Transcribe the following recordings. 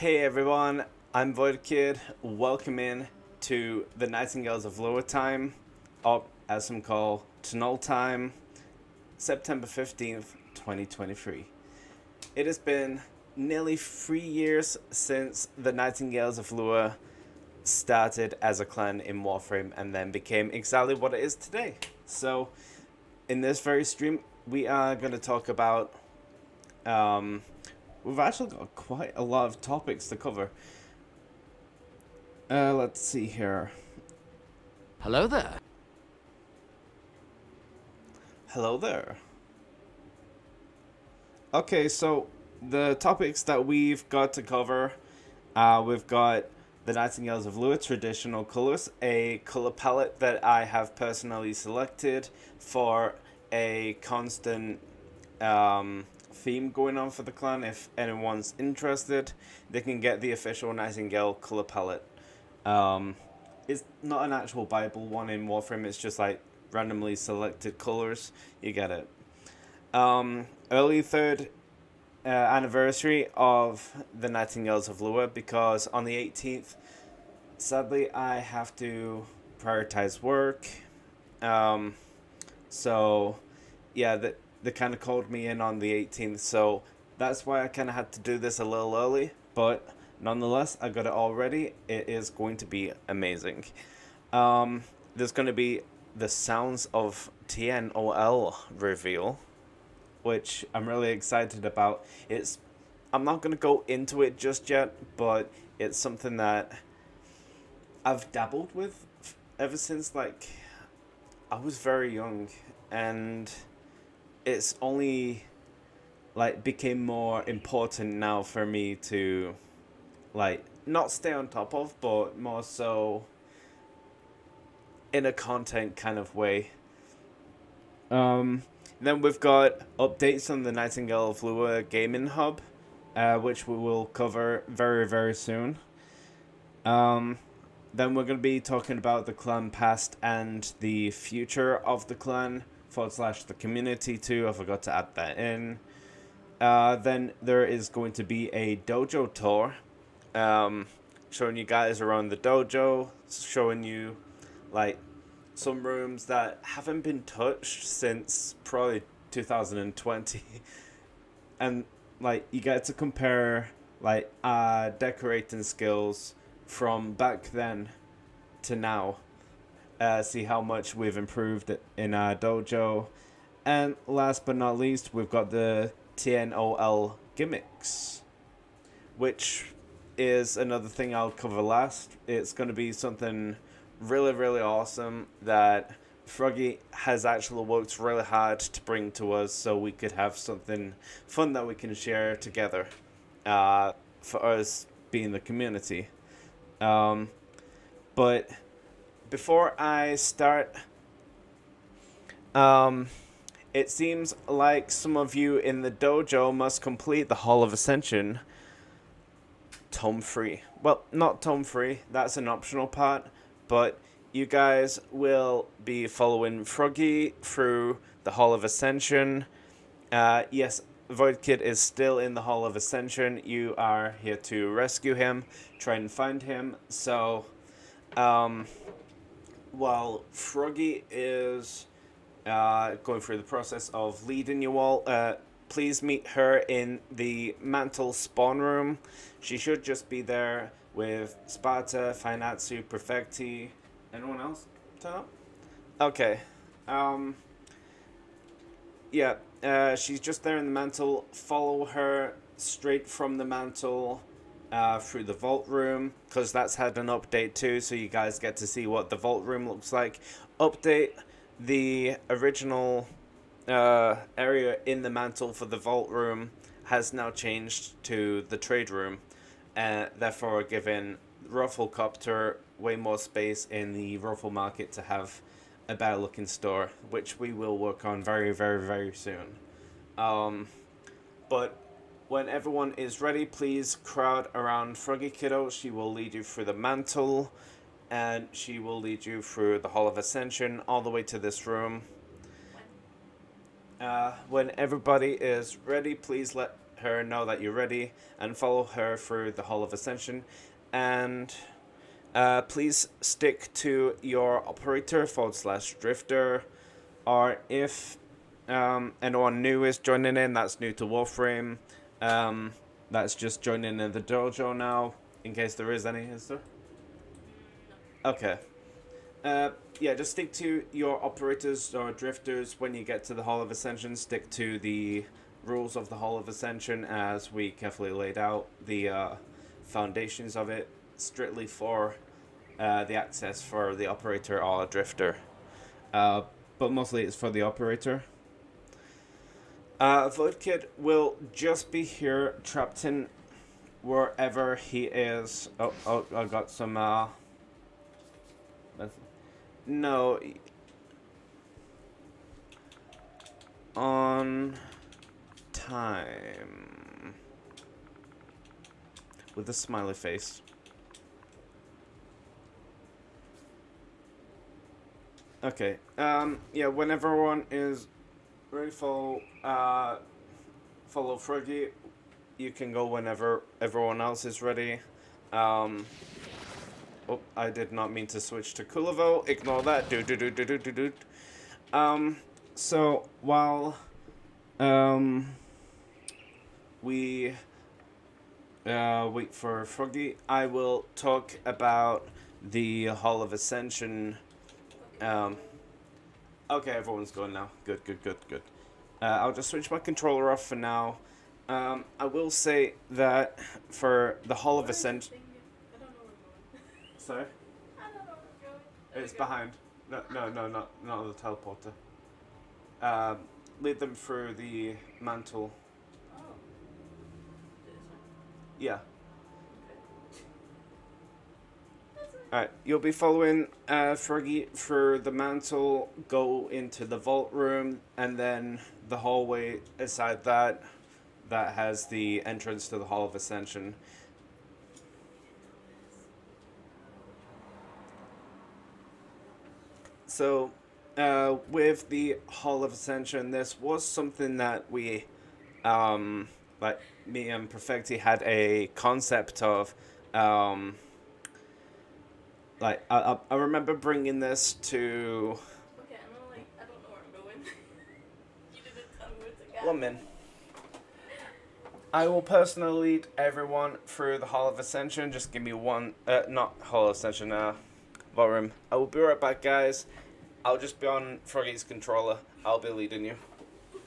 Hey everyone, I'm VoidKid. Welcome in to the Nightingales of Lower Time, or as some call TNOL time, September 15th, 2023. It has been nearly 3 years since the Nightingales of Lua started as a clan in Warframe and then became exactly what it is today. So, in this very stream, we are going to talk about we've actually got quite a lot of topics to cover. Let's see here. Hello there. Hello there. Okay, so the topics that we've got to cover, we've got the Nightingales of Lua traditional colors, a color palette that I have personally selected for a constant theme going on for the clan. If anyone's interested, they can get the official Nightingale color palette. It's not an actual Bible one in Warframe, it's just like randomly selected colors. You get it. Early third anniversary of the Nightingales of Lua, because on the 18th, sadly, I have to prioritize work. So, yeah, they kind of called me in on the 18th, so that's why I kind of had to do this a little early, but nonetheless, I got it all ready. It is going to be amazing. There's going to be the Sounds of TNOL reveal, which I'm really excited about. I'm not going to go into it just yet, but it's something that I've dabbled with ever since, like, I was very young, and it's only, like, became more important now for me to, like, not stay on top of, but more so in a content kind of way. Then we've got updates on the Nightingale of Lua Gaming Hub, which we will cover very, very soon. Then we're going to be talking about the clan past and the future of the clan, / the community too. I forgot to add that in. Then there is going to be a dojo tour, showing you guys around the dojo, showing you, like, some rooms that haven't been touched since probably 2020. And, like, you get to compare, like, decorating skills from back then to now. See how much we've improved in our dojo. And last but not least, we've got the TNOL gimmicks, which is another thing I'll cover last. It's going to be something really, really awesome that Froggy has actually worked really hard to bring to us, so we could have something fun that we can share together, for us being the community. But before I start, it seems like some of you in the dojo must complete the Hall of Ascension tome free. Well, not tome free, that's an optional part, but you guys will be following Froggy through the Hall of Ascension. Yes, VoidKid is still in the Hall of Ascension. You are here to rescue him, try and find him. So, while Froggy is going through the process of leading you all, please meet her in the Mantle spawn room. She should just be there with Sparta, Finatsu, Perfecti. Anyone else turn up? Okay. Yeah, she's just there in the Mantle. Follow her straight from the Mantle through the vault room, because that's had an update too, so you guys get to see what the vault room looks like. Update: the original area in the Mantle for the vault room has now changed to the trade room, therefore giving Rufflecopter way more space in the Ruffle Market to have a better looking store, which we will work on very, very, very soon. But when everyone is ready, please crowd around Froggy Kiddo. She will lead you through the Mantle, and she will lead you through the Hall of Ascension all the way to this room. When everybody is ready, please let her know that you're ready and follow her through the Hall of Ascension. And please stick to your operator / drifter, or if anyone new is joining in, that's new to Warframe, that's just joining in the dojo now, in case there is any, is there? Okay. Yeah, just stick to your operators or drifters when you get to the Hall of Ascension. Stick to the rules of the Hall of Ascension as we carefully laid out the foundations of it, strictly for the access for the operator or drifter. But mostly it's for the operator. VoidKid will just be here, trapped in wherever he is. Oh, I got some, no. On time. With a smiley face. Okay. Yeah, when everyone is ready for follow Froggy, you can go whenever everyone else is ready. Oh, I did not mean to switch to Kulevo. Ignore that. So while we wait for Froggy, I will talk about the Hall of Ascension. Okay, everyone's going now. Good. I'll just switch my controller off for now. I will say that for the Hall of Ascension. I don't know where I'm going. Sorry? I don't know where I'm going. It's behind. No, not the teleporter. Lead them through the mantle. Oh. Yeah. Okay. Alright, you'll be following Froggy through the mantle, go into the vault room, and then the hallway aside that has the entrance to the Hall of Ascension. So, with the Hall of Ascension, this was something that we, like me and Perfecti had a concept of. Like, I remember bringing this to. Okay, I don't know where I'm going. You didn't tell me where to go. Woman. I will personally lead everyone through the Hall of Ascension. Just give me one, not Hall of Ascension, vault room. I will be right back, guys. I'll just be on Froggy's controller. I'll be leading you. You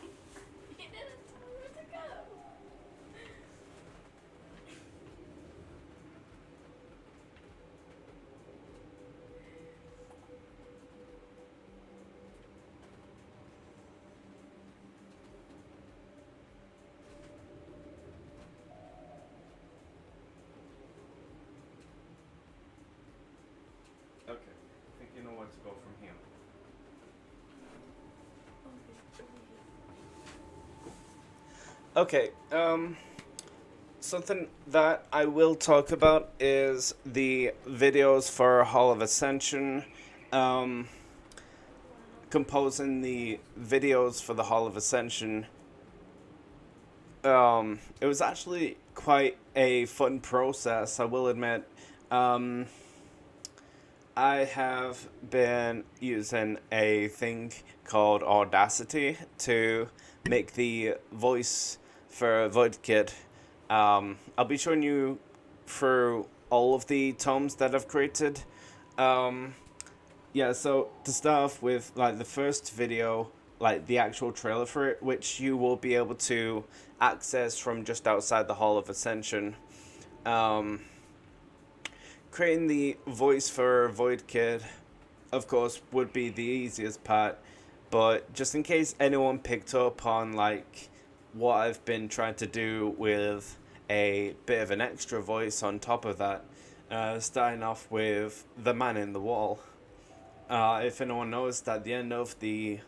didn't tell me where to go. Okay, I think you know where to go from here. Okay, something that I will talk about is the videos for Hall of Ascension. Composing the videos for the Hall of Ascension. It was actually quite a fun process, I will admit. I have been using a thing called Audacity to make the voice for VoidKid. I'll be showing you through all of the tomes that I've created. Yeah, so to start off with, like, the first video, like, the actual trailer for it, which you will be able to access from just outside the Hall of Ascension. Creating the voice for VoidKid, of course, would be the easiest part, but just in case anyone picked up on, like, what I've been trying to do with a bit of an extra voice on top of that, starting off with the man in the wall. If anyone noticed, at the end of the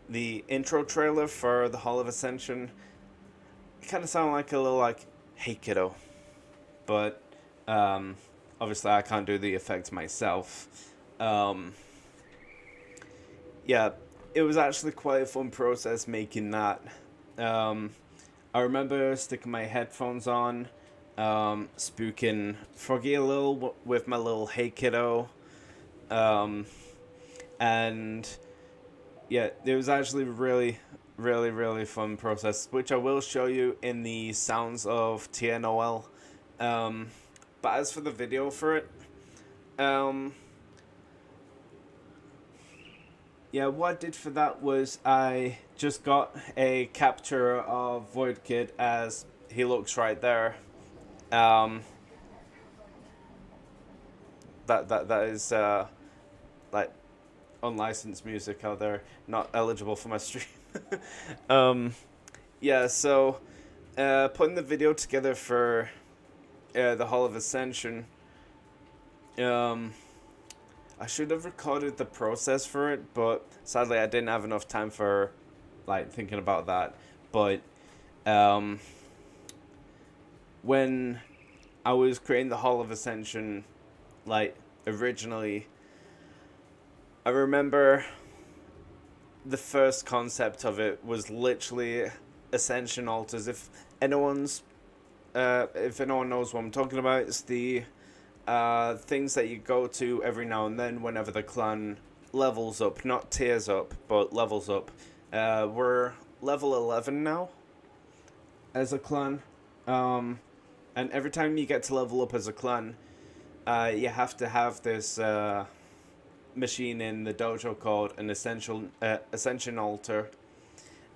intro trailer for the Hall of Ascension, it kind of sounded like a little like, "Hey kiddo," but obviously I can't do the effect myself. Yeah, it was actually quite a fun process making that. I remember sticking my headphones on, spooking Froggy a little with my little "Hey Kiddo," um, and yeah, it was actually really, really, really fun process, which I will show you in the sounds of TNOL. But as for the video for it, um, yeah, what I did for that was I just got a capture of VoidKid as he looks right there. Um, that is like unlicensed music out there, not eligible for my stream. um, yeah, so putting the video together for the Hall of Ascension. I should have recorded the process for it, but sadly I didn't have enough time for like thinking about that. But when I was creating the Hall of Ascension, like originally, I remember the first concept of it was literally Ascension altars. If anyone knows what I'm talking about, it's the things that you go to every now and then whenever the clan levels up, not tiers up, but levels up. We're level 11 now as a clan, and every time you get to level up as a clan, you have to have this machine in the dojo called an Ascension altar,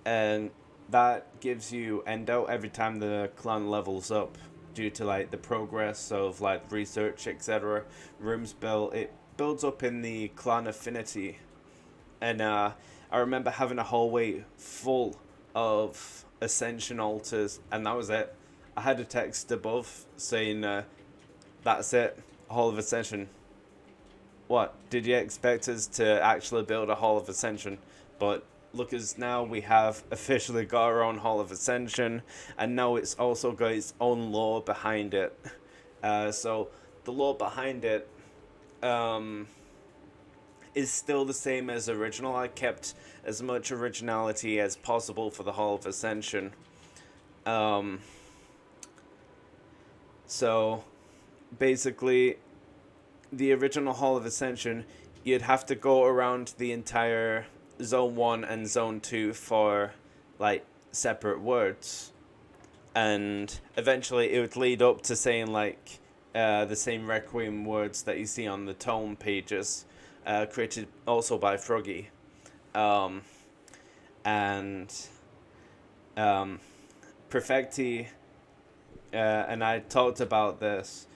and that gives you endo every time the clan levels up due to like the progress of like research, etc. Rooms built, it builds up in the clan affinity, and I remember having a hallway full of Ascension altars, and that was it. I had a text above saying that's it, Hall of Ascension. What, did you expect us to actually build a Hall of Ascension? But look, as now we have officially got our own Hall of Ascension, and now it's also got its own lore behind it. So the lore behind it is still the same as original. I kept as much originality as possible for the Hall of Ascension. So basically, the original Hall of Ascension, you'd have to go around the entire Zone 1 and Zone 2 for, like, separate words. And eventually it would lead up to saying, like, the same Requiem words that you see on the tome pages, created also by Froggy. And Perfecti and I talked about this,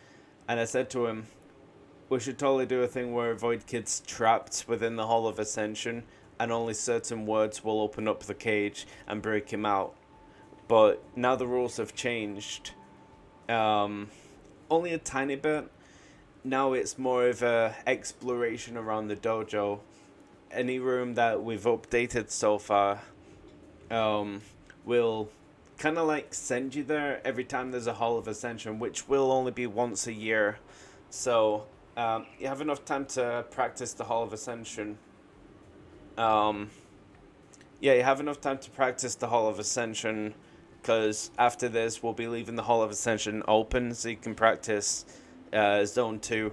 and I said to him, we should totally do a thing where VoidKid's trapped within the Hall of Ascension, and only certain words will open up the cage and break him out. But now the rules have changed. Only a tiny bit. Now it's more of a exploration around the dojo. Any room that we've updated so far will kind of like send you there every time there's a Hall of Ascension, which will only be once a year. So you have enough time to practice the Hall of Ascension. You have enough time to practice the Hall of Ascension, because after this we'll be leaving the Hall of Ascension open so you can practice Zone 2,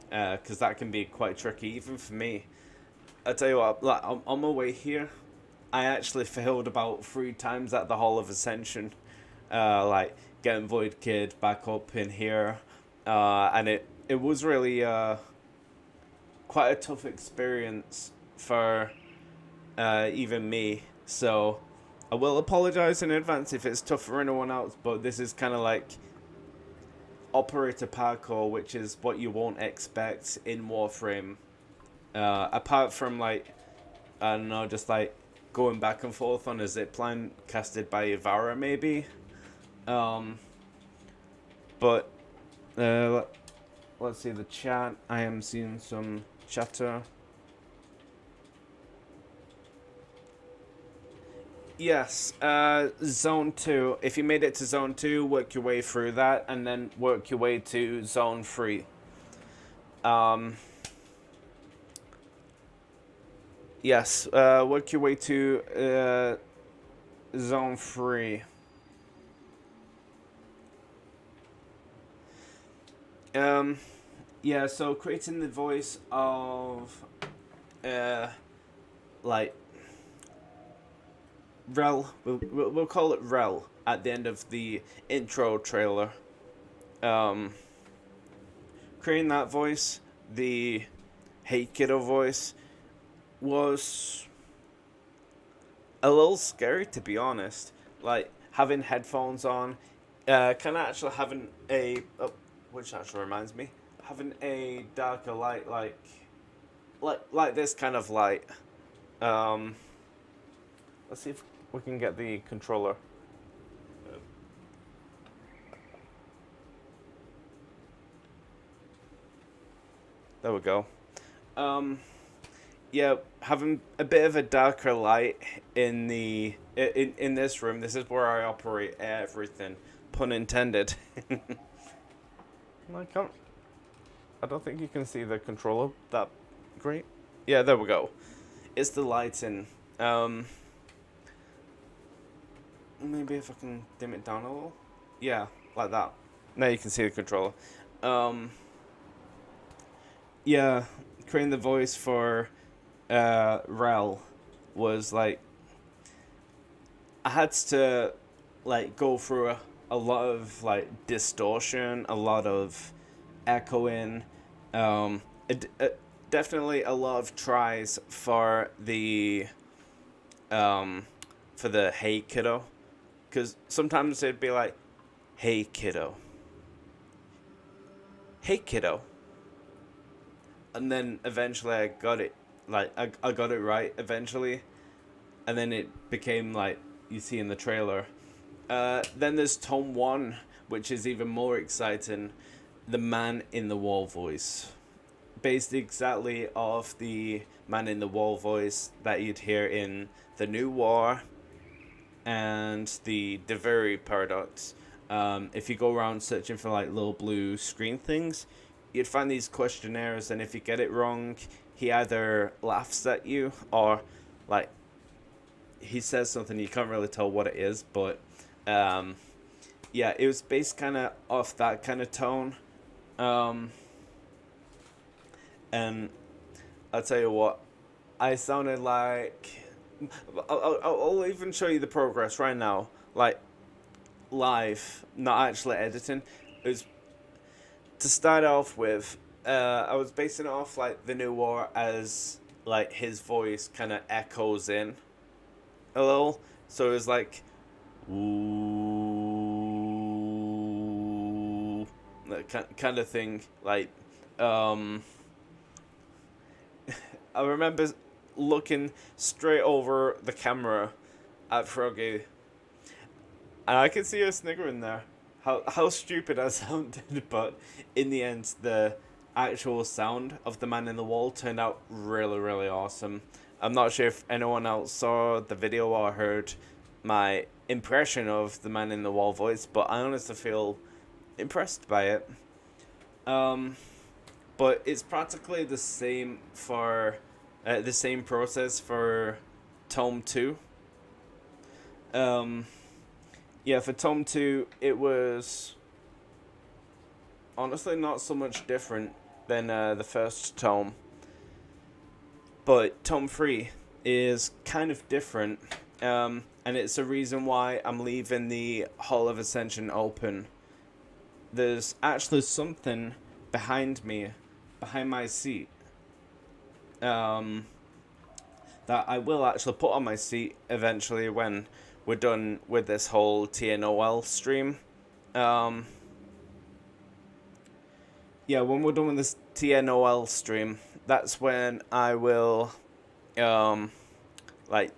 because that can be quite tricky even for me. I tell you what, like, on my way here, I actually failed about 3 times at the Hall of Ascension, like getting VoidKid back up in here, and it was really quite a tough experience for even me. So I will apologize in advance if it's tough for anyone else, but this is kind of like operator parkour, which is what you won't expect in Warframe. Apart from like, I don't know, just like going back and forth on a zipline casted by Ivara maybe. But let's see the chat. I am seeing some chatter. Yes, Zone 2. If you made it to Zone 2, work your way through that, and then work your way to Zone 3. Yes, work your way to Zone 3. Yeah, so creating the voice of, like, Rel, we'll call it Rel at the end of the intro trailer. Creating that voice, the Hey Kiddo voice, was a little scary, to be honest. Like, having headphones on, kind of actually having a, oh, which actually reminds me, having a darker light, like this kind of light. Um, let's see if we can get the controller. There we go. Yeah, having a bit of a darker light in the in this room. This is where I operate everything, pun intended. I can't. I don't think you can see the controller that great. Yeah, there we go. It's the lighting. Maybe if I can dim it down a little. Yeah, like that. Now you can see the controller. Yeah, creating the voice for Rel was like, I had to like go through a lot of like distortion, a lot of echoing, um, definitely a lot of tries um, for the Hey Kiddo, because sometimes it'd be like, Hey Kiddo, Hey Kiddo, and then eventually I got it, like I got it right eventually, and then it became like you see in the trailer. Then there's Tome 1, which is even more exciting, the Man in the Wall voice. Based exactly off the Man in the Wall voice that you'd hear in The New War and the Deveri Paradox. If you go around searching for like little blue screen things, you'd find these questionnaires, and if you get it wrong, he either laughs at you or like he says something you can't really tell what it is, but yeah, it was based kind of off that kind of tone. And I'll tell you what, I sounded like I'll even show you the progress right now, like live, not actually editing. It was to start off with. I was basing it off like the New War as like his voice kind of echoes in a little, so it was like, ooh, that kind of thing. Like, I remember looking straight over the camera at Froggy, and I could see her sniggering there. How stupid I sounded, but in the end, the actual sound of the Man in the Wall turned out really, really awesome. I'm not sure if anyone else saw the video or heard my impression of the Man in the Wall voice, but I honestly feel impressed by it. But it's practically the same for the same process for Tome 2. Yeah, for Tome 2, it was honestly not so much different than the first tome. But Tome 3 is kind of different, and it's a reason why I'm leaving the Hall of Ascension open. There's actually something behind me, behind my seat, that I will actually put on my seat eventually when we're done with this whole TNOL stream. Yeah, when we're done with this TNOL stream, that's when I will, like,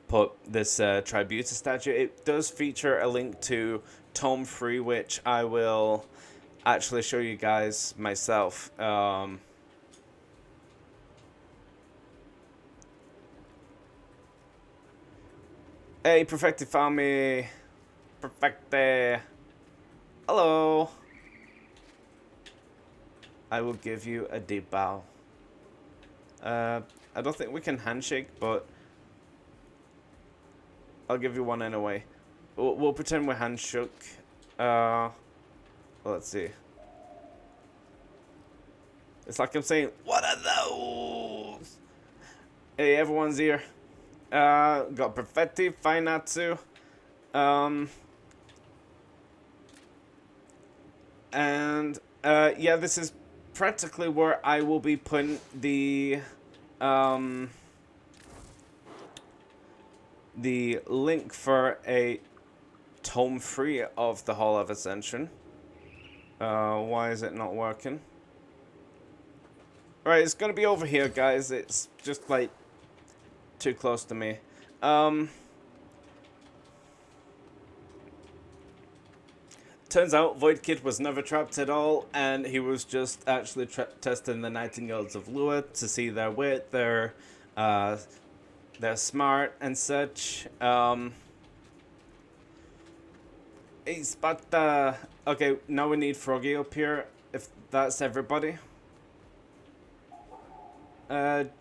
put this Tributa statue. It does feature a link to Tome 3, which I will actually show you guys myself. Hey, Perfecti found me. Perfecti. Hello. I will give you a deep bow. I don't think we can handshake, but I'll give you one anyway. We'll pretend we're handshook. Let's see. It's like I'm saying, what are those? Hey, everyone's here. Got Perfetti, Finatsu. And yeah, this is practically where I will be putting the link for a tome 3 of the Hall of Ascension. Why is it not working? Right, it's gonna be over here, guys. It's just like too close to me. Turns out VoidKid was never trapped at all, and he was just actually testing the Nightingales of Lua to see their wit, their smart and such. But okay, now we need Froggy up here. If that's everybody.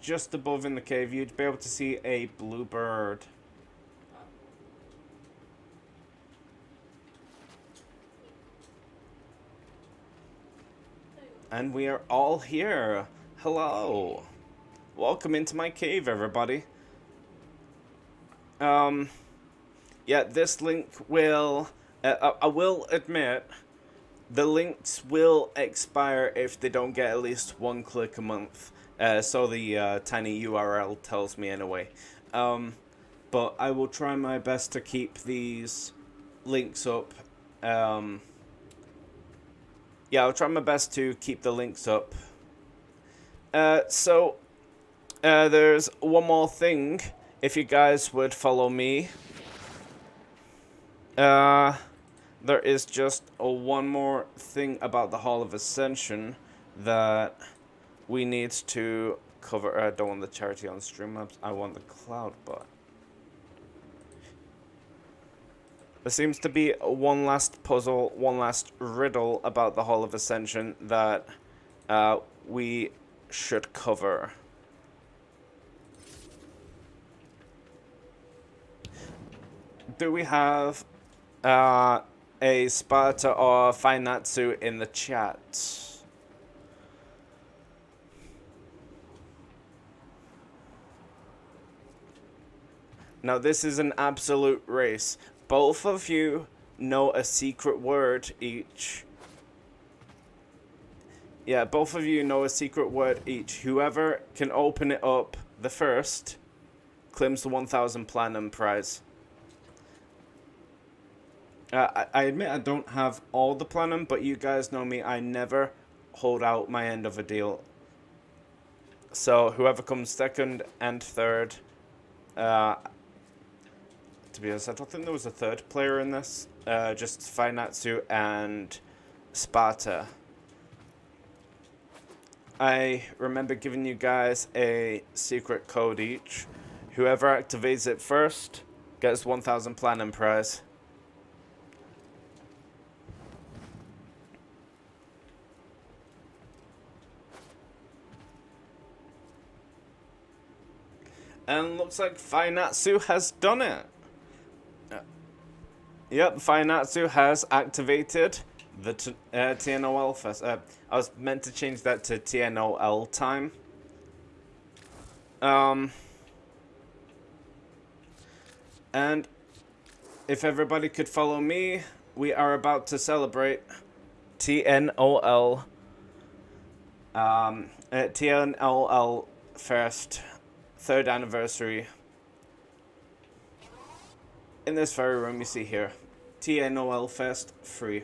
Just above in the cave, you'd be able to see a bluebird. And we are all here. Hello. Welcome into my cave, everybody. Yeah, this link will... I will admit, the links will expire if they don't get at least 1 click a month. So the tiny URL tells me anyway. But I will try my best to keep these links up. Yeah, I'll try my best to keep the links up. So, there's one more thing. If you guys would follow me. There is just one more thing about the Hall of Ascension that we need to cover. I don't want the charity on Streamlabs. I want the cloud bot. There seems to be one last puzzle, one last riddle about the Hall of Ascension that we should cover. Do we have a Sparta or Finatsu in the chat? Now this is an absolute race. Both of you know a secret word each. Yeah, both of you know a secret word each. Whoever can open it up the first claims the 1,000 platinum prize. I admit I don't have all the platinum, but you guys know me. I never hold out my end of a deal. So whoever comes second and third... to be honest, I don't think there was a third player in this. Just Finatsu and Sparta. I remember giving you guys a secret code each. Whoever activates it first gets 1,000 platinum prize. And looks like Finatsu has done it. Yep, Finatsu has activated the TNOL first. I was meant to change that to TNOL time. And if everybody could follow me, we are about to celebrate TNOL. TNOL first, 3rd anniversary. In this very room you see here. TNOL Fest 3.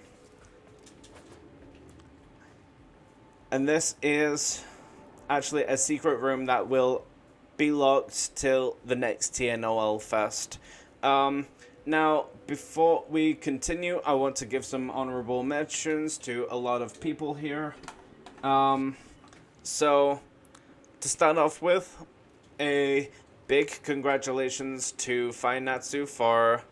And this is actually a secret room that will be locked till the next TNOL Fest. Now, before we continue, I want to give some honorable mentions to a lot of people here. So, to start off with, a big congratulations to Finatsu for,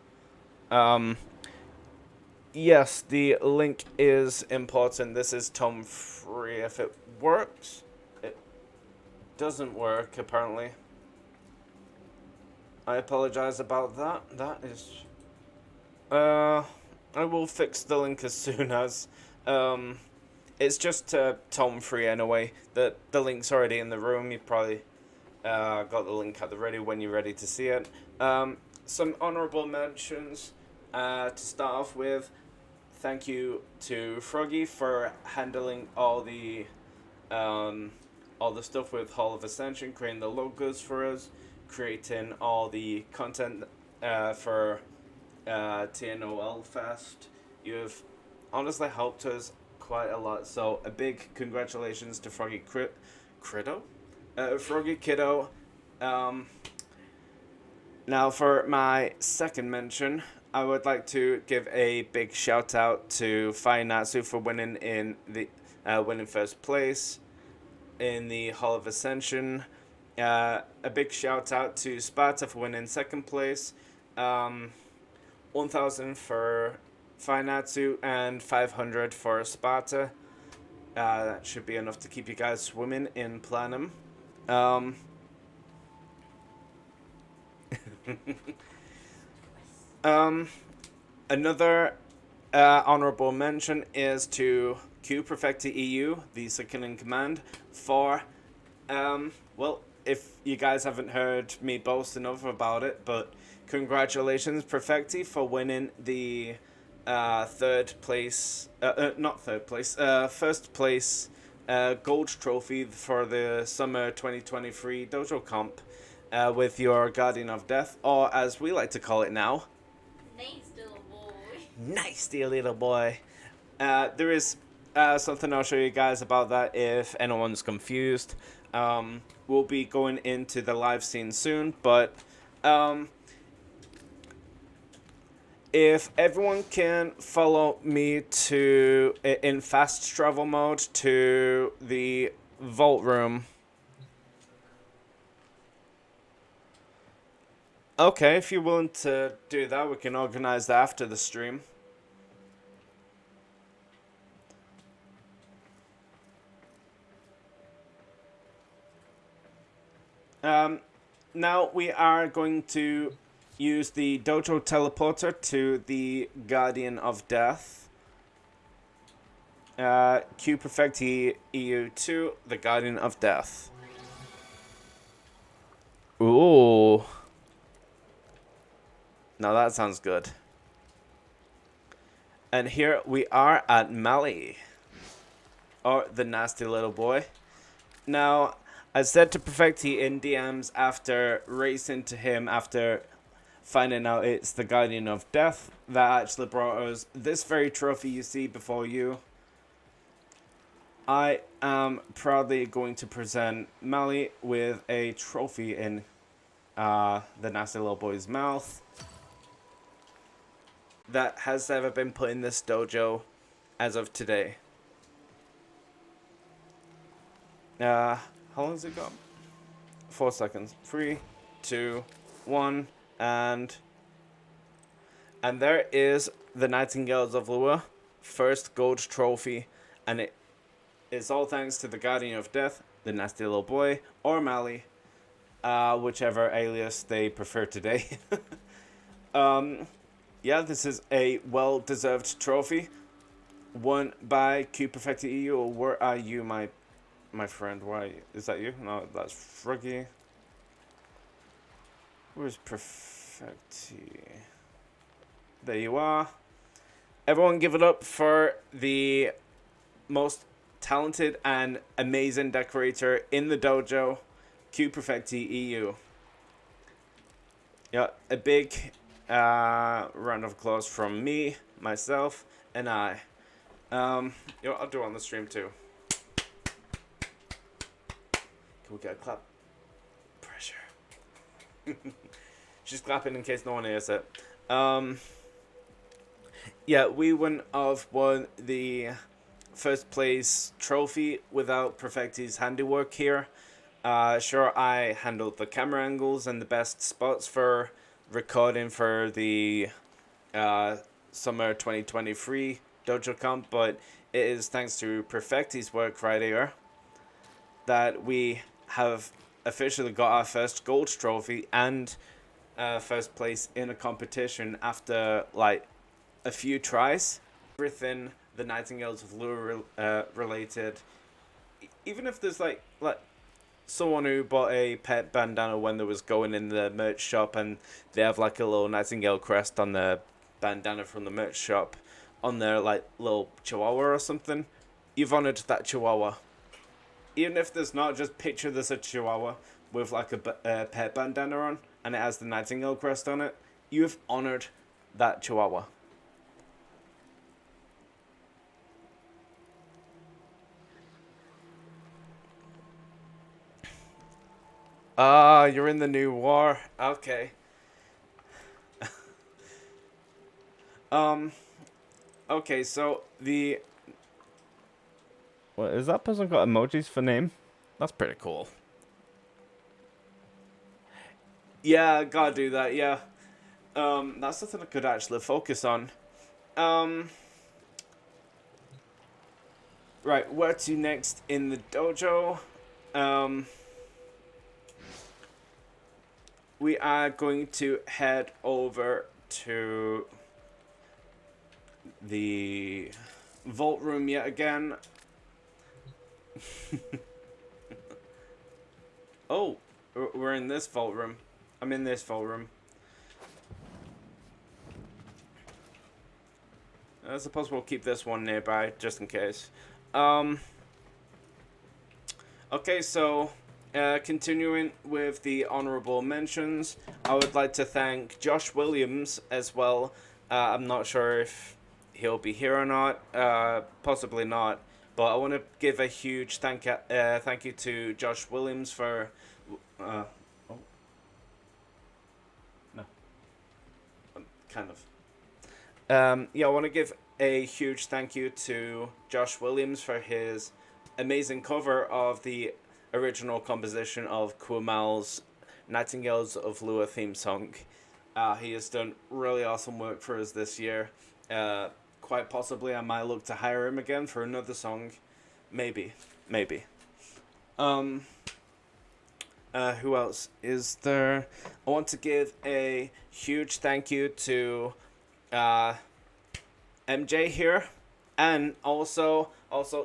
yes, the link is important. This is tome 3. If it works, it doesn't work, apparently. I apologize about that. That is, I will fix the link as soon as, It's just tome free anyway. The link's already in the room. You probably got the link at the ready when you're ready to see it. Some honorable mentions to start off with. Thank you to Froggy for handling all the stuff with Hall of Ascension, creating the logos for us, creating all the content for TNOL Fest. You've honestly helped us quite a lot, so a big congratulations to Froggy Froggy Kiddo. Now for my second mention, I would like to give a big shout out to Natsu for winning in the winning first place in the Hall of Ascension. A big shout out to Sparta for winning second place. 1,000 for Natsu and 500 for Sparta. That should be enough to keep you guys swimming in Planum. Another honorable mention is to Q Perfecti EU, the second in command, for well, if you guys haven't heard me boast enough about it, but congratulations Perfecti for winning the first place gold trophy for the summer 2023 dojo comp with your Guardian of Death, or as we like to call it now, nice little boy. There is something I'll show you guys about that if anyone's confused. We'll be going into the live scene soon, but if everyone can follow me to in fast travel mode to the vault room. Okay, if you're willing to do that, we can organize that after the stream. Now we are going to use the dojo teleporter to the Guardian of Death. Q Perfecti EU2, the Guardian of Death. Ooh. Now that sounds good. And here we are at Mali. Or the nasty little boy. Now, I said to Perfecti in DMs after racing to him after finding out it's the Guardian of Death that actually brought us this very trophy you see before you. I am proudly going to present Mali with a trophy in the nasty little boy's mouth that has ever been put in this dojo as of today. How long has it got? 4 seconds. 3, 2, 1, and there is the Nightingales of Lua first gold trophy, and it is all thanks to the Guardian of Death, the nasty little boy, or Mali, whichever alias they prefer today. Yeah, this is a well-deserved trophy, won by Q Perfecti EU. Where are you, my friend? Why is that you? No, that's Froggy. Where's Perfecti? There you are. Everyone give it up for the most talented and amazing decorator in the dojo, Q Perfecti EU. Yeah, a big round of applause from me, myself, and I. I'll do it on the stream too. Can we get a clap? Pressure. She's clapping in case no one hears it. Yeah, we wouldn't have won the first place trophy without Perfecti's handiwork here. Sure, I handled the camera angles and the best spots for recording for the summer 2023 dojo comp, but it is thanks to Perfecti's work right here that we have officially got our first gold trophy and first place in a competition after like a few tries. Everything the Nightingales of Lure related. Even if there's like someone who bought a pet bandana when they was going in the merch shop and they have like a little Nightingale crest on their bandana from the merch shop on their like little chihuahua or something, you've honored that chihuahua. Even if there's not, just picture there's a chihuahua with like a pet bandana on and it has the Nightingale crest on it. You've honored that chihuahua. Ah, you're in the new war. Okay. Okay, so the... What, is that person got emojis for name? That's pretty cool. Yeah, gotta do that, yeah. That's something I could actually focus on. Right, where to next in the dojo? We are going to head over to the vault room yet again. Oh, we're in this vault room. I'm in this vault room. I suppose we'll keep this one nearby, just in case. Okay, so continuing with the honorable mentions, I would like to thank Josh Williams as well. I'm not sure if he'll be here or not, possibly not, but I want to give a huge thank you to Josh Williams for... oh. No. Kind of. Yeah, I want to give a huge thank you to Josh Williams for his amazing cover of the original composition of Kumal's Nightingales of Lure theme song. He has done really awesome work for us this year. Quite possibly I might look to hire him again for another song. Maybe. Who else is there? I want to give a huge thank you to MJ here, and also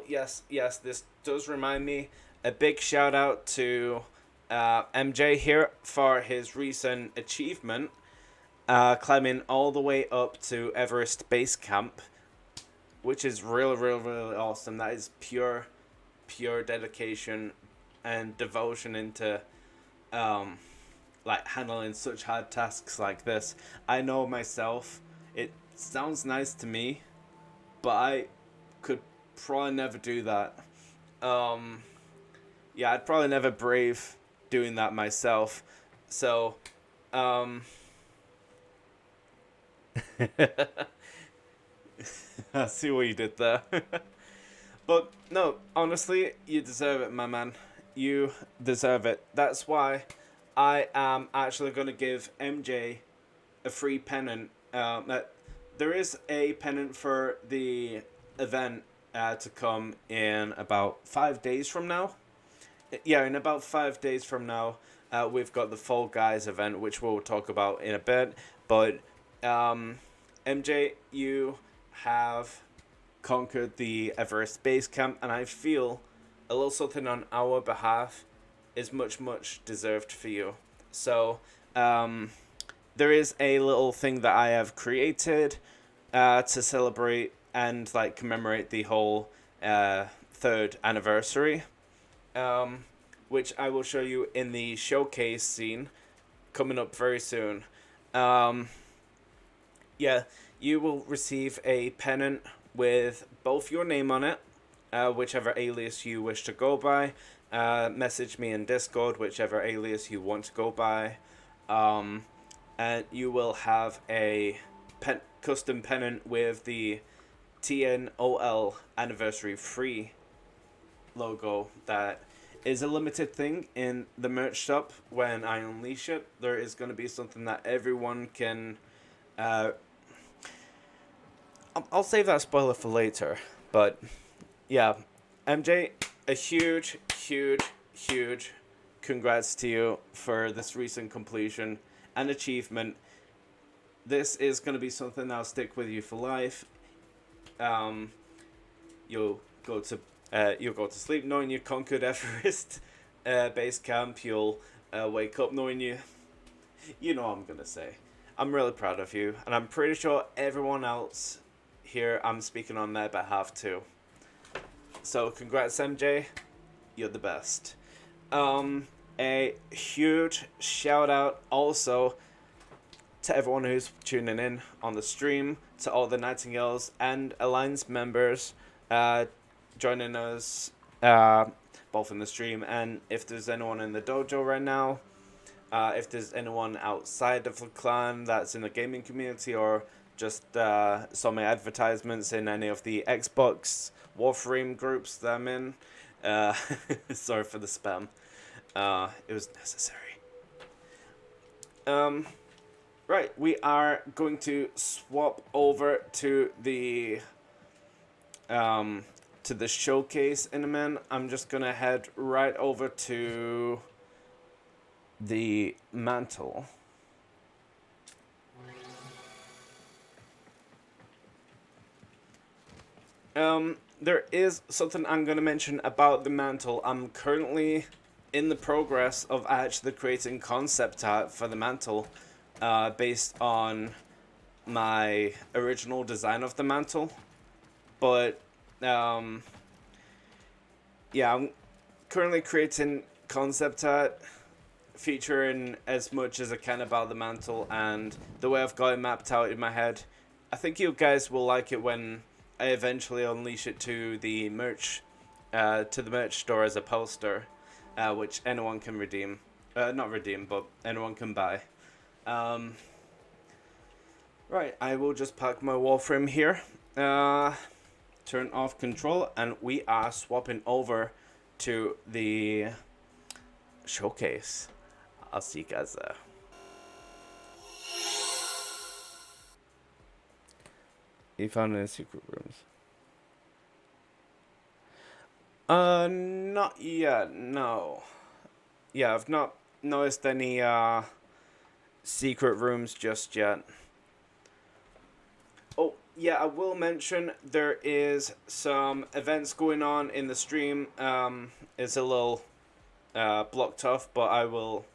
yes, this does remind me, a big shout out to MJ here for his recent achievement, climbing all the way up to Everest Base Camp, which is really awesome. That is pure dedication and devotion into like handling such hard tasks like this. I know myself, it sounds nice to me, but I could probably never do that. Yeah, I'd probably never brave doing that myself. So, I see what you did there. But no, honestly, you deserve it, my man. You deserve it. That's why I am actually going to give MJ a free pennant. There is a pennant for the event to come in about 5 days from now. Yeah, in about 5 days from now, we've got the Fall Guys event, which we'll talk about in a bit. But MJ, you have conquered the Everest Base Camp, and I feel a little something on our behalf is much deserved for you. So there is a little thing that I have created to celebrate and like commemorate the whole 3rd anniversary, which I will show you in the showcase scene coming up very soon. Yeah, you will receive a pennant with both your name on it, whichever alias you wish to go by. Message me in Discord, whichever alias you want to go by. And you will have a custom pennant with the TNOL Anniversary Free logo that is a limited thing in the merch shop. When I unleash it, there is going to be something that everyone can... I'll save that spoiler for later, but yeah, MJ, a huge congrats to you for this recent completion and achievement. This is going to be something that'll stick with you for life. you'll go to sleep knowing you conquered Everest base camp. You'll wake up knowing you know what I'm gonna say. I'm really proud of you, and I'm pretty sure everyone else here, I'm speaking on their behalf too. So congrats, MJ. You're the best. A huge shout out also to everyone who's tuning in on the stream, to all the Nightingales and Alliance members joining us both in the stream, and if there's anyone in the dojo right now, if there's anyone outside of the clan that's in the gaming community, or just saw my advertisements in any of the Xbox Warframe groups that I'm in. Sorry for the spam. It was necessary. Right, we are going to swap over to the showcase in a minute. I'm just gonna head right over to the mantle. There is something I'm gonna mention about the mantle. I'm currently in the progress of actually creating concept art for the mantle, based on my original design of the mantle. But yeah, I'm currently creating concept art featuring as much as I can about the mantle and the way I've got it mapped out in my head. I think you guys will like it when I eventually unleash it to the merch store as a poster, which anyone can redeem. Not redeem, but anyone can buy. Right, I will just pack my Warframe here. Turn off control, and we are swapping over to the showcase. I'll see you guys there. You found any secret rooms? Not yet, no. Yeah, I've not noticed any, secret rooms just yet. Oh, yeah, I will mention there is some events going on in the stream. It's a little, blocked off, but I will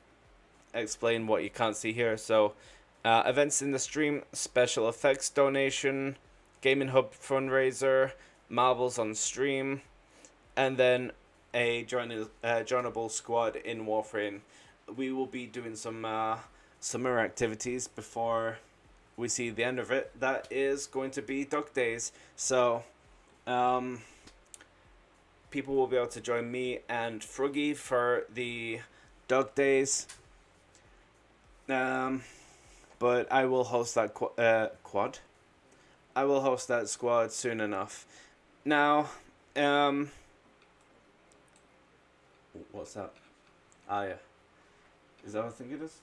explain what you can't see here. So, events in the stream, special effects donation, Gaming Hub fundraiser, marbles on stream, and then a joinable squad in Warframe. We will be doing some summer activities before we see the end of it. That is going to be Duck Days. So, people will be able to join me and Fruggy for the Duck Days. But I will host that quad. I will host that squad soon enough. Now, what's that? Ah, yeah. Is that what I think it is?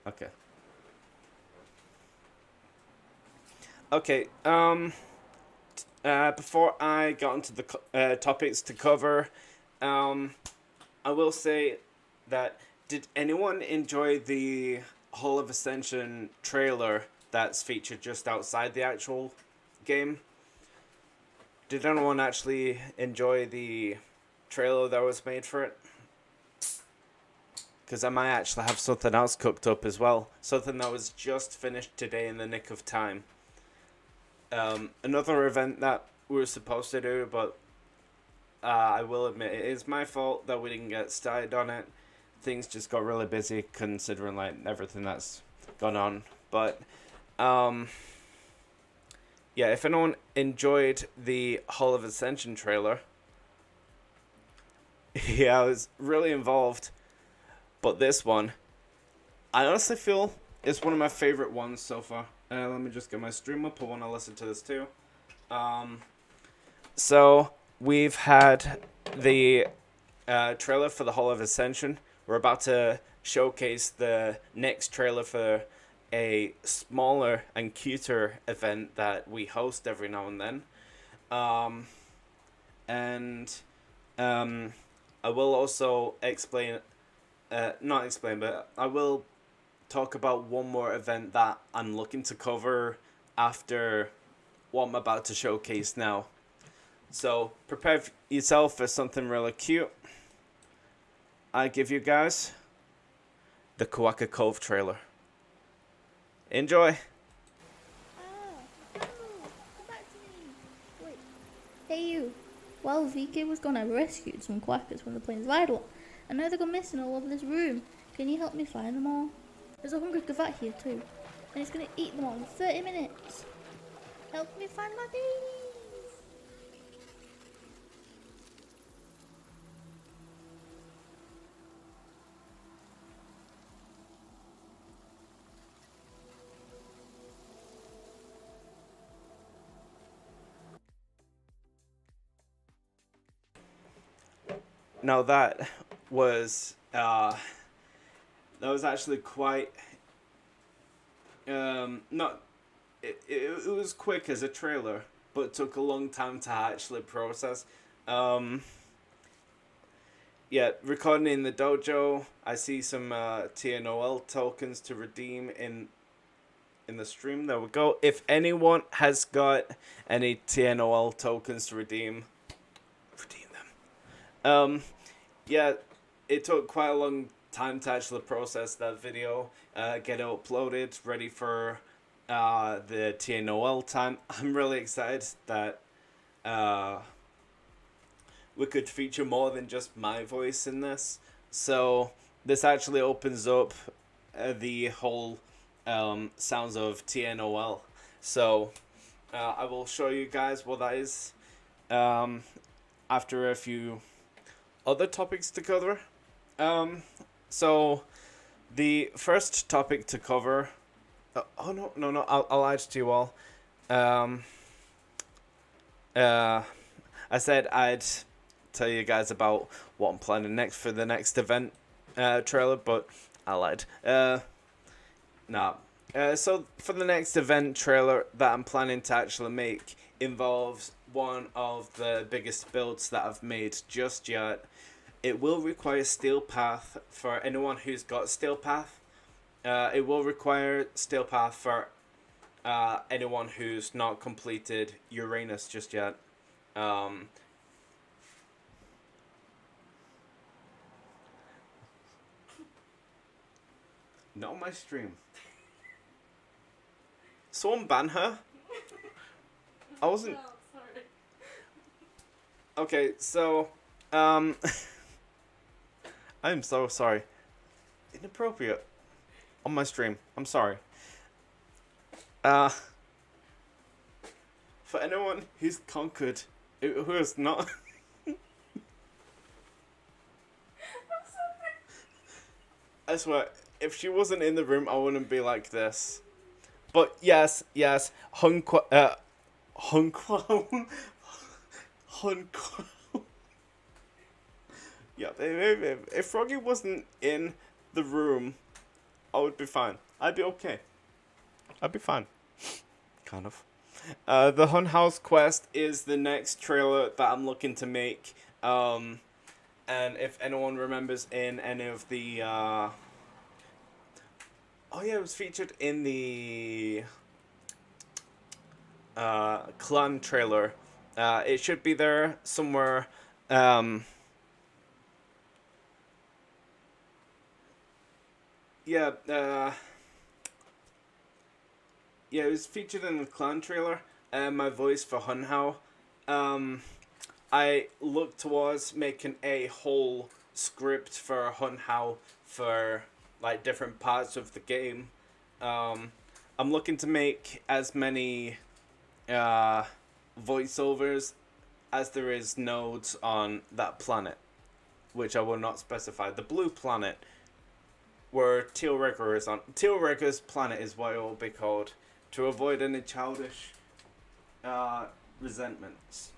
Okay. Okay, before I got into the topics to cover, I will say that, did anyone enjoy the Hall of Ascension trailer that's featured just outside the actual game? Did anyone actually enjoy the trailer that was made for it? Because I might actually have something else cooked up as well. Something that was just finished today in the nick of time. Another event that we were supposed to do, but I will admit it is my fault that we didn't get started on it. Things just got really busy considering like everything that's gone on. But yeah, if anyone enjoyed the Hall of Ascension trailer, yeah, I was really involved. But this one, I honestly feel it's one of my favorite ones so far. Let me just get my stream up. I want to listen to this too. So we've had the trailer for the Hall of Ascension. We're about to showcase the next trailer for a smaller and cuter event that we host every now and then. I will also explain, not explain, but I will talk about one more event that I'm looking to cover after what I'm about to showcase now. So prepare yourself for something really cute. I give you guys the Kawaka Cove trailer. Enjoy. Ah, no! Come back to me! Wait. Hey you! Well, VoidKid was gonna rescue some quackers from the plane's vital, and now they've gone missing all over this room. Can you help me find them all? There's a hungry cravat here too, and it's gonna eat them all in 30 minutes. Help me find my babies! Now that was actually quite not it was quick as a trailer, but took a long time to actually process. Yeah, recording in the dojo. I see some TNOL tokens to redeem in the stream. There we go. If anyone has got any TNOL tokens to redeem them. Yeah, it took quite a long time to actually process that video, get it uploaded, ready for the TNOL time. I'm really excited that we could feature more than just my voice in this. So this actually opens up the whole sounds of TNOL. So I will show you guys what that is after a few other topics to cover. So the first topic to cover. No. I'll add to you all. I said I'd tell you guys about what I'm planning next for the next event trailer, but I lied. Nah. So for the next event trailer that I'm planning to actually make involves one of the biggest builds that I've made just yet. It will require Steel Path for anyone who's got Steel Path. It will require Steel Path for anyone who's not completed Uranus just yet. Not on my stream. Someone ban her? I wasn't... No, sorry. Okay, so... I'm so sorry. Inappropriate. On my stream. I'm sorry. For anyone who's conquered, who has not... I swear, if she wasn't in the room, I wouldn't be like this. But yes, Hunquo... Hunquo... Yeah, if Froggy wasn't in the room, I would be fine. I'd be okay. I'd be fine. Kind of. The Hun House Quest is the next trailer that I'm looking to make. And if anyone remembers in any of the... Oh yeah, it was featured in the... Clan trailer. It should be there somewhere. Yeah, it was featured in the Clan trailer. My voice for Hunhao. I look towards making a whole script for Hunhao for like different parts of the game. I'm looking to make as many voiceovers as there is nodes on that planet, which I will not specify. The blue planet, where Teal Rigger is on. Teal Rigger's planet is what it will be called, to avoid any childish resentments.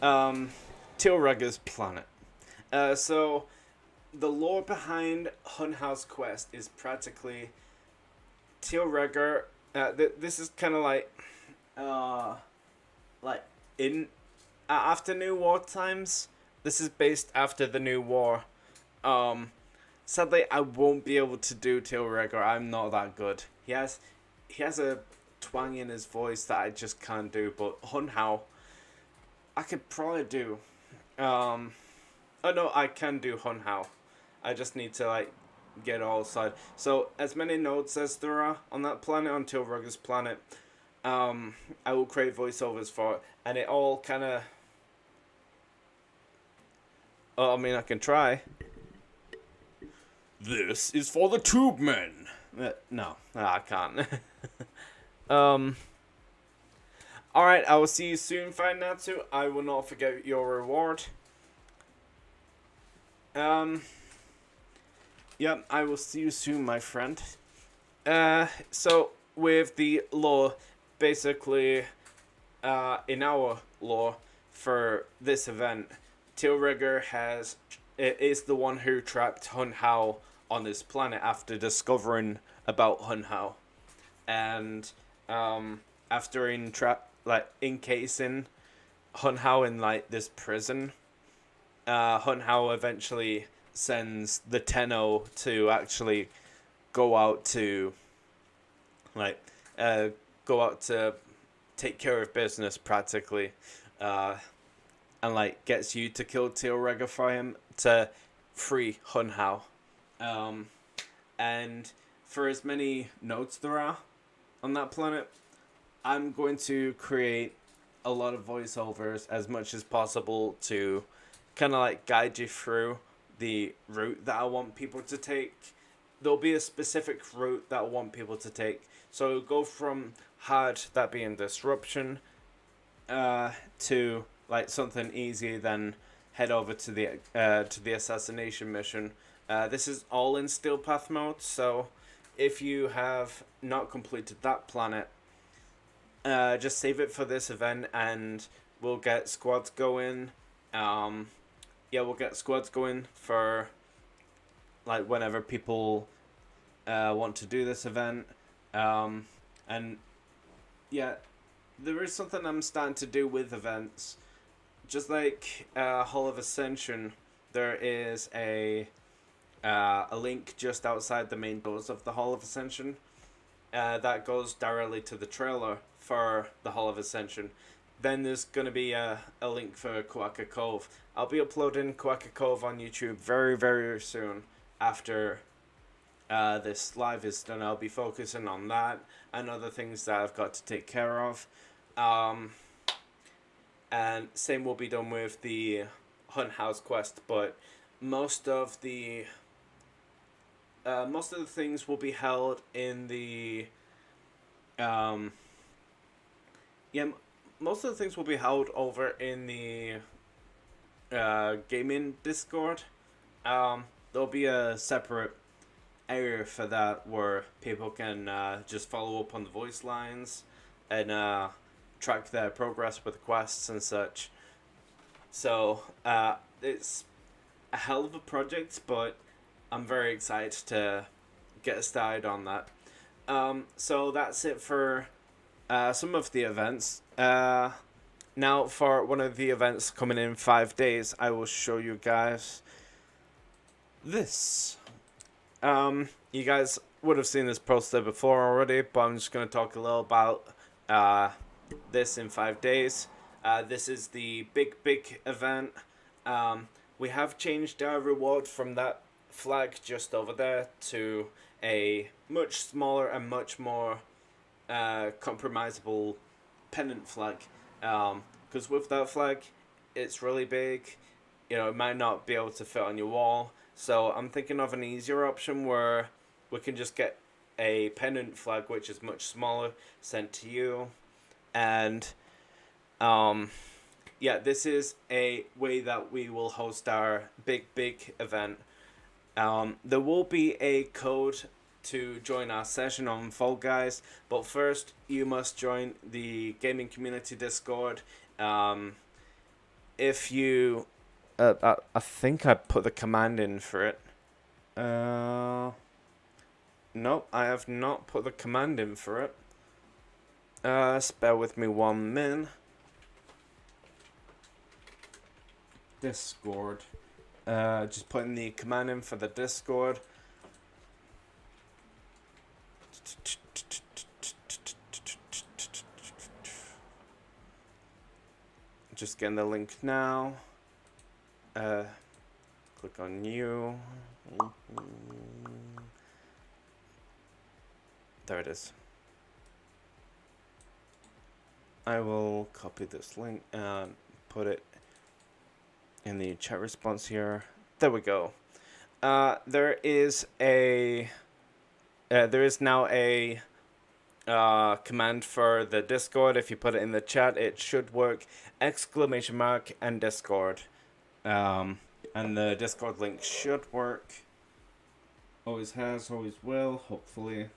Teal Rigger's planet. So, the lore behind Hun House Quest is practically Teal Rigger. This is kind of like in after New War times. This is based after the New War. Sadly, I won't be able to do Teal Rigger. I'm not that good. He has a twang in his voice that I just can't do. But Hun Hao, I could probably do. Oh no, I can do Hun Hao. I just need to like get all side. So as many nodes as there are on that planet, on Teal Rugger's planet, I will create voiceovers for it, and it all kind of. Oh, I mean, I can try. This is for the tube men. No, I can't. Alright, I will see you soon, Fine Natsu. I will not forget your reward. Yep, I will see you soon, my friend. So, with the lore, basically, in our lore, for this event, Tealrigger is the one who trapped Hun Hao on his planet after discovering about Hun Hao. And, after encasing Hun Hao in, like, this prison, Hun Hao eventually sends the TNOL to actually go out to take care of business practically, and like gets you to kill Tealrigger for him to free Hun Hao. And for as many nodes there are on that planet, I'm going to create a lot of voiceovers as much as possible to kind of like guide you through the route that I want people to take. There'll be a specific route that I want people to take. So it'll go from hard, that being disruption, to like something easy, then head over to the assassination mission. This is all in Steel Path mode, so if you have not completed that planet, just save it for this event and we'll get squads going. We'll get squads going for like whenever people want to do this event. And yeah, there is something I'm starting to do with events. Just like Hall of Ascension, there is a link just outside the main doors of the Hall of Ascension that goes directly to the trailer for the Hall of Ascension. Then there's going to be a link for Koaka Cove. I'll be uploading Koaka Cove on YouTube very, very soon after this live is done. I'll be focusing on that and other things that I've got to take care of. And same will be done with the Hunt House quest, but most of the things will be held in the most of the things will be held over in the gaming Discord. There'll be a separate area for that where people can just follow up on the voice lines and track their progress with quests and such. So it's a hell of a project, but I'm very excited to get started on that. So that's it for some of the events. Now for one of the events coming in 5 days, I will show you guys this. You guys would have seen this poster before already, but I'm just going to talk a little about this in 5 days. This is the big event. We have changed our reward from that flag just over there to a much smaller and much more compromisable pennant flag, because with that flag it's really big, it might not be able to fit on your wall, so I'm thinking of an easier option where we can just get a pennant flag which is much smaller sent to you. And this is a way that we will host our big event. There will be a code to join our session on Fall Guys, but first you must join the gaming community Discord. If you I think I put the command in for it. Nope, I have not put the command in for it. Bear with me 1 min. Discord. Just putting the command in for the Discord. just getting the link now. Click on new. There it is. I will copy this link and put it in the chat response here. There we go. There is now a command for the Discord. If you put it in the chat, it should work. Exclamation mark and Discord. And the Discord link should work. Always has, always will, hopefully.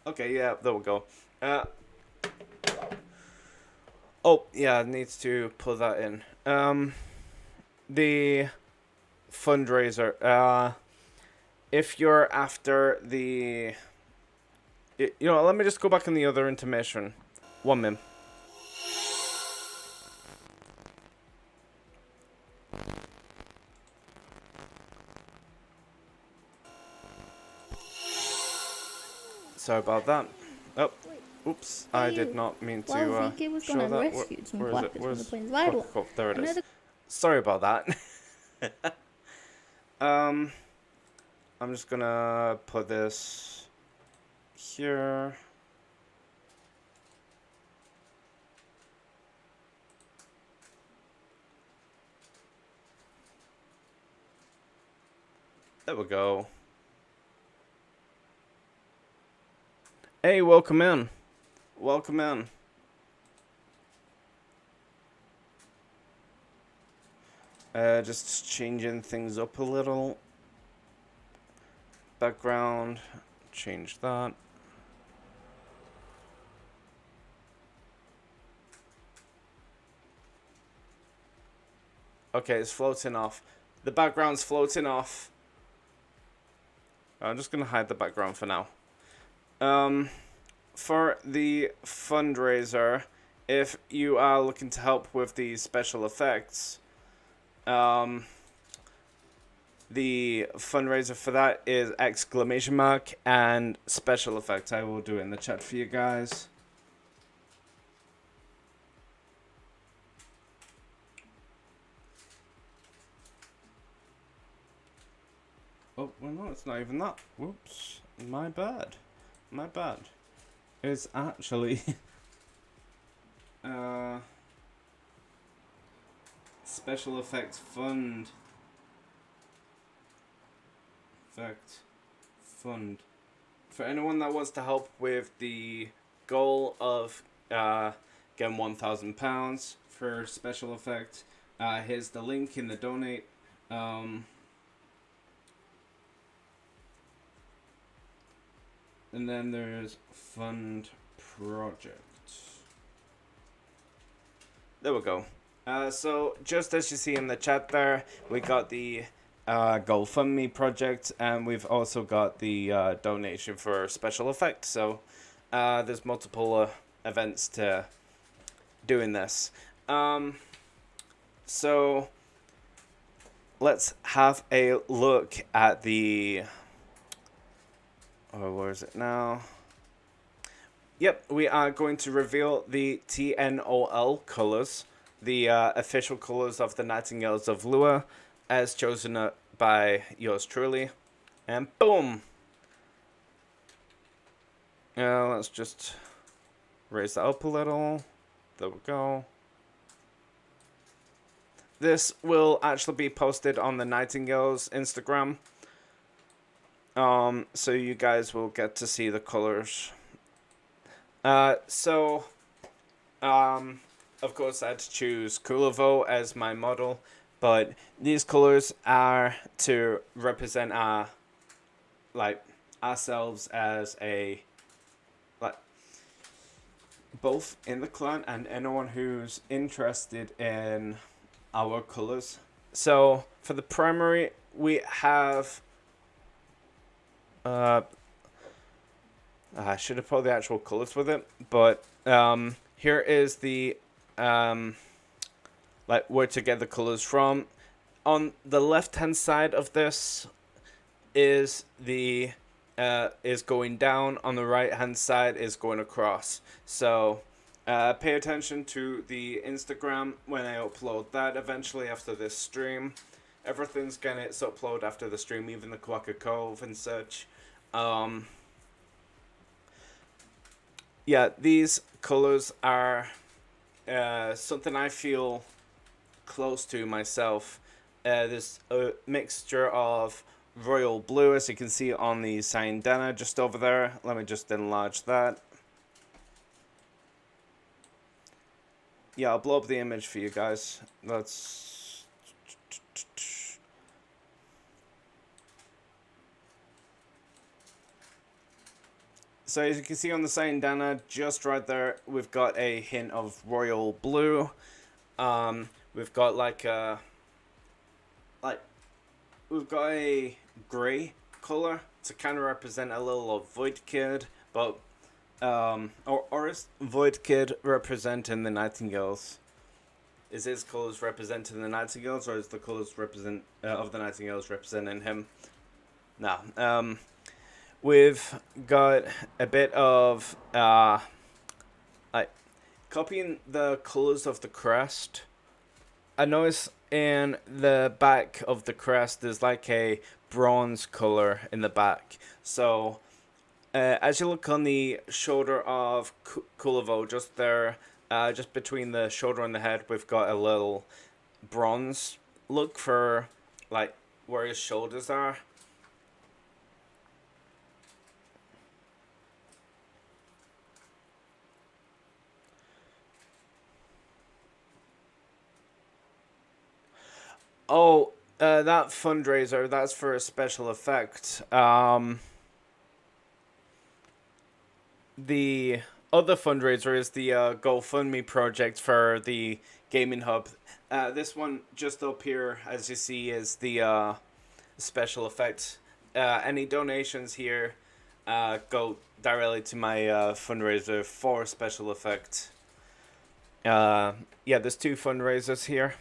Okay, yeah, there we go. Oh, yeah, needs to put that in. The fundraiser. If you're after the... You know, let me just go back in the other intermission. 1 minute. Sorry about that. Oh, oops. I did not mean to Well, VoidKid was show gonna that. rescue some Where is it? quackers from the Where's... plane's vital. Oh, there it is. Another- Sorry about that. I'm just gonna put this here. There we go. Hey, welcome in. Welcome in. Just changing things up a little. Background, change that. Okay, it's floating off. The background's floating off. I'm just gonna hide the background for now. For the fundraiser, if you are looking to help with the special effects, the fundraiser for that is exclamation mark and special effects. I will do it in the chat for you guys. Oh, well, no, it's not even that. Whoops. My bad. My bad. It's actually... special effects fund. Fund. For anyone that wants to help with the goal of getting £1,000 for special effects, here's the link in the donate. And then there's fund project. There we go. So just as you see in the chat there, we got the GoFundMe project, and we've also got the donation for special effects. So there's multiple events to doing this. So let's have a look at the... Oh, where is it now? Yep, we are going to reveal the TNOL colors, the official colors of the Nightingales of Lua, as chosen by yours truly. And boom! Let's just raise that up a little. There we go. This will actually be posted on the Nightingales Instagram. So you guys will get to see the colors. Of course I had to choose Kulovo as my model, but these colors are to represent ourselves as both in the clan and anyone who's interested in our colors. So for the primary, we have I should have put the actual colors with it, but here is the where to get the colors from. On the left hand side of this is the is going down, on the right hand side is going across. So pay attention to the Instagram when I upload that eventually after this stream. Everything's gonna upload after the stream, even the Quacker Cove and such. Yeah, these colors are something I feel close to myself. There's a mixture of royal blue, as you can see on the Sayandana just over there. Let me just enlarge that. Yeah, I'll blow up the image for you guys. Let's... So as you can see on the Sayandana, just right there, we've got a hint of royal blue. We've got we've got a grey colour to kind of represent a little of VoidKid, but or is VoidKid representing the Nightingales? Is his colours representing the Nightingales, or is the colours of the Nightingales representing him? No. We've got a bit of copying the colours of the crest. I notice in the back of the crest there's like a bronze colour in the back. So as you look on the shoulder of Kulavo, just there, just between the shoulder and the head, we've got a little bronze. Look for like where his shoulders are. Oh, that fundraiser, that's for a special effect. The other fundraiser is the GoFundMe project for the gaming hub. This one just up here, as you see, is the special effect. Any donations here go directly to my fundraiser for special effect. Yeah, there's 2 fundraisers here.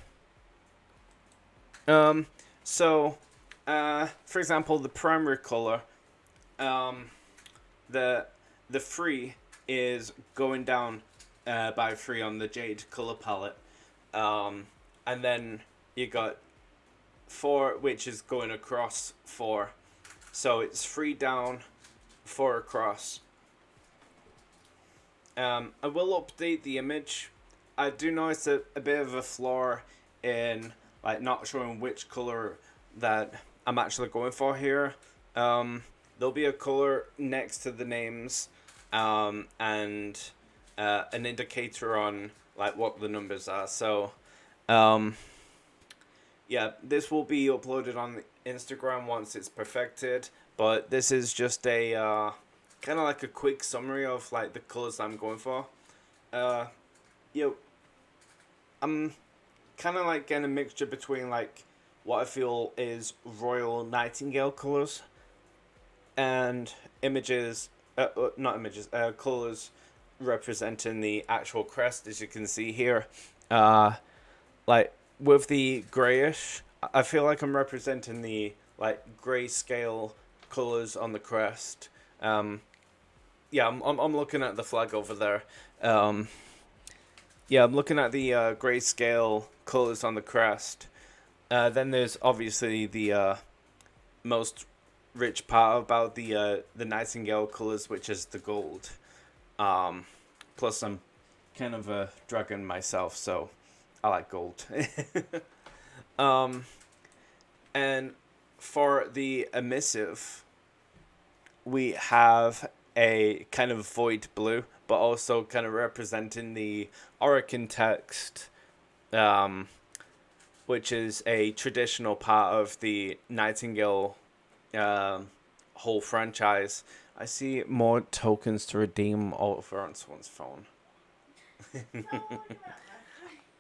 So, for example, the primary color, the free is going down by 3 on the Jade color palette, and then you got 4, which is going across 4, so it's 3 down, 4 across. I will update the image. I do notice a bit of a flaw in like not showing which color that I'm actually going for here. There'll be a color next to the names, and an indicator on like what the numbers are. So, yeah, this will be uploaded on Instagram once it's perfected. But this is just a kind of like a quick summary of like the colors I'm going for. I'm kind of like getting a mixture between like what I feel is Royal Nightingale colors and colors representing the actual crest, as you can see here. Like with the grayish, I feel like I'm representing the like grayscale colors on the crest. Yeah, I'm looking at the flag over there. Yeah, I'm looking at the grayscale colors on the crest. Then there's obviously the most rich part about the Nightingale colors, which is the gold. Plus, I'm kind of a dragon myself, so I like gold. And for the emissive, we have a kind of void blue, but also kind of representing the Orokin text, which is a traditional part of the Nightingale whole franchise. I see more tokens to redeem over on someone's phone.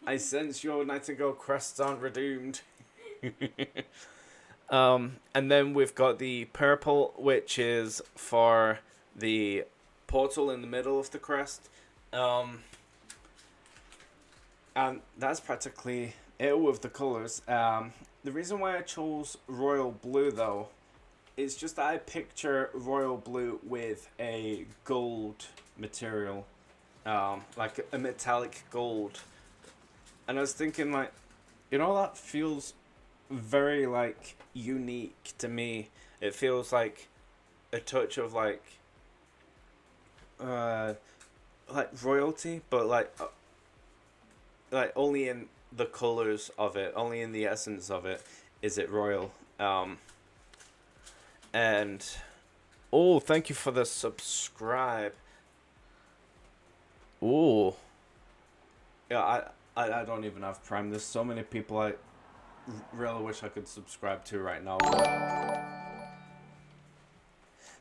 I sense your Nightingale crests aren't redeemed. And then we've got the purple, which is for the portal in the middle of the crest. And that's practically it with the colors. The reason why I chose royal blue, though, it's just that I picture royal blue with a gold material, like a metallic gold. And I was thinking, like, that feels very, like, unique to me. It feels like a touch of, like royalty, but, like only in the colors of it, only in the essence of it, is it royal. And, oh, thank you for the subscribe. Ooh. Yeah, I don't even have Prime. There's so many people I really wish I could subscribe to right now.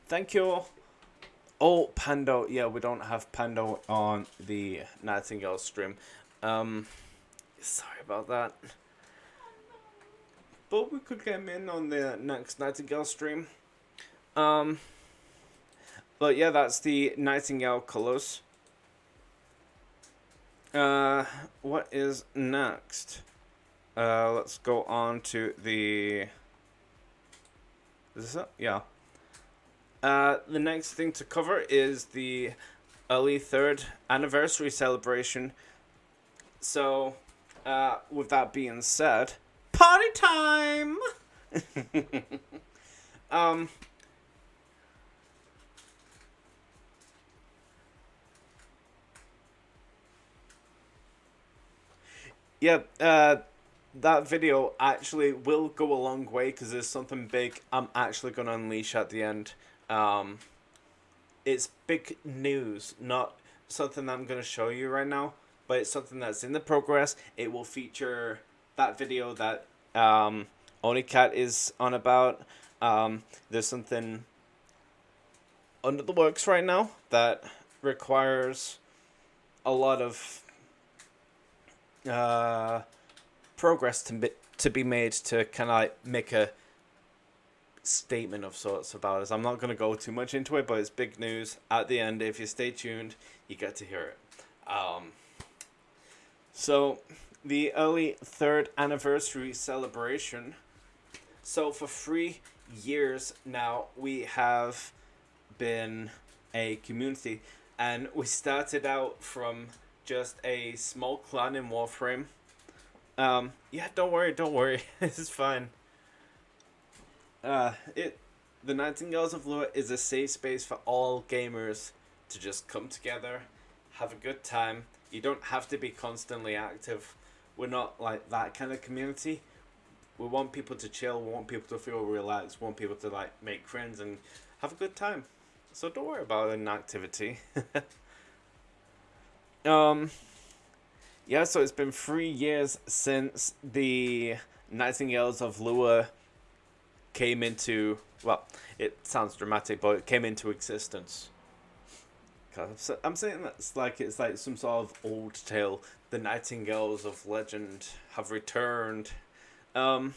Thank you. Oh, Pando. Yeah, we don't have Pando on the Nightingale stream. Sorry about that. But we could get him in on the next Nightingale stream. But yeah, that's the Nightingale colors. What is next? Let's go on to the... Is this it? Yeah. The next thing to cover is the early 3rd anniversary celebration. So, with that being said, party time! Yeah, that video actually will go a long way because there's something big I'm actually going to unleash at the end. It's big news, not something that I'm going to show you right now, but it's something that's in the progress. It will feature that video that Onicat is on about. There's something under the works right now that requires a lot of progress to be made to kind of like make a statement of sorts about us. I'm not going to go too much into it, but it's big news at the end. If you stay tuned, you get to hear it. So the early 3rd anniversary celebration. So for 3 years now, we have been a community, and we started out from just a small clan in Warframe. Yeah, don't worry, this is fine. The Nightingales of Lua is a safe space for all gamers to just come together, have a good time. You don't have to be constantly active. We're not like that kind of community. We want people to chill, we want people to feel relaxed, we want people to like make friends and have a good time. So don't worry about inactivity. Yeah, so it's been 3 years since the Nightingales of Lua came into, well, it sounds dramatic, but it came into existence. I'm saying that's like, it's like some sort of old tale. The Nightingales of legend have returned. But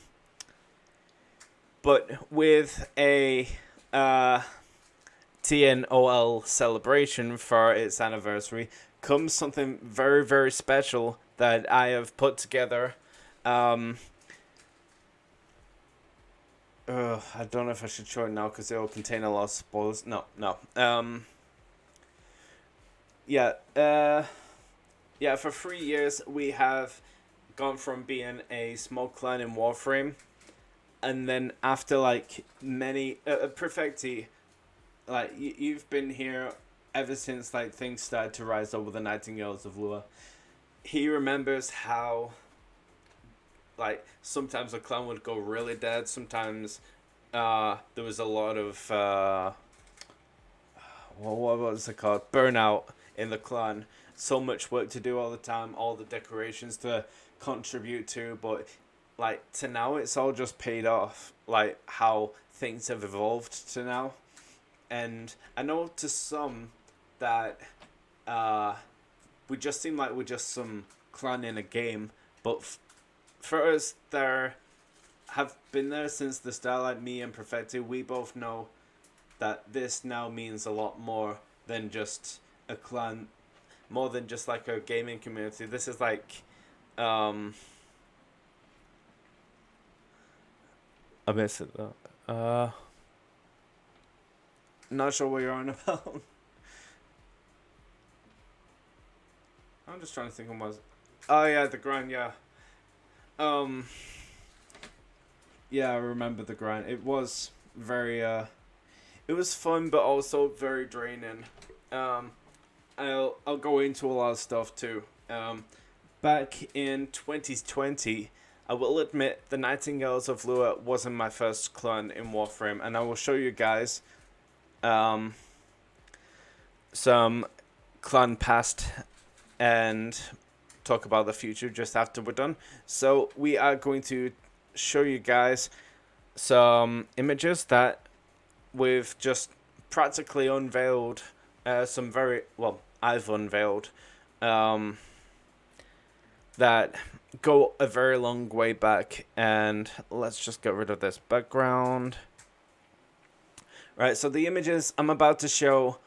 with a TNOL celebration for its anniversary comes something very, very special that I have put together. I don't know if I should show it now because it will contain a lot of spoilers. No. Yeah, for 3 years we have gone from being a small clan in Warframe, and then after like many Perfecti, like you've been here ever since like things started to rise up with the Nightingales of Lua. He remembers how like sometimes the clan would go really dead. Sometimes there was a lot of what was it called? Burnout in the clan. So much work to do all the time, all the decorations to contribute to, but like to now it's all just paid off, like how things have evolved to now. And I know to some that we just seem like we're just some clan in a game, but for us there have been there since the start, like me and Perfecti, we both know that this now means a lot more than just a clan, more than just like a gaming community. This is like I missed it though. Not sure what you're on about. I'm just trying to think of what. Oh yeah, the grind. Yeah. Um. Yeah, I remember the grind. It was very. It was fun, but also very draining. Um. I'll go into a lot of stuff too. Back in 2020, I will admit the Nightingales of Lua wasn't my first clan in Warframe, and I will show you guys some clan past and talk about the future just after we're done. So we are going to show you guys some images that we've just practically unveiled. Some very well, I've unveiled that go a very long way back. And let's just get rid of this background. Right, so the images I'm about to show,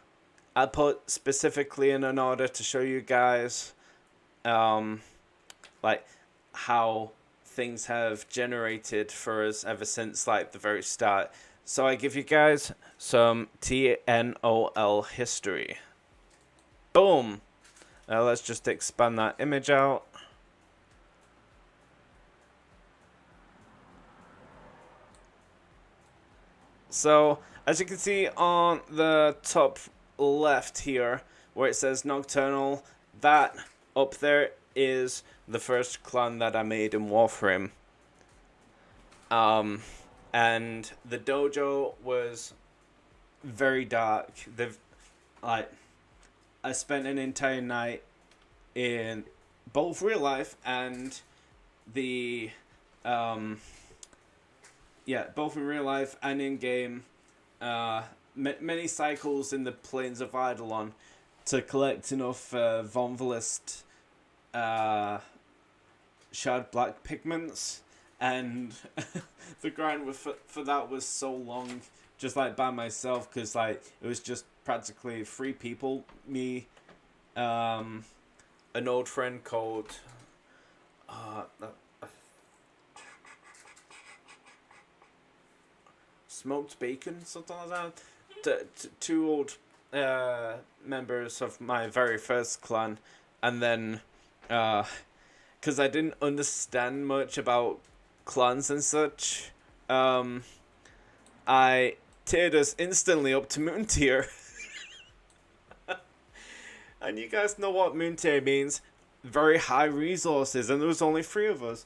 I put specifically in an order to show you guys like how things have generated for us ever since like the very start. So I give you guys some TNOL history. Boom. Now let's just expand that image out. So as you can see on the top left here, where it says Nocturnal, that up there is the first clan that I made in Warframe. And the dojo was very dark. I spent an entire night in both real life and the both in real life and in game. Many cycles in the plains of Eidolon to collect enough Von Velist shard black pigments, and the grind for that was so long, just like by myself, because like it was just practically 3 people, me, an old friend called Smoked Bacon, something like that. 2 old members of my very first clan, and then because I didn't understand much about clans and such, I tiered us instantly up to moon tier. And you guys know what moon tier means. Very high resources, and there was only 3 of us.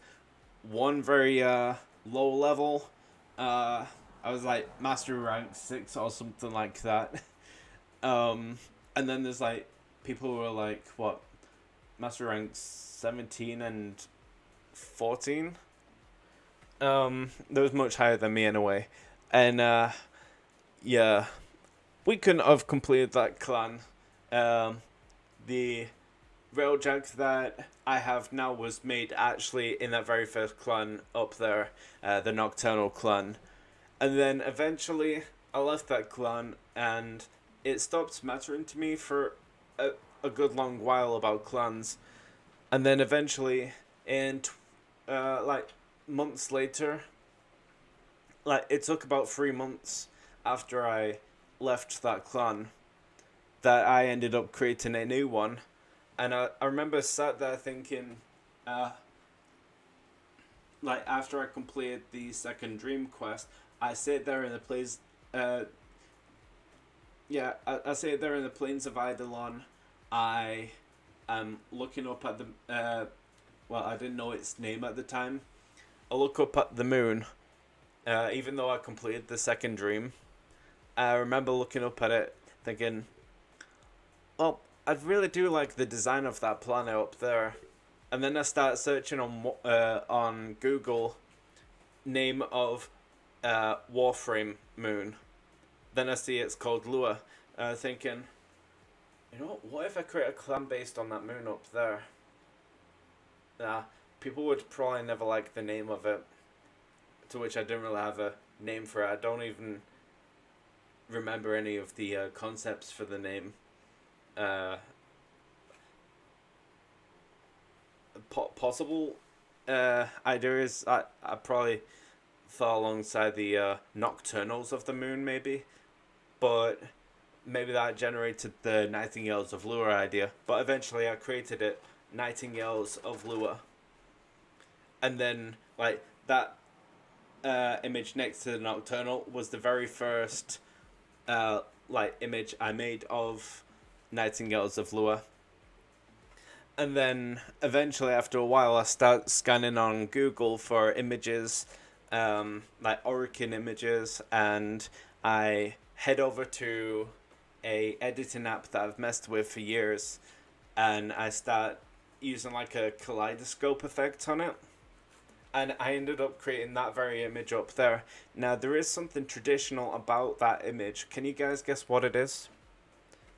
One very low level. I was like master rank 6 or something like that. And then there's like people who are like what, master rank 17 and 14. That was much higher than me anyway. And yeah, we couldn't have completed that clan. The railjack that I have now was made actually in that very first clan up there, the Nocturnal clan. And then eventually I left that clan, and it stopped mattering to me for a good long while about clans. And then eventually, in like months later, like it took about 3 months after I left that clan that I ended up creating a new one. And I remember sat there thinking, like after I completed the second dream quest, I sit there in the plains. I sit there in the plains of Eidolon. I am looking up at the. I didn't know its name at the time. I look up at the moon. Even though I completed the second dream, I remember looking up at it, thinking, "Well, I really do like the design of that planet up there." And then I start searching on Google, name of Warframe moon. Then I see it's called Lua. Thinking, you know what if I create a clan based on that moon up there? People would probably never like the name of it. To which I didn't really have a name for it. I don't even remember any of the concepts for the name. Possible idea is I probably thought alongside the Nocturnals of the moon maybe, but maybe that generated the Nightingales of Lure idea. But eventually I created it, Nightingales of Lure. And then, like, that image next to the Nocturnal was the very first, image I made of Nightingales of Lure. And then, eventually, after a while, I start scanning on Google for images, like Orkin images, and I head over to a editing app that I've messed with for years, and I start using like a kaleidoscope effect on it, and I ended up creating that very image up there. Now there is something traditional about that image. Can you guys guess what it is?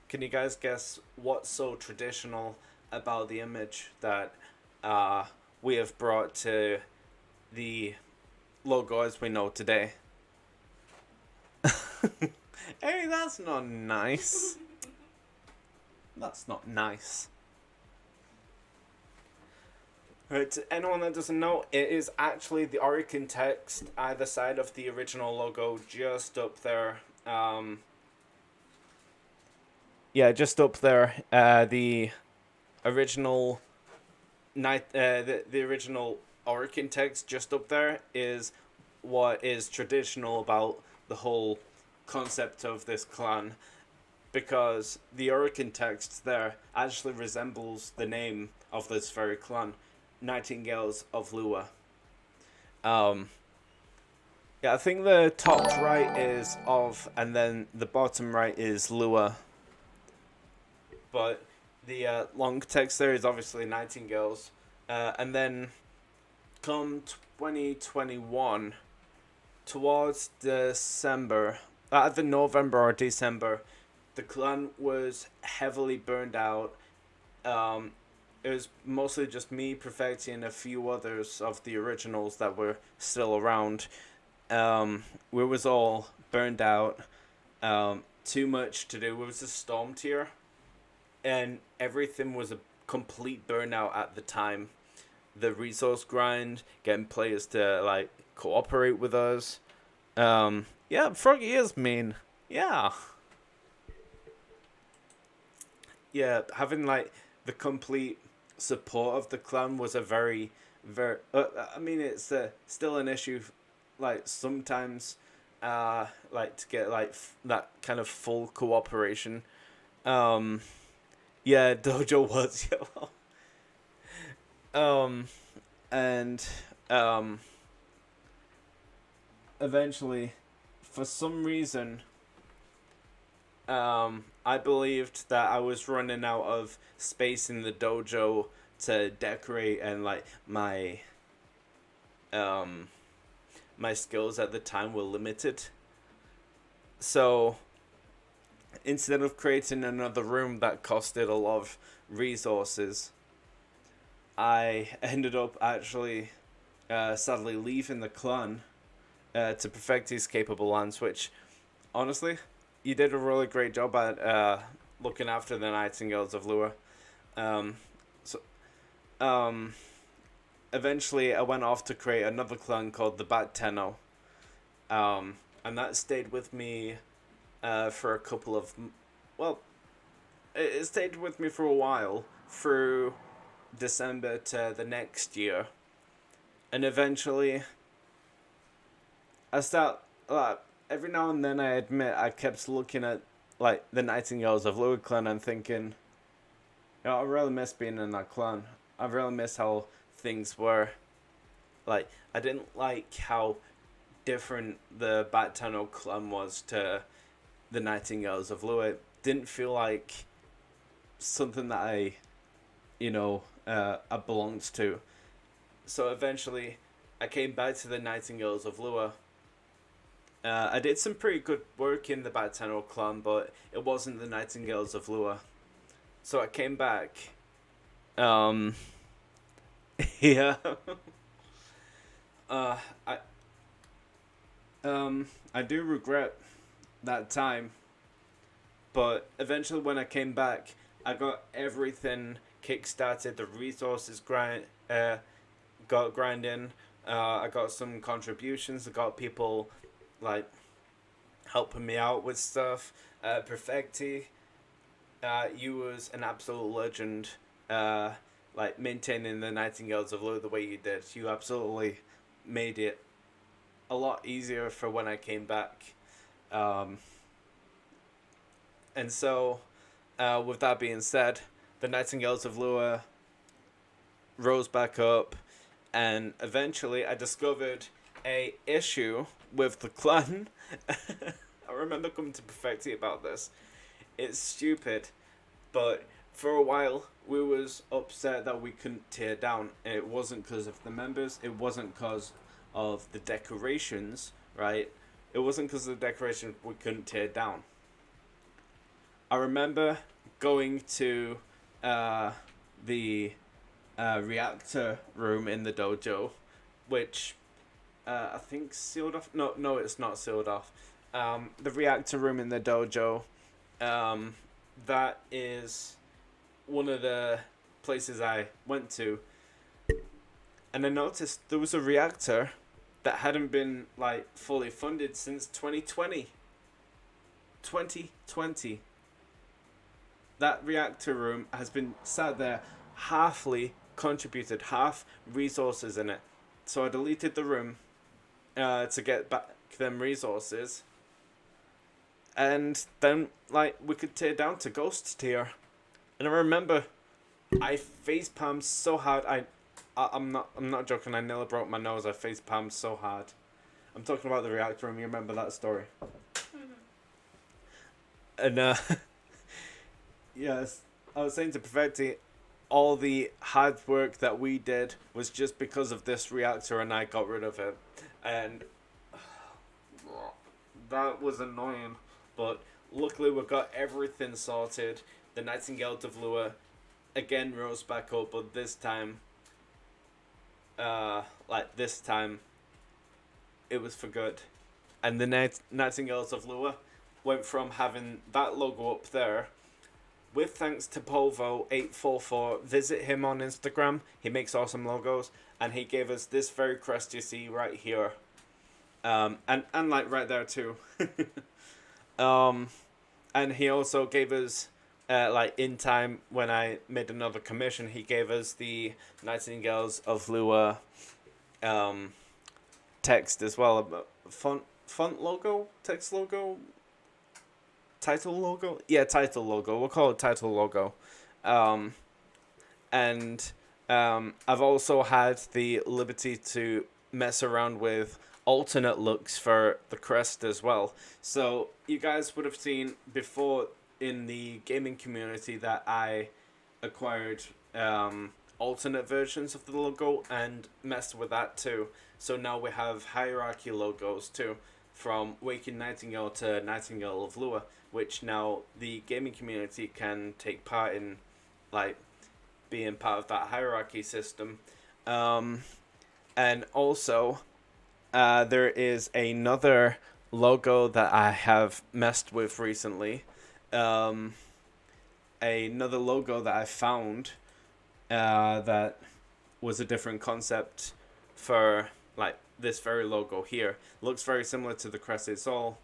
Can you guys guess what's so traditional about the image that we have brought to the logo as we know today? Hey, that's not nice. That's not nice. Right, to anyone that doesn't know, it is actually the Orkin text either side of the original logo, just up there. Yeah, just up there. The original the original Orkin text just up there is what is traditional about the whole concept of this clan, because the Orkin text there actually resembles the name of this very clan, Nightingales of Lure. Yeah, I think the top right is of, and then the bottom right is Lure. But the long text there is obviously Nightingales. And then come 2021, towards December, either November or December, the clan was heavily burned out. It was mostly just me, Perfecti, and a few others of the originals that were still around. We was all burned out. Too much to do. It was a storm tier, and everything was a complete burnout at the time. The resource grind, getting players to like cooperate with us. Yeah, Froggy is mean. Yeah. Yeah, having like the complete support of the clan was a very, very. I mean, it's still an issue. Like sometimes, like to get like that kind of full cooperation. Yeah, Dojo was yellow. And eventually, for some reason, I believed that I was running out of space in the dojo to decorate, and like my skills at the time were limited. So instead of creating another room that costed a lot of resources, I ended up actually sadly leaving the clan to perfect his capable lands, which honestly, you did a really great job at looking after the Nightingales of Lure. Eventually I went off to create another clan called the Bat Tenno. And that stayed with me for a couple of... Well, it stayed with me for a while, through December to the next year. And eventually, I start... every now and then, I admit, I kept looking at like the Nightingales of Lure clan and thinking, you know, I really miss being in that clan. I really miss how things were. Like, I didn't like how different the Bat Tenno clan was to the Nightingales of Lure. It didn't feel like something that I belonged to. So eventually, I came back to the Nightingales of Lure. I did some pretty good work in the Bat Tenno clan, but it wasn't the Nightingales of Lure. So I came back. Yeah. I do regret that time, but eventually when I came back, I got everything kickstarted. The resources got grinding. I got some contributions. I got people like helping me out with stuff. Perfecti, you was an absolute legend. Like maintaining the Nightingales of Lure the way you did. You absolutely made it a lot easier for when I came back. Um, and so, with that being said, the Nightingales of Lure rose back up, and eventually I discovered a issue with the clan. I remember coming to Perfecti about this. It's stupid, but for a while we was upset that we couldn't tear down, and it wasn't because of the members, it wasn't because of the decorations, right? It wasn't because of the decoration we couldn't tear down. I remember going to the reactor room in the dojo, which I think sealed off. No, it's not sealed off. The reactor room in the dojo, that is one of the places I went to, and I noticed there was a reactor that hadn't been like fully funded since 2020. 2020. That reactor room has been sat there, halfly contributed, half resources in it. So I deleted the room to get back them resources, and then like we could tear down to ghost tier. And I remember I face palmed so hard. I'm not joking. I nearly broke my nose. I face palmed so hard. I'm talking about the reactor room. You remember that story? And yes, I was saying to Perfecti, all the hard work that we did was just because of this reactor, and I got rid of it, and that was annoying. But luckily, we got everything sorted. The Nightingale of Lure again rose back up, but this time, this time, it was for good. And the Nightingales of Lure went from having that logo up there, with thanks to Polvo844. Visit him on Instagram. He makes awesome logos, and he gave us this very crest you see right here, and like right there too. And he also gave us, like in time when I made another commission, he gave us the Nightingales of Lure text as well, font logo, text logo, title logo. Yeah, title logo. We'll call it title logo. And I've also had the liberty to mess around with alternate looks for the crest as well. So you guys would have seen before in the gaming community that I acquired alternate versions of the logo and messed with that too. So now we have hierarchy logos too, from Waking Nightingale to Nightingale of Lure, which now the gaming community can take part in, like being part of that hierarchy system. And also there is another logo that I have messed with recently. Another logo that I found that was a different concept for like this very logo here. Looks very similar to the crest. It's all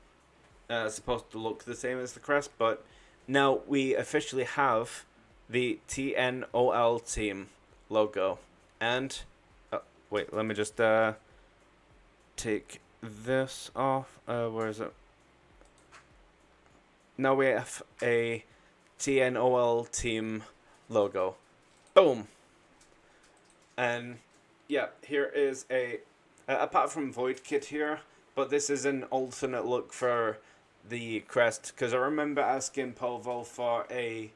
supposed to look the same as the crest, but now we officially have the TNOL team logo. And wait, let me just take this off. Where is it? Now we have a TNOL team logo. Boom. And yeah, here is a apart from VoidKid here, but this is an alternate look for the crest, because I remember asking Polvo for a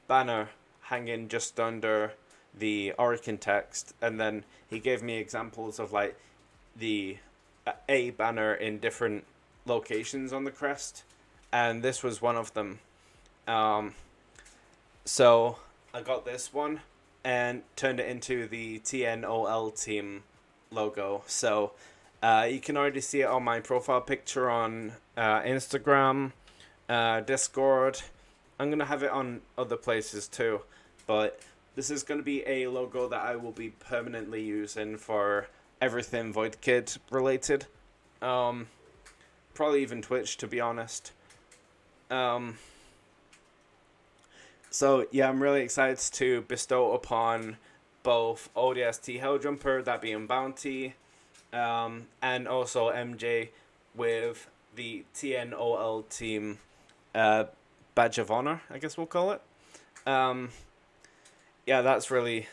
banner hanging just under the Oricon text, and then he gave me examples of like the a banner in different locations on the crest, and this was one of them. So I got this one and turned it into the TNOL team logo. So you can already see it on my profile picture on Instagram, Discord. I'm going to have it on other places too, but this is going to be a logo that I will be permanently using for everything VoidKid related. probably even Twitch, to be honest. So yeah, I'm really excited to bestow upon both ODST Helljumper, that being Bounty, and also MJ with the TNOL team Badge of Honor, I guess we'll call it. Yeah, that's really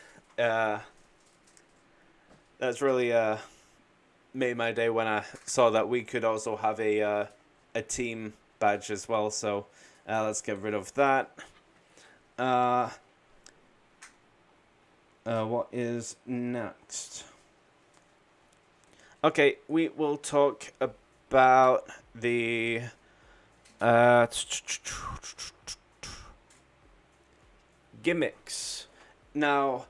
made my day when I saw that we could also have a team badge as well. So let's get rid of that. What is next? Okay, we will talk about the gimmicks. Now,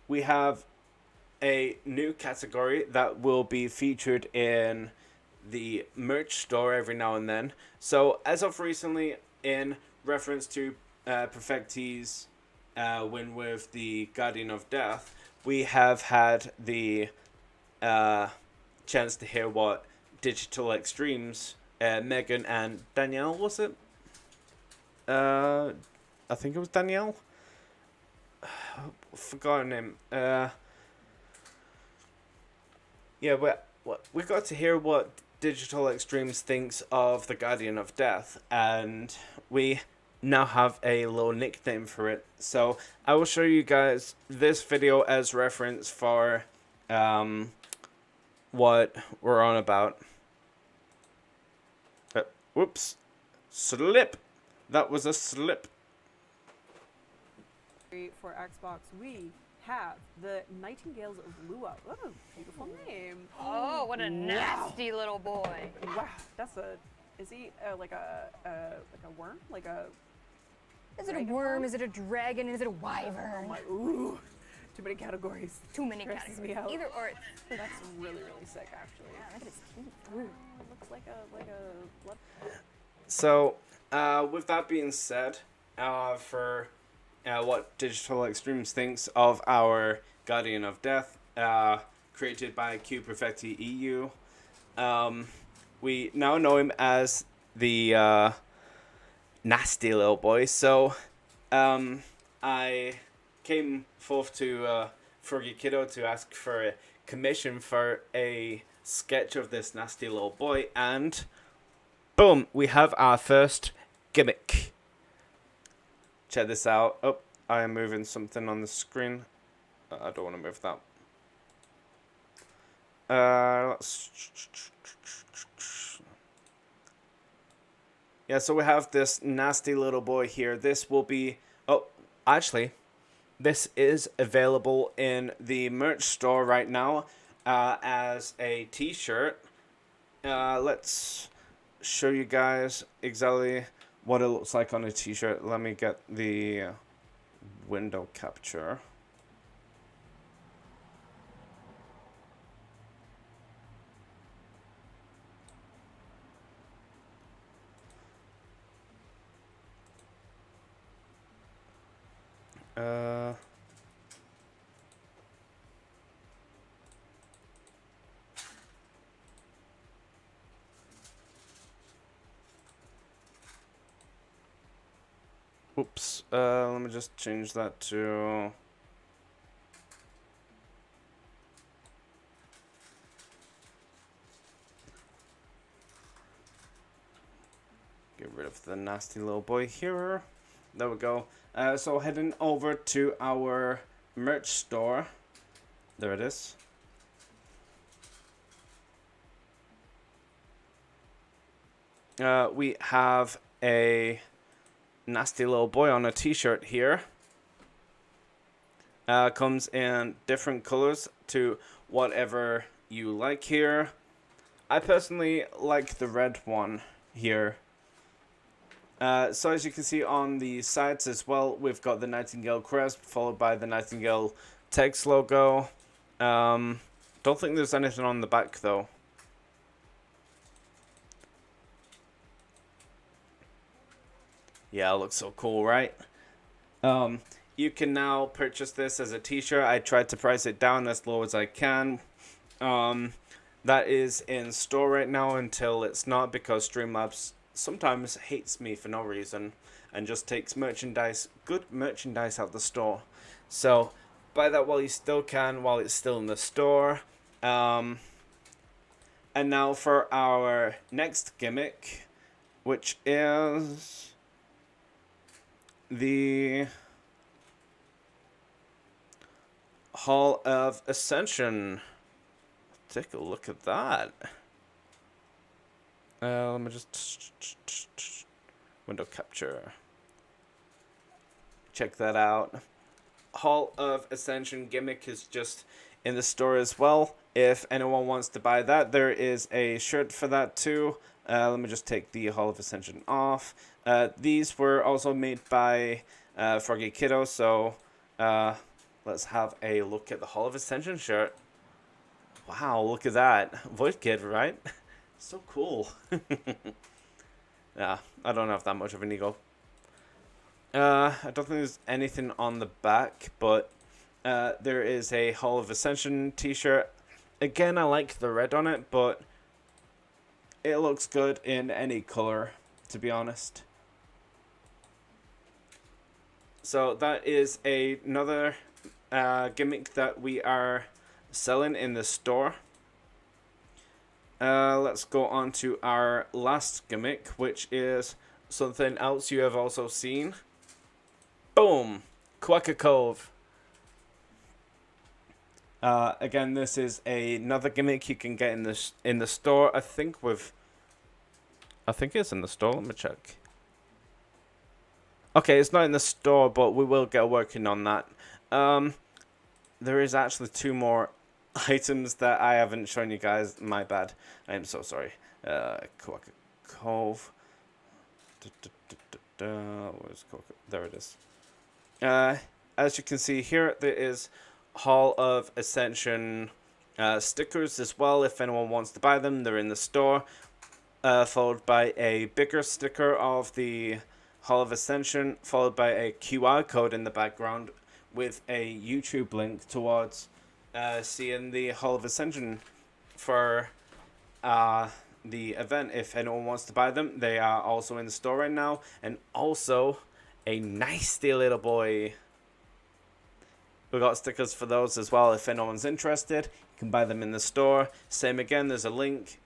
we have a new category that will be featured in the merch store every now and then. So, as of recently, in reference to Perfecti's win with the Guardian of Death, we have had the chance to hear what Digital Extremes, Megan and Danielle, was it? I think it was Danielle. Forgotten him. Yeah, we got to hear what Digital Extremes thinks of the Guardian of Death, and we now have a little nickname for it. So I will show you guys this video as reference for what we're on about. Whoops. Slip. That was a slip. For Xbox, we have the Nightingales of Lua. Oh, beautiful name. Oh, what a nasty little boy. Wow, that's a. Is he like a worm? Like a. Is it a worm? Is it a dragon? Is it a wyvern? Ooh, too many categories. Too many Stresses categories. me out. Either or. That's really sick, actually. Yeah, that is cute. Ooh, it looks like a blood. So, with that being said, for what Digital Extremes thinks of our Guardian of Death, created by Q Perfecti EU, we now know him as the nasty little boy. So, I came forth to Froggy Kiddo to ask for a commission for a sketch of this nasty little boy, and boom, we have our first gimmick. Check this out. Oh, I am moving something on the screen. I don't want to move that. Yeah, so we have this nasty little boy here. This will be... Oh, actually, this is available in the merch store right now as a t-shirt. Let's show you guys exactly what it looks like on a t-shirt. Let me get the window capture. Oops, let me just change that to... Get rid of the nasty little boy here. There we go. So heading over to our merch store. There it is. We have a nasty little boy on a t-shirt here. Comes in different colors to whatever you like here. I personally like the red one here. So as you can see on the sides as well, we've got the Nightingale crest followed by the Nightingale text logo. Don't think there's anything on the back though. Yeah, it looks so cool, right? You can now purchase this as a t-shirt. I tried to price it down as low as I can. That is in store right now until it's not, because Streamlabs sometimes hates me for no reason and just takes merchandise, good merchandise out the store. So buy that while you still can, while it's still in the store. And now for our next gimmick, which is the Hall of Ascension. Take a look at that. Let me just window capture. Check that out. Hall of Ascension gimmick is just in the store as well. If anyone wants to buy that, there is a shirt for that too. Let me just take the Hall of Ascension off. These were also made by Froggy Kiddo, so let's have a look at the Hall of Ascension shirt. Wow, look at that. VoidKid, right? So cool. Yeah, I don't have that much of an ego. I don't think there's anything on the back, but there is a Hall of Ascension t-shirt. Again, I like the red on it, but it looks good in any color, to be honest. So that is another gimmick that we are selling in the store. Let's go on to our last gimmick, which is something else you have also seen. Boom! Quacker Cove. Again, this is another gimmick you can get in the store. I think it's in the store. Let me check. Okay, it's not in the store, but we will get working on that. There is actually 2 more items that I haven't shown you guys. My bad. I am so sorry. Quacker Cove. Where's Quacker? There it is. As you can see here, there is Hall of Ascension stickers as well. If anyone wants to buy them, they're in the store. Followed by a bigger sticker of the Hall of Ascension, followed by a QR code in the background with a YouTube link towards seeing the Hall of Ascension for the event. If anyone wants to buy them, they are also in the store right now. And also a nasty little boy. We got stickers for those as well. If anyone's interested, you can buy them in the store. Same again, there's a link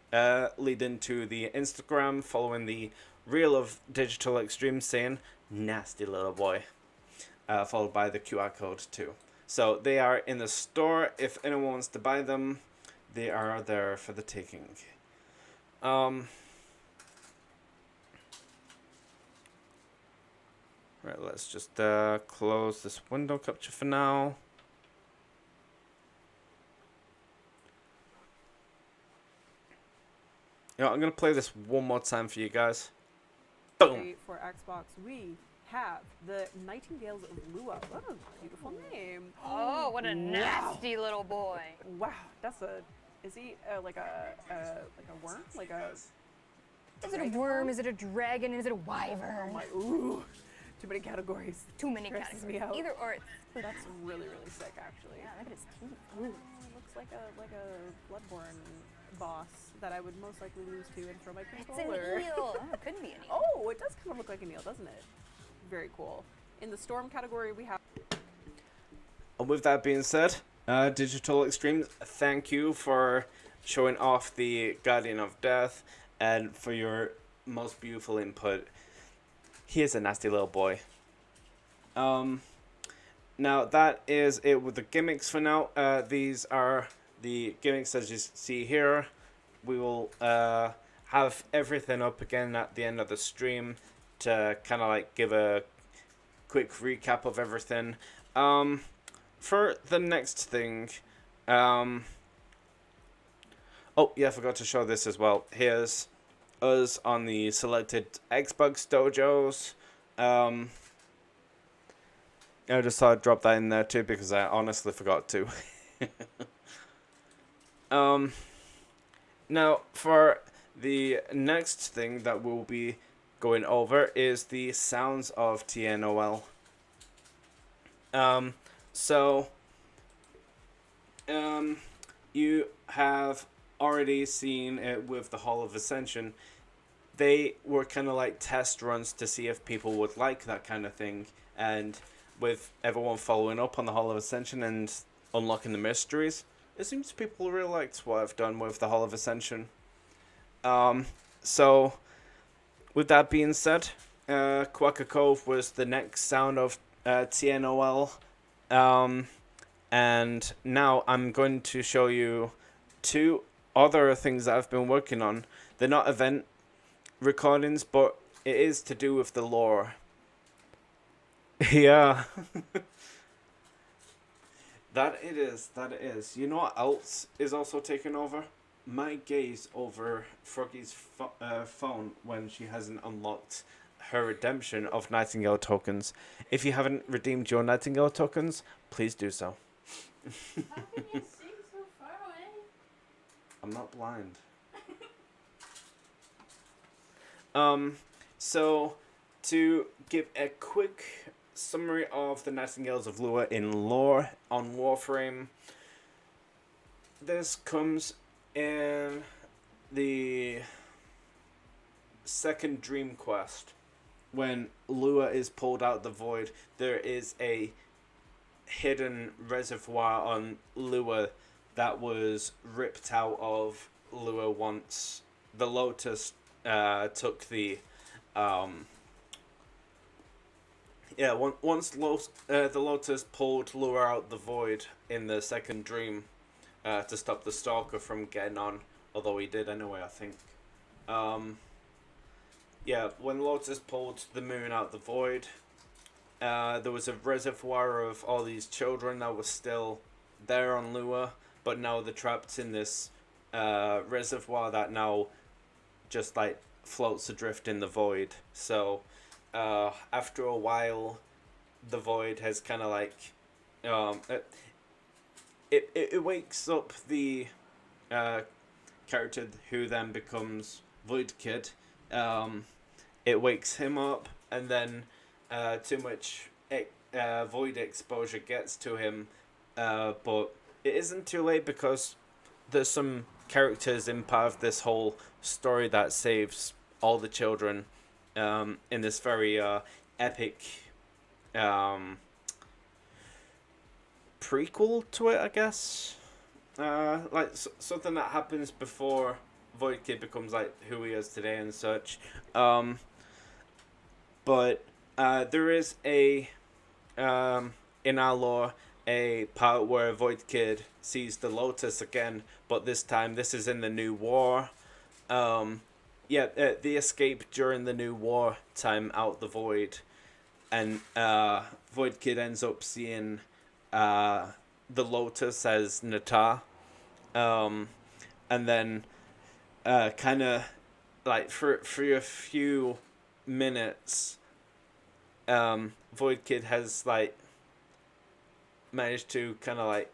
leading to the Instagram following the reel of Digital Extreme saying nasty little boy, followed by the QR code too. So they are in the store. If anyone wants to buy them, they are there for the taking. Right, let's just close this window capture for now. You know, I'm going to play this one more time for you guys. Boom! For Xbox, we have the Nightingales of Lua. What a beautiful name. Oh, what a nasty little boy. Wow, that's a. Is he like a worm? Like a. Is it a worm? Is it a dragon? Is it a wyvern? Oh my, ooh, too many categories. Too many Stresses categories. me out. Either or. That's really sick, actually. Yeah, look at his teeth. Ooh, looks like a Bloodborne boss that I would most likely lose to and throw my It's controller. an eel. Oh, it couldn't be an eel. Oh, it does kind of look like an eel, doesn't it? Very cool. In the storm category, we have. And with that being said, Digital Extremes, thank you for showing off the Guardian of Death and for your most beautiful input. He is a nasty little boy. Now that is it with the gimmicks for now. These are the gimmicks as you see here. We will have everything up again at the end of the stream to kind of like give a quick recap of everything. For the next thing, oh yeah, I forgot to show this as well. Here's us on the selected Xbox dojos. I just thought I'd drop that in there too because I honestly forgot to. Now for the next thing that we'll be going over is the sounds of TNOL. You have already seen it with the Hall of Ascension. They were kind of like test runs to see if people would like that kind of thing, and with everyone following up on the Hall of Ascension and unlocking the mysteries, it seems people really liked what I've done with the Hall of Ascension. So, with that being said, Quacker Cove was the next sound of TNOL. And now I'm going to show you 2 other things that I've been working on. They're not event recordings, but it is to do with the lore. Yeah. That it is. You know what else is also taking over? My gaze over Froggy's phone when she hasn't unlocked her redemption of Nightingale tokens. If you haven't redeemed your Nightingale tokens, please do so. How can you see so far away? I'm not blind. So to give a quick summary of the Nightingales of Lua in lore on Warframe, this comes in the second Dream Quest. When Lua is pulled out the void, there is a hidden reservoir on Lua that was ripped out of Lua once the Lotus took the once the Lotus pulled Lua out the void in the second dream to stop the Stalker from getting on, although he did anyway, I think. When Lotus pulled the moon out the void, there was a reservoir of all these children that were still there on Lua, but now they're trapped in this reservoir that now just like floats adrift in the void. So after a while, the void has kind of like it wakes up the character who then becomes VoidKid. It wakes him up, and then too much void exposure gets to him, but it isn't too late because there's some characters in part of this whole story that saves all the children in this very epic prequel to it, I guess. Something that happens before VoidKid becomes like who he is today and such. But there is a in our lore a part where VoidKid sees the Lotus again, but this time this is in the New War. The escape during the New War time out the void, and VoidKid ends up seeing the Lotus as Nata, and then kind of like for a few minutes, VoidKid has like managed to kind of like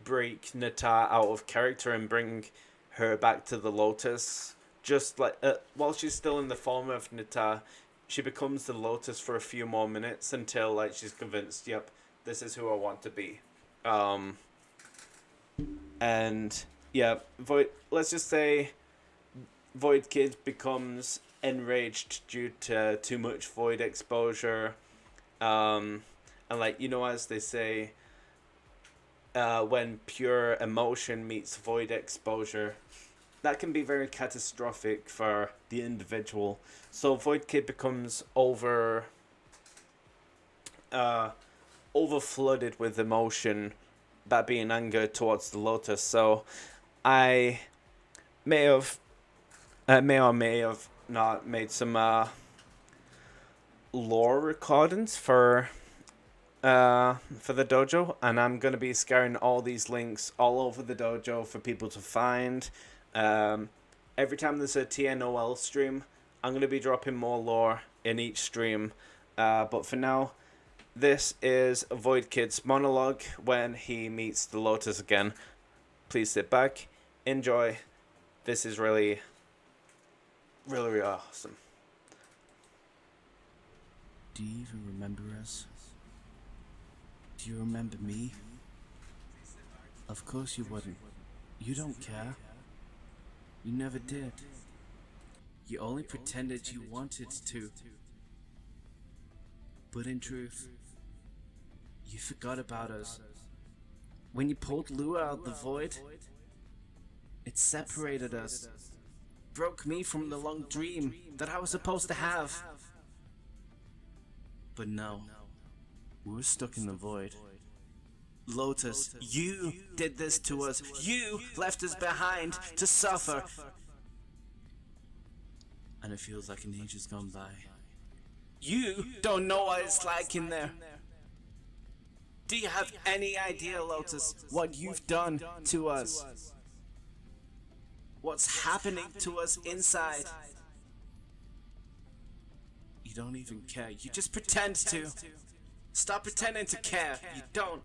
break Nata out of character and bring her back to the Lotus. Just like while she's still in the form of Nata, she becomes the Lotus for a few more minutes until like she's convinced, yep, this is who I want to be. And yeah, let's just say VoidKid becomes enraged due to too much void exposure. And like, you know, as they say, when pure emotion meets void exposure, that can be very catastrophic for the individual. So VoidKid becomes over flooded with emotion, that being anger towards the Lotus. So I may or may have not made some lore recordings for the dojo, and I'm going to be scaring all these links all over the dojo for people to find. Every time there's a TNOL stream, I'm going to be dropping more lore in each stream, but for now, this is VoidKid's monologue when he meets the Lotus again. Please sit back, enjoy. This is really, really, really awesome. Do you even remember us? Do you remember me? Of course you wouldn't. You don't care. You never did. You only pretended you wanted to. But in truth, you forgot about us. When you pulled Lua out the void, it separated us. Broke me from the long dream that I was supposed to have. But no, we were stuck in the void. Lotus, you did this to us. You left us behind to suffer. And it feels like an age has gone by. You don't know what it's like in there. Do you have any idea, Lotus, what you've done to us? What's happening to us inside? You don't even care. You just pretend to. Stop pretending to care. You don't.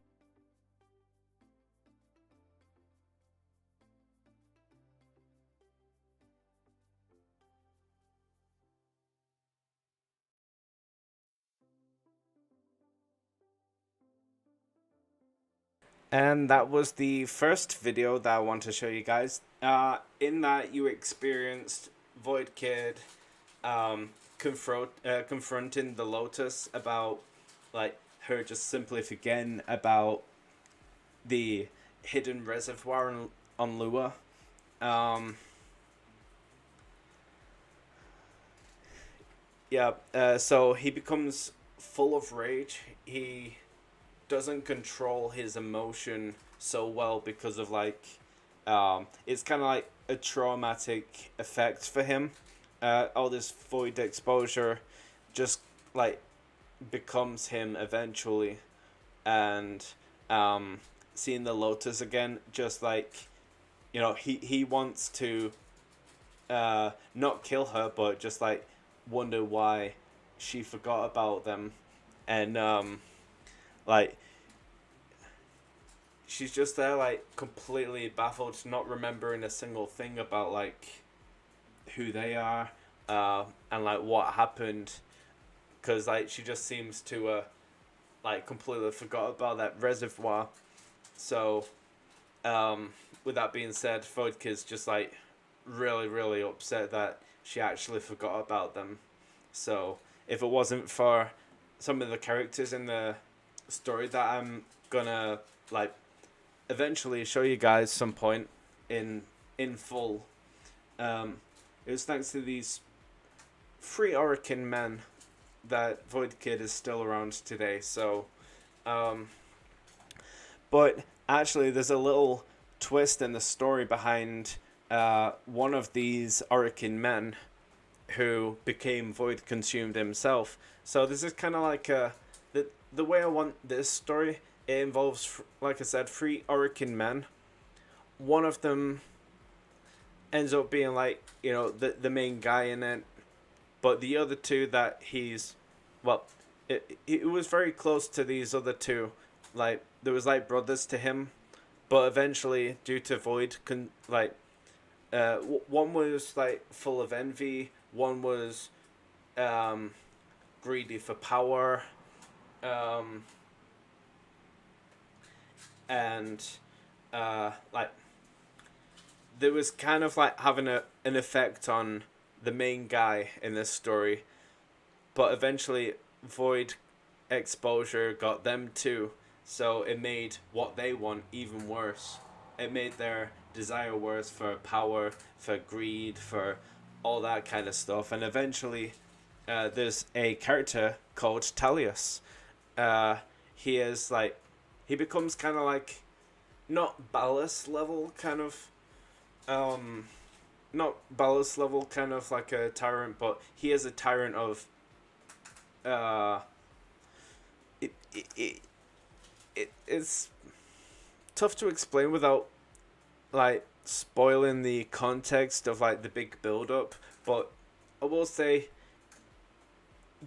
And that was the first video that I want to show you guys. In that you experienced VoidKid confronting the Lotus about like her just simply forgetting about the hidden reservoir on Lua. So he becomes full of rage. He doesn't control his emotion so well because of like it's kind of like a traumatic effect for him. All this void exposure just like becomes him eventually, and seeing the Lotus again, just like, you know, he wants to not kill her, but just like wonder why she forgot about them. And like, she's just there, like, completely baffled, not remembering a single thing about, like, who they are, and, like, what happened. Because, like, she just seems to, like, completely forgot about that reservoir. So, with that being said, VoidKid's just, like, really, really upset that she actually forgot about them. So, if it wasn't for some of the characters in the story that I'm gonna like eventually show you guys some point in full, it was thanks to these 3 Orokin men that VoidKid is still around today. So but actually there's a little twist in the story behind one of these Orokin men who became void consumed himself. So this is kind of like the way I want this story. It involves, like I said, 3 Orokin men. One of them ends up being like, you know, the main guy in it, but the other 2 that he's, well, it was very close to these other 2. Like, there was like brothers to him, but eventually due to void one was like full of envy, one was greedy for power, and like there was kind of like having an effect on the main guy in this story, but eventually void exposure got them too, so it made what they want even worse. It made their desire worse for power, for greed, for all that kind of stuff. And eventually there's a character called Talius. He is like, he becomes kind of like, not Ballast level kind of, not Ballast level kind of like a tyrant, but he is a tyrant of, it's tough to explain without like spoiling the context of like the big build up, but I will say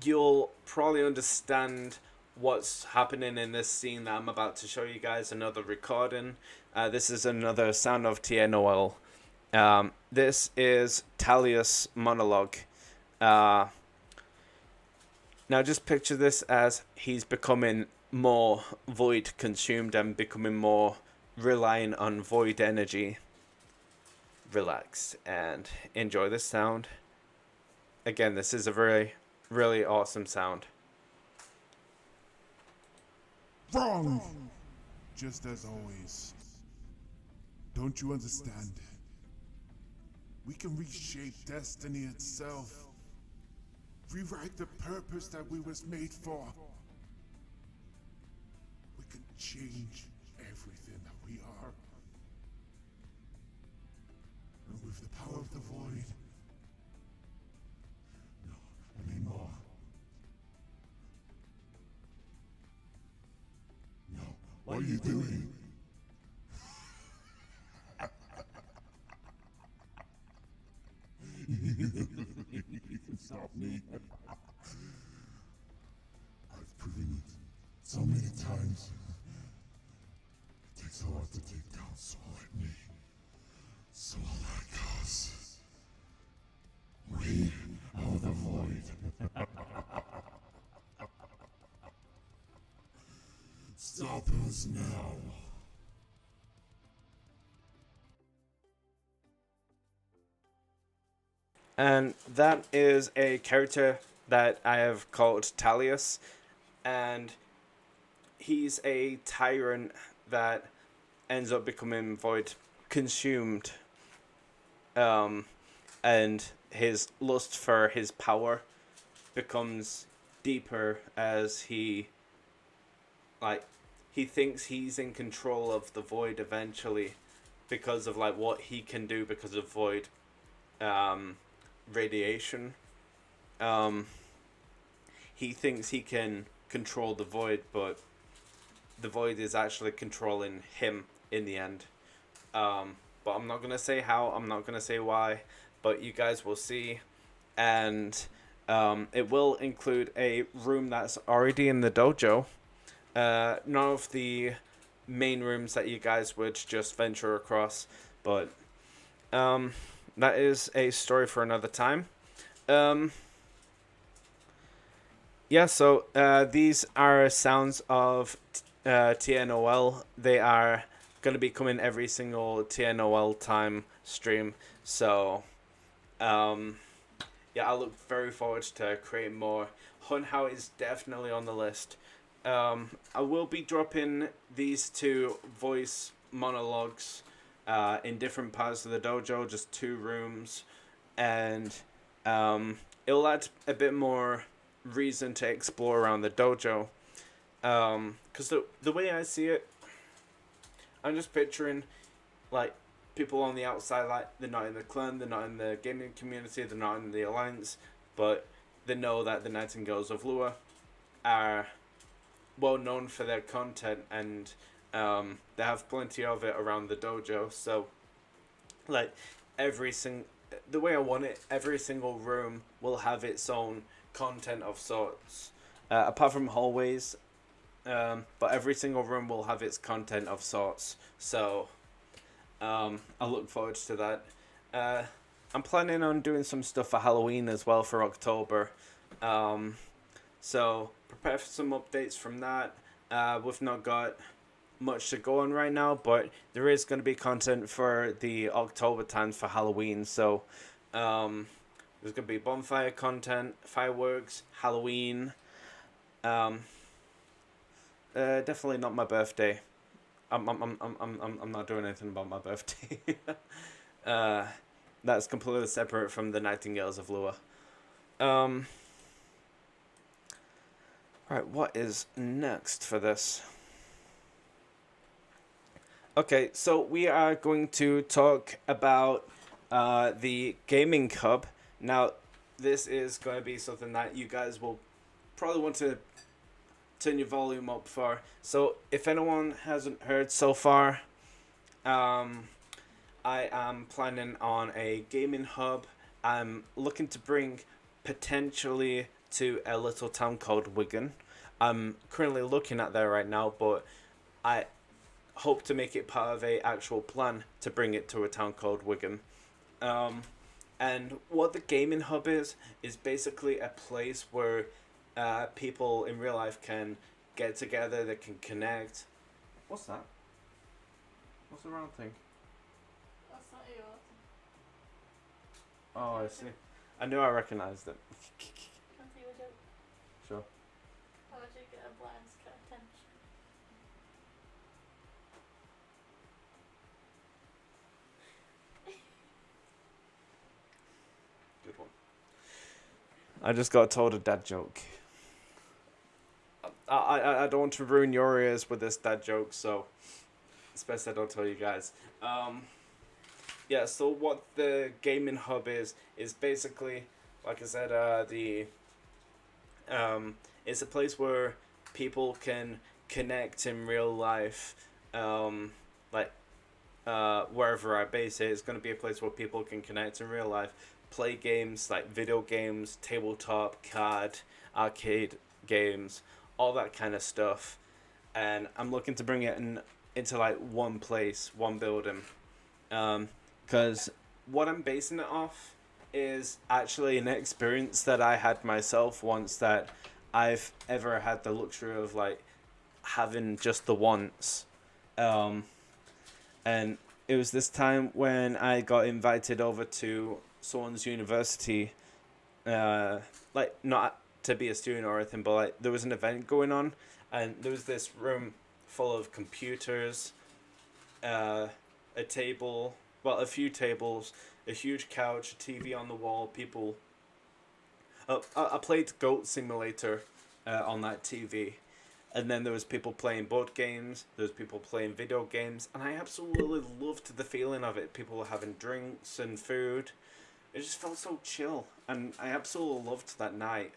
you'll probably understand what's happening in this scene that I'm about to show you guys. Another recording. This is another sound of TNOL. This is Talius' monologue. Now just picture this as he's becoming more void consumed and becoming more reliant on void energy. relax and enjoy the sound. Again, this is a really, really awesome sound. Wrong! Just as always. Don't you understand? We can reshape destiny itself. Rewrite the purpose that we was made for. We can change everything that we are. And with the power of the void. No, I mean more. No, what are you doing? You can stop me. I've proven it so many times. It takes a lot to take down soul like me. Soul like us. We are the void. Stop us now. And that is a character that I have called Talius, and he's a tyrant that ends up becoming void consumed, and his lust for his power becomes deeper as he thinks he's in control of the void eventually, because of like what he can do because of void radiation. He thinks he can control the void, but the void is actually controlling him in the end. But I'm not gonna say how, I'm not gonna say why, but you guys will see. And it will include a room that's already in the dojo. None of the main rooms that you guys would just venture across, but that is a story for another time. Yeah, so these are sounds of TNOL. They are going to be coming every single TNOL time stream. So, yeah, I look very forward to creating more. Hunt How is definitely on the list. I will be dropping these two voice monologues in different parts of the dojo, just 2 rooms, and it'll add a bit more reason to explore around the dojo, because the way I see it, I'm just picturing like people on the outside, like they're not in the clan, they're not in the gaming community, they're not in the alliance, but they know that the Nightingales of Lua are well known for their content, and they have plenty of it around the dojo. So like the way I want it, every single room will have its own content of sorts, apart from hallways, but every single room will have its content of sorts. So I look forward to that. I'm planning on doing some stuff for Halloween as well for October, so prepare for some updates from that. We've not got much to go on right now, but there is going to be content for the October times for Halloween. So there's going to be bonfire content, fireworks, Halloween. Definitely not my birthday. I'm not doing anything about my birthday. That's completely separate from the Nightingales of Lua. Alright, what is next for this? Okay, so we are going to talk about the gaming hub. Now, this is going to be something that you guys will probably want to turn your volume up for. So, if anyone hasn't heard so far, I am planning on a gaming hub. I'm looking to bring potentially to a little town called Wigan. I'm currently looking at there right now, but I hope to make it part of a actual plan to bring it to a town called Wigan. And what the gaming hub is basically a place where people in real life can get together, they can connect. What's that? What's the round thing? That's not you. Oh, I see. I knew I recognized it. Can I see a joke? Sure. How would you get a blind's cat attention? Good one. I just got told a dad joke. I don't want to ruin your ears with this dad joke, so it's best I don't tell you guys. Yeah, so what the gaming hub is basically, like I said, it's a place where people can connect in real life, wherever I base it. It's going to be a place where people can connect in real life, play games like video games, tabletop, card, arcade games, all that kind of stuff. And I'm looking to bring it into like one place, one building. Because what I'm basing it off is actually an experience that I had myself once, that I've ever had the luxury of like having just the once. And it was this time when I got invited over to someone's university, like not to be a student or anything, but like there was an event going on, and there was this room full of computers, a table, well, a few tables, a huge couch, a TV on the wall, people. I played Goat Simulator on that TV, and then there was people playing board games, there was people playing video games, and I absolutely loved the feeling of it. People were having drinks and food. It just felt so chill, and I absolutely loved that night,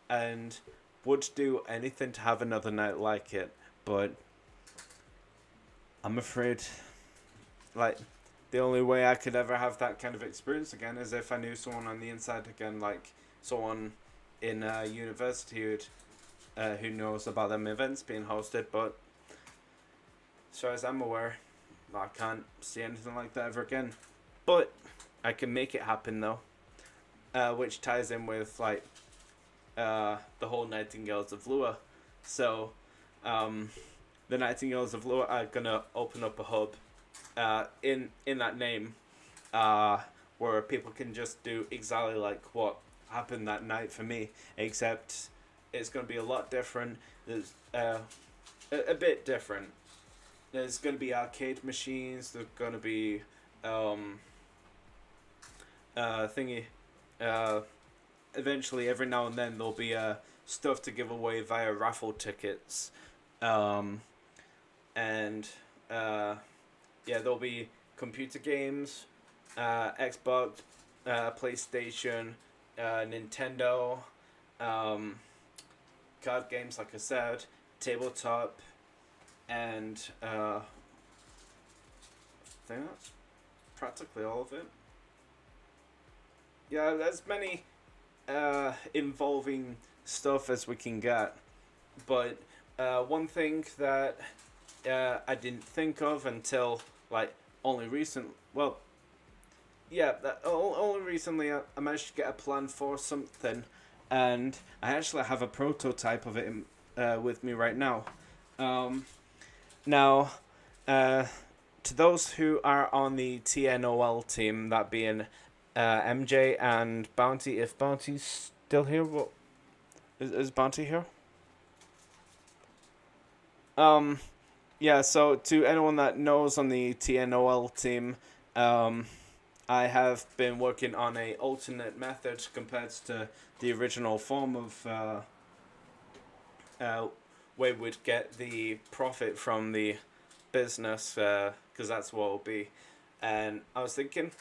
and would do anything to have another night like it, but I'm afraid, like, the only way I could ever have that kind of experience again is if I knew someone on the inside again, like someone in university who knows about them events being hosted. But as far as I'm aware, I can't see anything like that ever again. But I can make it happen though, which ties in with like the whole Nightingales of Lua. So the Nightingales of Lua are gonna open up a hub in that name, where people can just do exactly like what happened that night for me, except it's going to be a lot different. There's a bit different. There's going to be arcade machines. There's going to be eventually every now and then there'll be stuff to give away via raffle tickets, and yeah, there'll be computer games, Xbox, PlayStation, Nintendo, card games, like I said, tabletop, and I think that's practically all of it. Yeah, there's many involving stuff as we can get, but one thing that I didn't think of until like only recent. Well, yeah, only recently I managed to get a plan for something, and I actually have a prototype of it with me right now. Now, to those who are on the TNOL team, that being MJ and Bounty, if Bounty's still here, what is Bounty here? Yeah, so to anyone that knows on the TNOL team, I have been working on a alternate method compared to the original form of where we'd get the profit from the business, because that's what it'll be. And I was thinking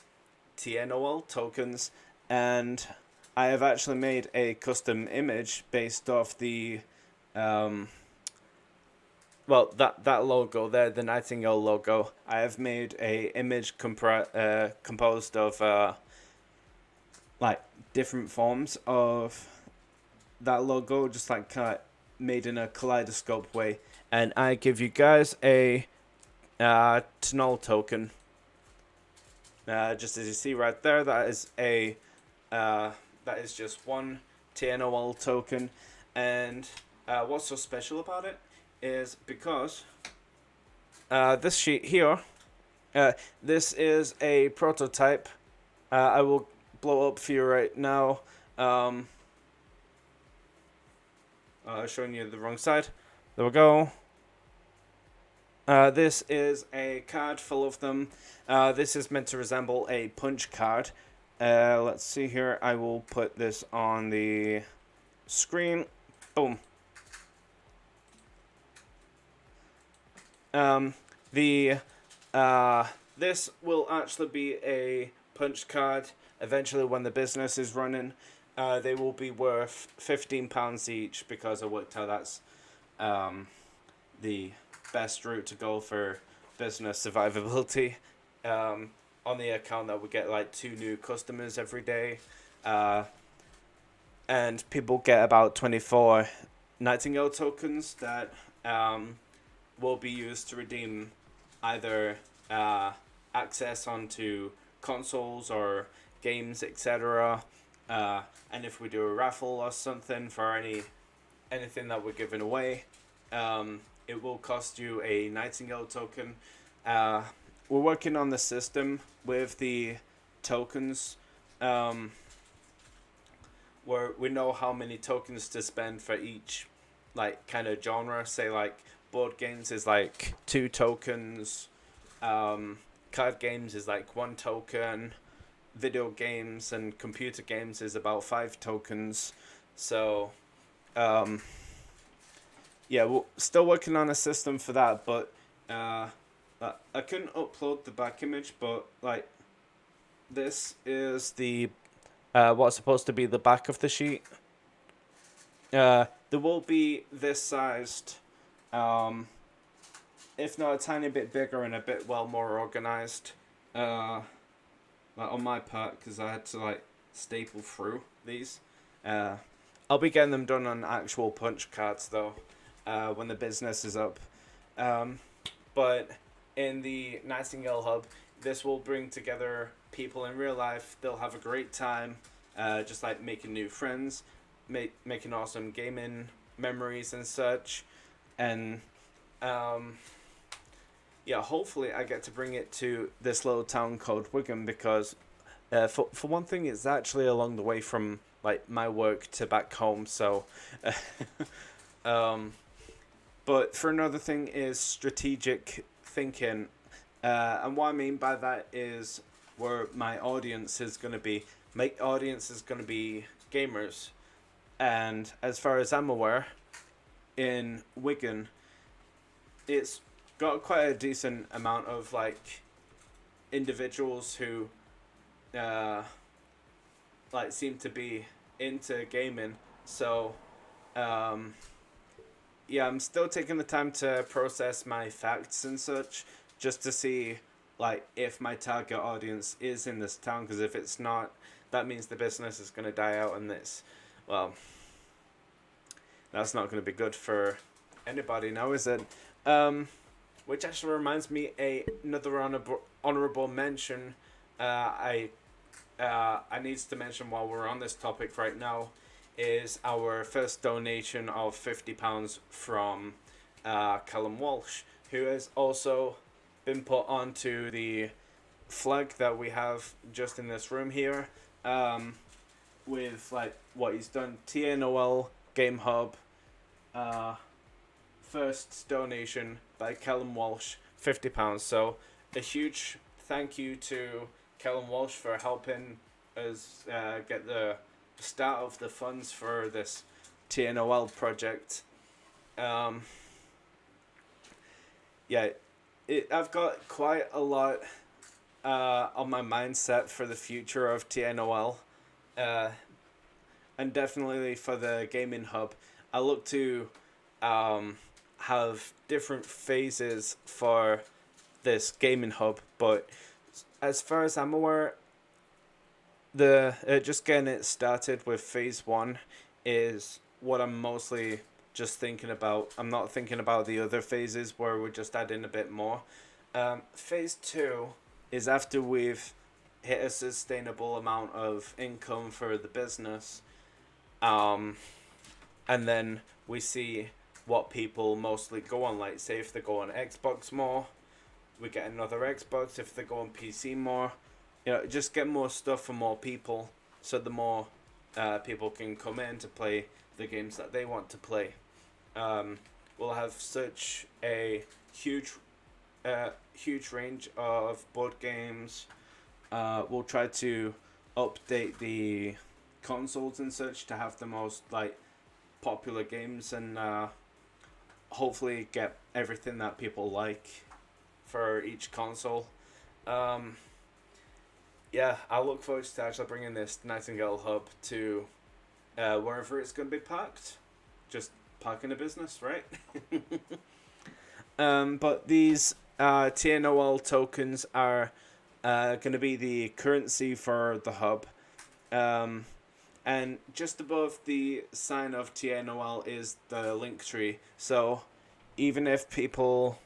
TNOL tokens, and I have actually made a custom image based off the well, that logo there, the Nightingale logo. I have made a image composed of like different forms of that logo, just like kind of made in a kaleidoscope way. And I give you guys a TNOL token. Just as you see right there, that is just one TNOL token. And what's so special about it is because this sheet here, this is a prototype. I will blow up for you right now. Showing you the wrong side. There we go. This is a card full of them. This is meant to resemble a punch card. Let's see here. I will put this on the screen. Boom. This will actually be a punch card eventually when the business is running. They will be worth £15 each because I worked out that's the best route to go for business survivability. On the account that we get like 2 new customers every day. And people get about 24 Nightingale tokens that will be used to redeem either access onto consoles or games, etc. And if we do a raffle or something for anything that we're giving away, it will cost you a Nightingale token. We're working on the system with the tokens, where we know how many tokens to spend for each like kind of genre. Say like board games is like 2 tokens, card games is like 1 token, video games and computer games is about 5 tokens. So yeah, we're still working on a system for that, but I couldn't upload the back image, but like this is the what's supposed to be the back of the sheet. There will be this sized, if not a tiny bit bigger and a bit more organized, like on my part, because I had to like staple through these. I'll be getting them done on actual punch cards though, when the business is up. But in the Nightingale Hub, this will bring together people in real life. They'll have a great time, just like making new friends, making awesome gaming memories and such. And yeah, hopefully I get to bring it to this little town called Wigan, because for one thing, it's actually along the way from like my work to back home. So but for another thing is strategic thinking, and what I mean by that is where my audience is going to be. My audience is going to be gamers, and as far as I'm aware, in Wigan, it's got quite a decent amount of like individuals who like seem to be into gaming. So yeah, I'm still taking the time to process my facts and such, just to see like if my target audience is in this town, because if it's not, that means the business is going to die out, and this, well, that's not going to be good for anybody now, is it? Which actually reminds me, another honorable mention I need to mention while we're on this topic right now is our first donation of £50 from Callum Walsh, who has also been put onto the flag that we have just in this room here, with like what he's done. TNOL Game Hub, first donation by Callum Walsh, £50. So a huge thank you to Callum Walsh for helping us get the start of the funds for this TNOL project. Yeah, I've got quite a lot on my mindset for the future of TNOL, and definitely for the gaming hub. I look to have different phases for this gaming hub, but as far as I'm aware, just getting it started with phase 1 is what I'm mostly just thinking about. I'm not thinking about the other phases where we just add in a bit more. Phase 2 is after we've hit a sustainable amount of income for the business, and then we see what people mostly go on. Like, say if they go on Xbox more, we get another Xbox. If they go on PC more, just get more stuff for more people, so the more people can come in to play the games that they want to play. We'll have such a huge range of board games. We'll try to update the consoles and such to have the most like popular games, and hopefully get everything that people like for each console. Yeah, I look forward to actually bringing this Nightingale Hub to wherever it's going to be parked. Just parking a business, right? But these TNOL tokens are going to be the currency for the hub. And just above the sign of TNOL is the link tree. So even if people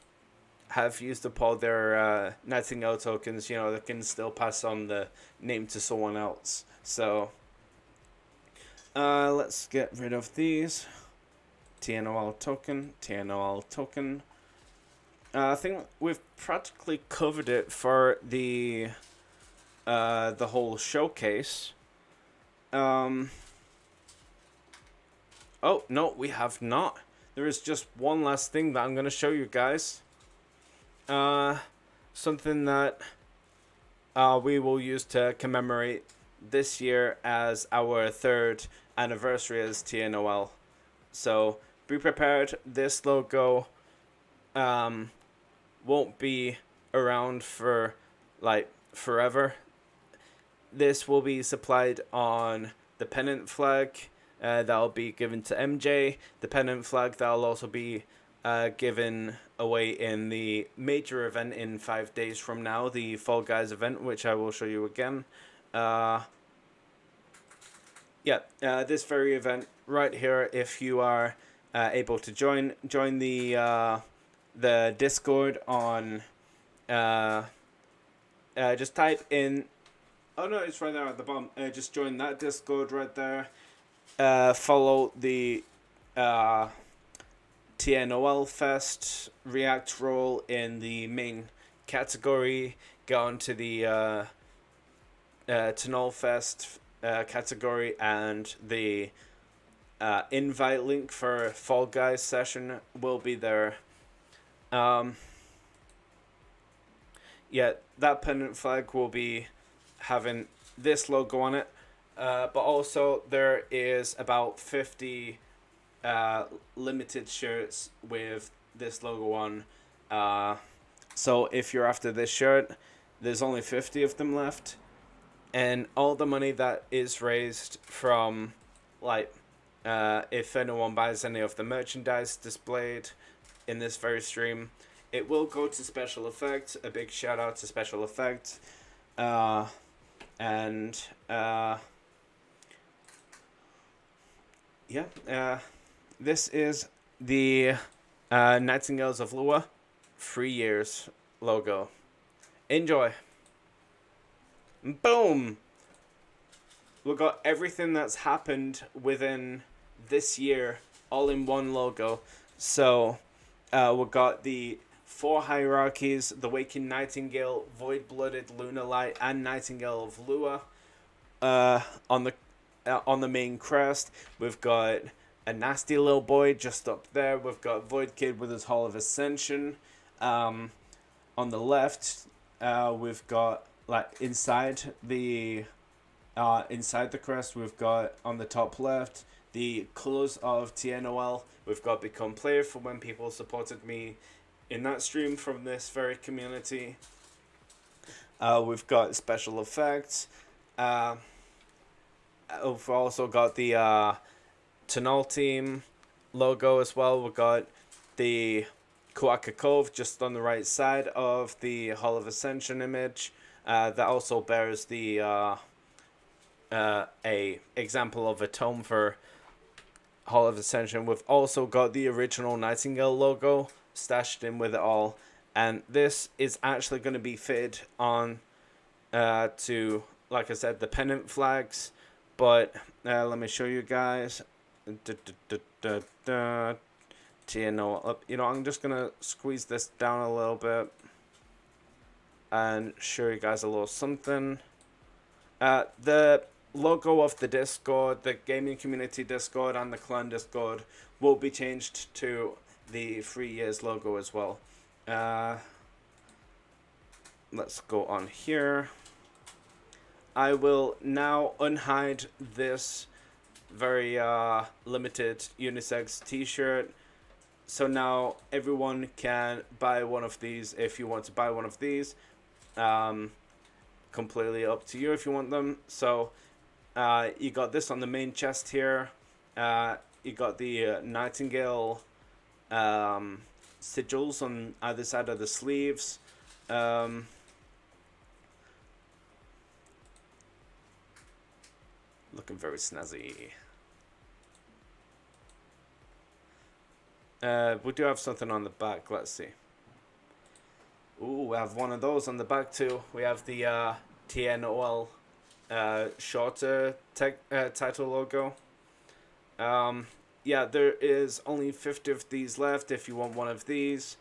have used up all their Nightingale tokens, they can still pass on the name to someone else. So let's get rid of these. TNOL token, TNOL token. I think we've practically covered it for the whole showcase. Oh no, we have not. There is just one last thing that I'm going to show you guys. Something that we will use to commemorate this year as our 3rd anniversary as TNOL. So be prepared. This logo won't be around for like forever. This will be supplied on the pennant flag that'll be given to MJ. The pennant flag that'll also be given away in the major event in 5 days from now, the Fall Guys event, which I will show you again. This very event right here. If you are able to join the Discord on just type in. Oh no, it's right there at the bottom. Just join that Discord right there. Follow the TNOL Fest React role in the main category. Go onto the TNOL Fest category, and the invite link for Fall Guys session will be there. That pennant flag will be having this logo on it, but also there is about 50 limited shirts with this logo on. So if you're after this shirt, there's only 50 of them left, and all the money that is raised from if anyone buys any of the merchandise displayed in this very stream, it will go to Special Effects. A big shout out to Special Effects. This is the Nightingales of Lua 3 years logo. Enjoy. Boom! We've got everything that's happened within this year all in one logo. So we've got the 4 hierarchies: the Waking Nightingale, Void-Blooded, Lunar Light, and Nightingale of Lua. On the main crest, we've got a nasty little boy just up there. We've got VoidKid with his Hall of Ascension. On the left, we've got inside the crest, we've got on the top left the colors of TNOL. We've got Become Player for when people supported me in that stream from this very community. We've got Special Effects. We've also got the TNOL team logo as well. We've got the Kuaka Cove just on the right side of the Hall of Ascension image. That also bears the a example of a tome for Hall of Ascension. We've also got the original Nightingale logo stashed in with it all, and this is actually going to be fitted on to, like I said, the pennant flags. But let me show you guys. TNOL up. I'm just gonna squeeze this down a little bit. and show you guys a little something. The logo of the Discord, the gaming community Discord and the clan Discord will be changed to the 3 years logo as well. Let's go on here. I will now unhide this very limited unisex t-shirt. So now everyone can buy one of these if you want to buy one of these. Completely up to you if you want them. So you got this on the main chest here. You got the Nightingale sigils on either side of the sleeves. Looking very snazzy. We do have something on the back. Let's see. Ooh, we have one of those on the back too. We have the TNOL shorter title logo. Yeah, there is only 50 of these left. If you want one of these,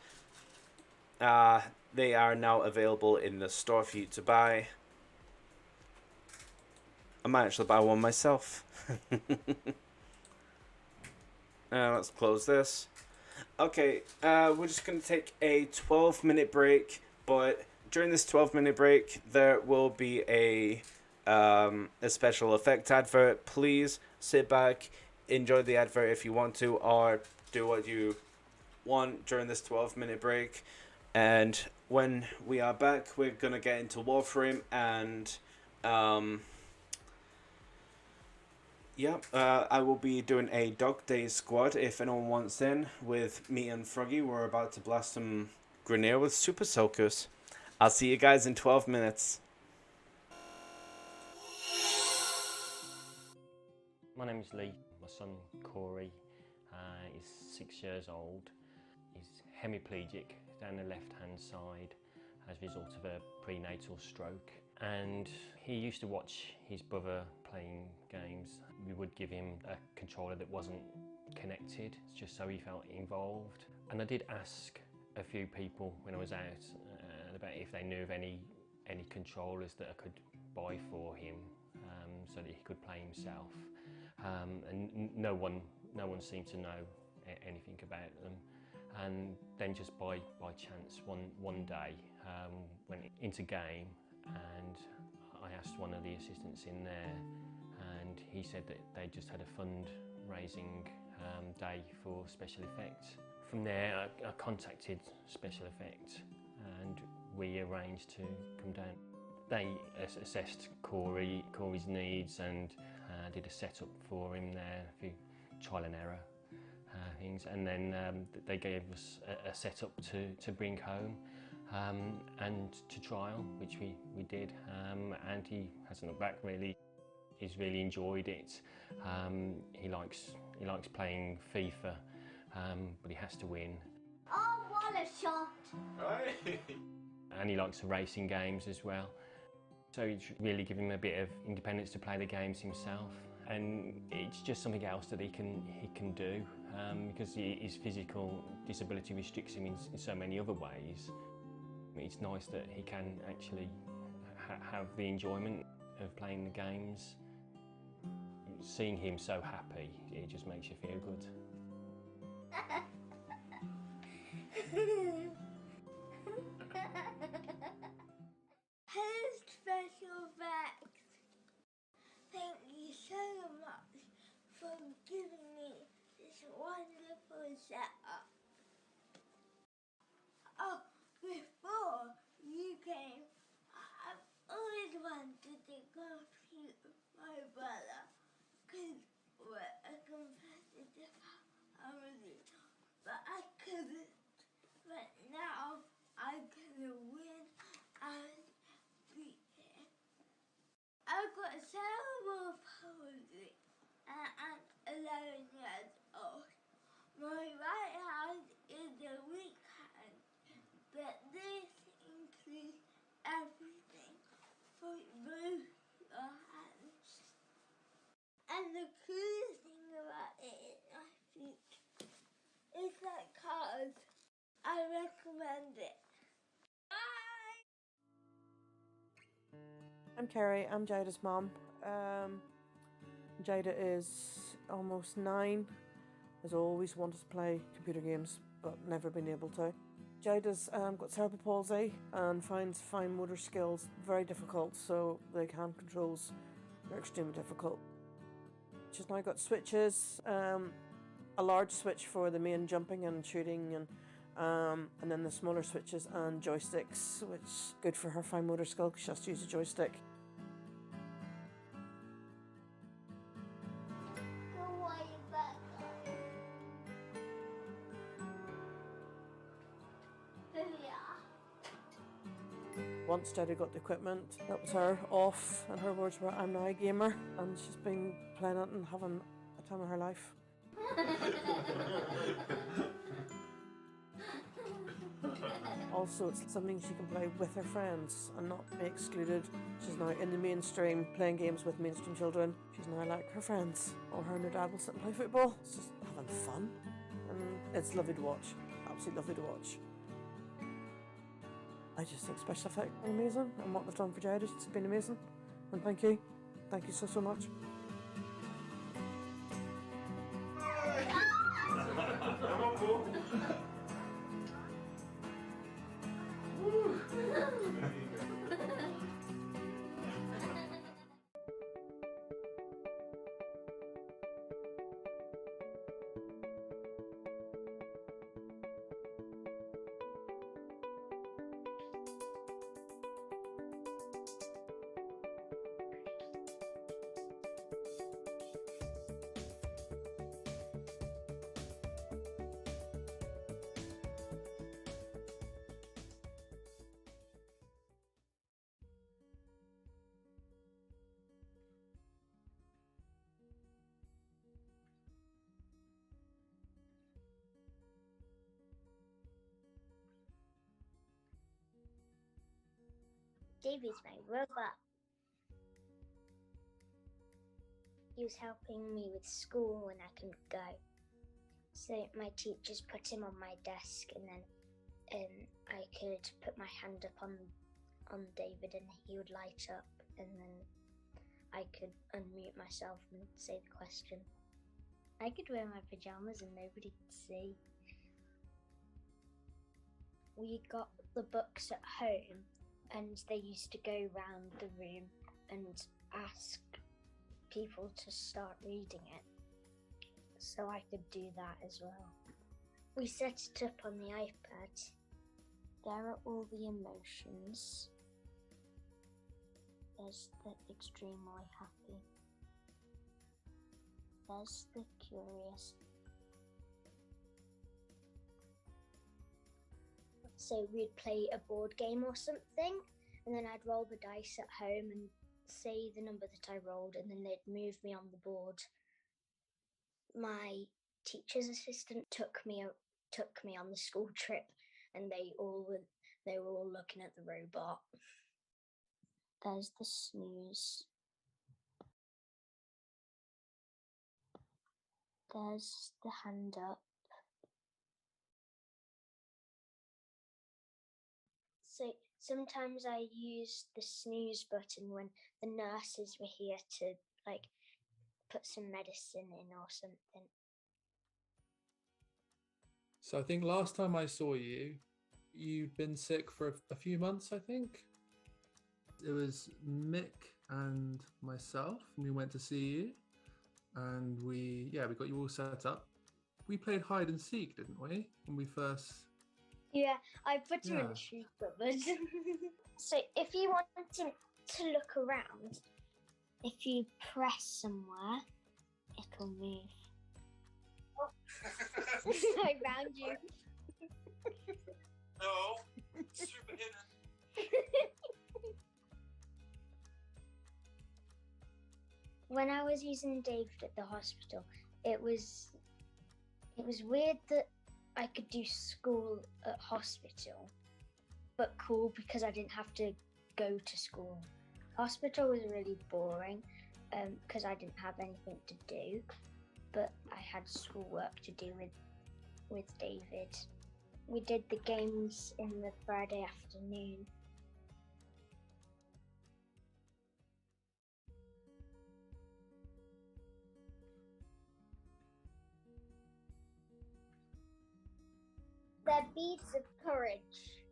they are now available in the store for you to buy. I might actually buy one myself. Let's close this. Okay, we're just going to take a 12-minute break, but during this 12-minute break, there will be a special effect advert. Please sit back, enjoy the advert if you want to, or do what you want during this 12-minute break. And when we are back, we're going to get into Warframe and... I will be doing a Dog Days squad if anyone wants in with me and Froggy. We're about to blast some Grineer with Super Soakers. I'll see you guys in 12 minutes. My name is Lee. My son Corey is 6 years old. He's hemiplegic down the left hand side as a result of a prenatal stroke. And he used to watch his brother playing games. We would give him a controller that wasn't connected, just so he felt involved. And I did ask a few people when I was out about if they knew of any controllers that I could buy for him so that he could play himself. And no one seemed to know anything about them. And then just by chance, one day, went into game, and I asked one of the assistants in there, and he said that they just had a fundraising day for special effects. From there, I contacted Special Effects, and we arranged to come down. They assessed Corey's needs and did a setup for him there, a few trial and error things, and then they gave us a setup to bring home and to trial, which we did, and he hasn't looked back really. He's really enjoyed it. He likes playing FIFA, but he has to win. Oh, what a shot! Right. And he likes the racing games as well. So it's really given him a bit of independence to play the games himself, and it's just something else that he can do because his physical disability restricts him in so many other ways. It's nice that he can actually have the enjoyment of playing the games. Seeing him so happy, it just makes you feel good. Hello, Special Effects. Thank you so much for giving me this wonderful setup. Oh, before you came, I've always wanted to compete with my brother because we're a competitive family, but I couldn't. But now I can win and beat him. I've got cerebral palsy and I'm 11 years old. My right hand is a weak hand, but this includes everything for both your hands. And the coolest thing about it is my feet. It's like cars. I recommend it. Bye! I'm Kerry, I'm Jada's mum. Jada is almost 9, has always wanted to play computer games, but never been able to. Jada's got cerebral palsy and finds fine motor skills very difficult, so the hand controls are extremely difficult. She's now got switches, a large switch for the main jumping and shooting, and then the smaller switches and joysticks, which is good for her fine motor skill because she has to use a joystick. Once Jada got the equipment, that was her off, and her words were, "I'm now a gamer," and she's been playing it and having a time of her life. Also, it's something she can play with her friends and not be excluded. She's now in the mainstream, playing games with mainstream children. She's now like her friends, or her and her dad will sit and play football. It's just having fun, and it's lovely to watch, absolutely lovely to watch. I just think special effects are amazing, and what they've done for Jada has been amazing. And thank you so much. David's my robot. He was helping me with school when I couldn't go. So my teachers put him on my desk, and then I could put my hand up on David and he would light up, and then I could unmute myself and say the question. I could wear my pajamas and nobody could see. We got the books at home, and they used to go round the room and ask people to start reading it. So I could do that as well. We set it up on the iPad. There are all the emotions. There's the extremely happy. There's the curious. So we'd play a board game or something, and then I'd roll the dice at home and say the number that I rolled, and then they'd move me on the board. My teacher's assistant took me on the school trip, and they were all looking at the robot. There's the snooze. There's the hand up. So sometimes I used the snooze button when the nurses were here to put some medicine in or something. So I think last time I saw you, you'd been sick for a few months, I think. It was Mick and myself, and we went to see you, and we got you all set up. We played hide and seek, didn't we, when we first... Yeah, I put him in the shoe cupboard. So if you want him to look around, if you press somewhere, it'll move. Oh. I found you. No, super hidden. When I was using David at the hospital, it was weird that I could do school at hospital, but cool because I didn't have to go to school. Hospital was really boring because I didn't have anything to do, but I had schoolwork to do with David. We did the games in the Friday afternoon. They're beads of courage.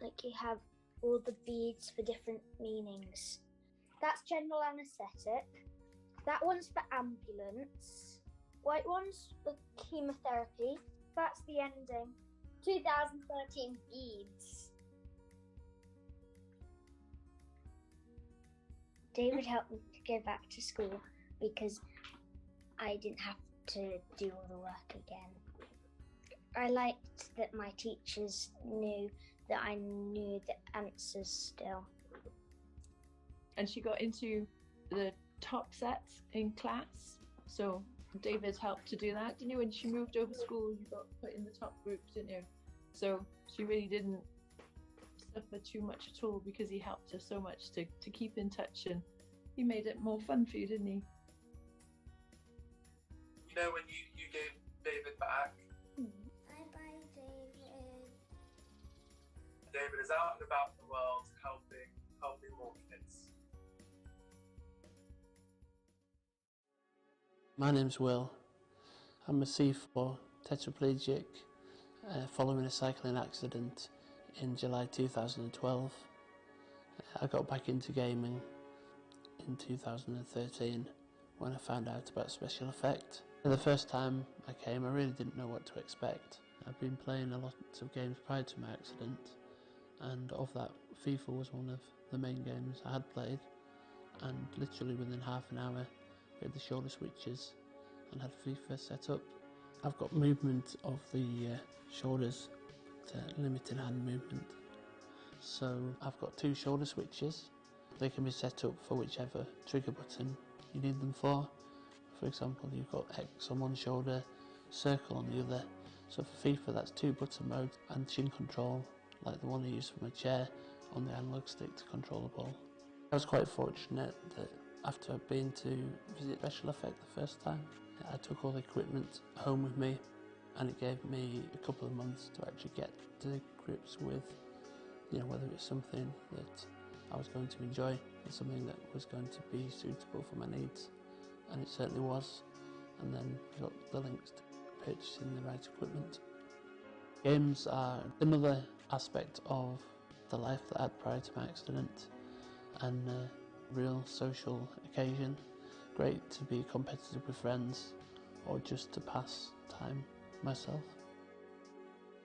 Like you have all the beads for different meanings. That's general anaesthetic. That one's for ambulance. White one's for chemotherapy. That's the ending. 2013 beads. David helped me to go back to school because I didn't have to do all the work again. I liked that my teachers knew that I knew the answers still. And she got into the top sets in class. So David helped to do that, didn't you? When she moved over school, you got put in the top group, didn't you? So she really didn't suffer too much at all because he helped her so much to keep in touch, and he made it more fun for you, didn't he? You know when you gave David back? Bye-bye, David. David is out and about the world helping more kids. My name's Will. I'm a C4 tetraplegic following a cycling accident in July 2012. I got back into gaming in 2013 when I found out about Special Effect. The first time I came, I really didn't know what to expect. I've been playing a lot of games prior to my accident, and of that, FIFA was one of the main games I had played, and literally within half an hour we had the shoulder switches and had FIFA set up. I've got movement of the shoulders to limited hand movement, so I've got 2 shoulder switches. They can be set up for whichever trigger button you need them for. For example, you've got X on one shoulder, circle on the other. So for FIFA that's 2 button modes, and chin control, like the one I use for my chair, on the analog stick to control the ball. I was quite fortunate that after being to visit Special Effect the first time, I took all the equipment home with me, and it gave me a couple of months to actually get to grips with, whether it's something that I was going to enjoy and something that was going to be suitable for my needs, and it certainly was. And then we got the links to purchasing the right equipment. Games are another aspect of the life that I had prior to my accident, and a real social occasion. Great to be competitive with friends or just to pass time myself.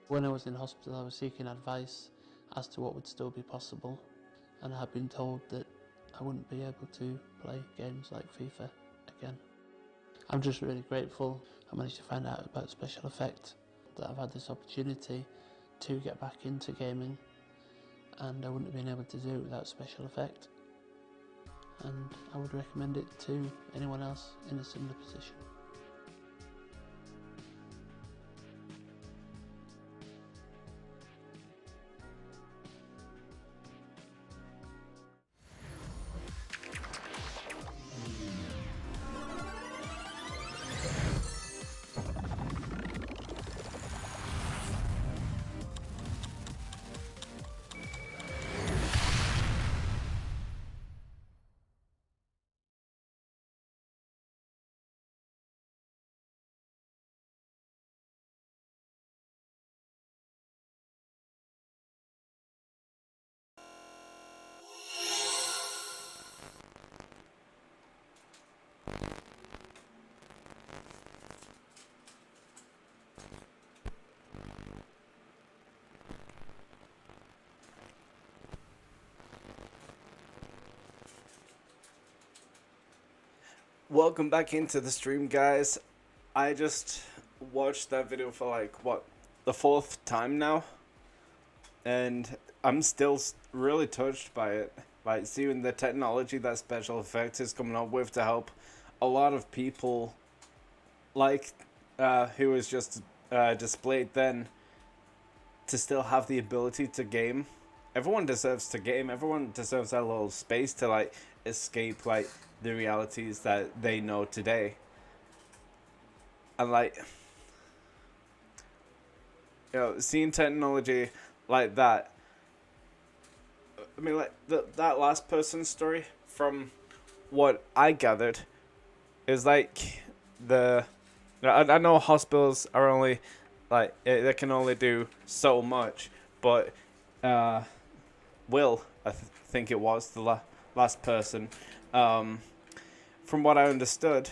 When I was in hospital, I was seeking advice as to what would still be possible, and I had been told that I wouldn't be able to play games like FIFA again. I'm just really grateful I managed to find out about Special Effect, that I've had this opportunity to get back into gaming, and I wouldn't have been able to do it without Special Effect, and I would recommend it to anyone else in a similar position. Welcome back into the stream, guys. I just watched that video for the 4th time now, and I'm still really touched by it. Like, seeing the technology that Special Effects is coming up with to help a lot of people, like who was just displayed then, to still have the ability to game. Everyone deserves to game. Everyone deserves that little space to escape the realities that they know today. And seeing technology like that, I mean, that last person story, from what I gathered, is I know hospitals are only like they can only do so much. But Will, I think it was the last person. From what I understood,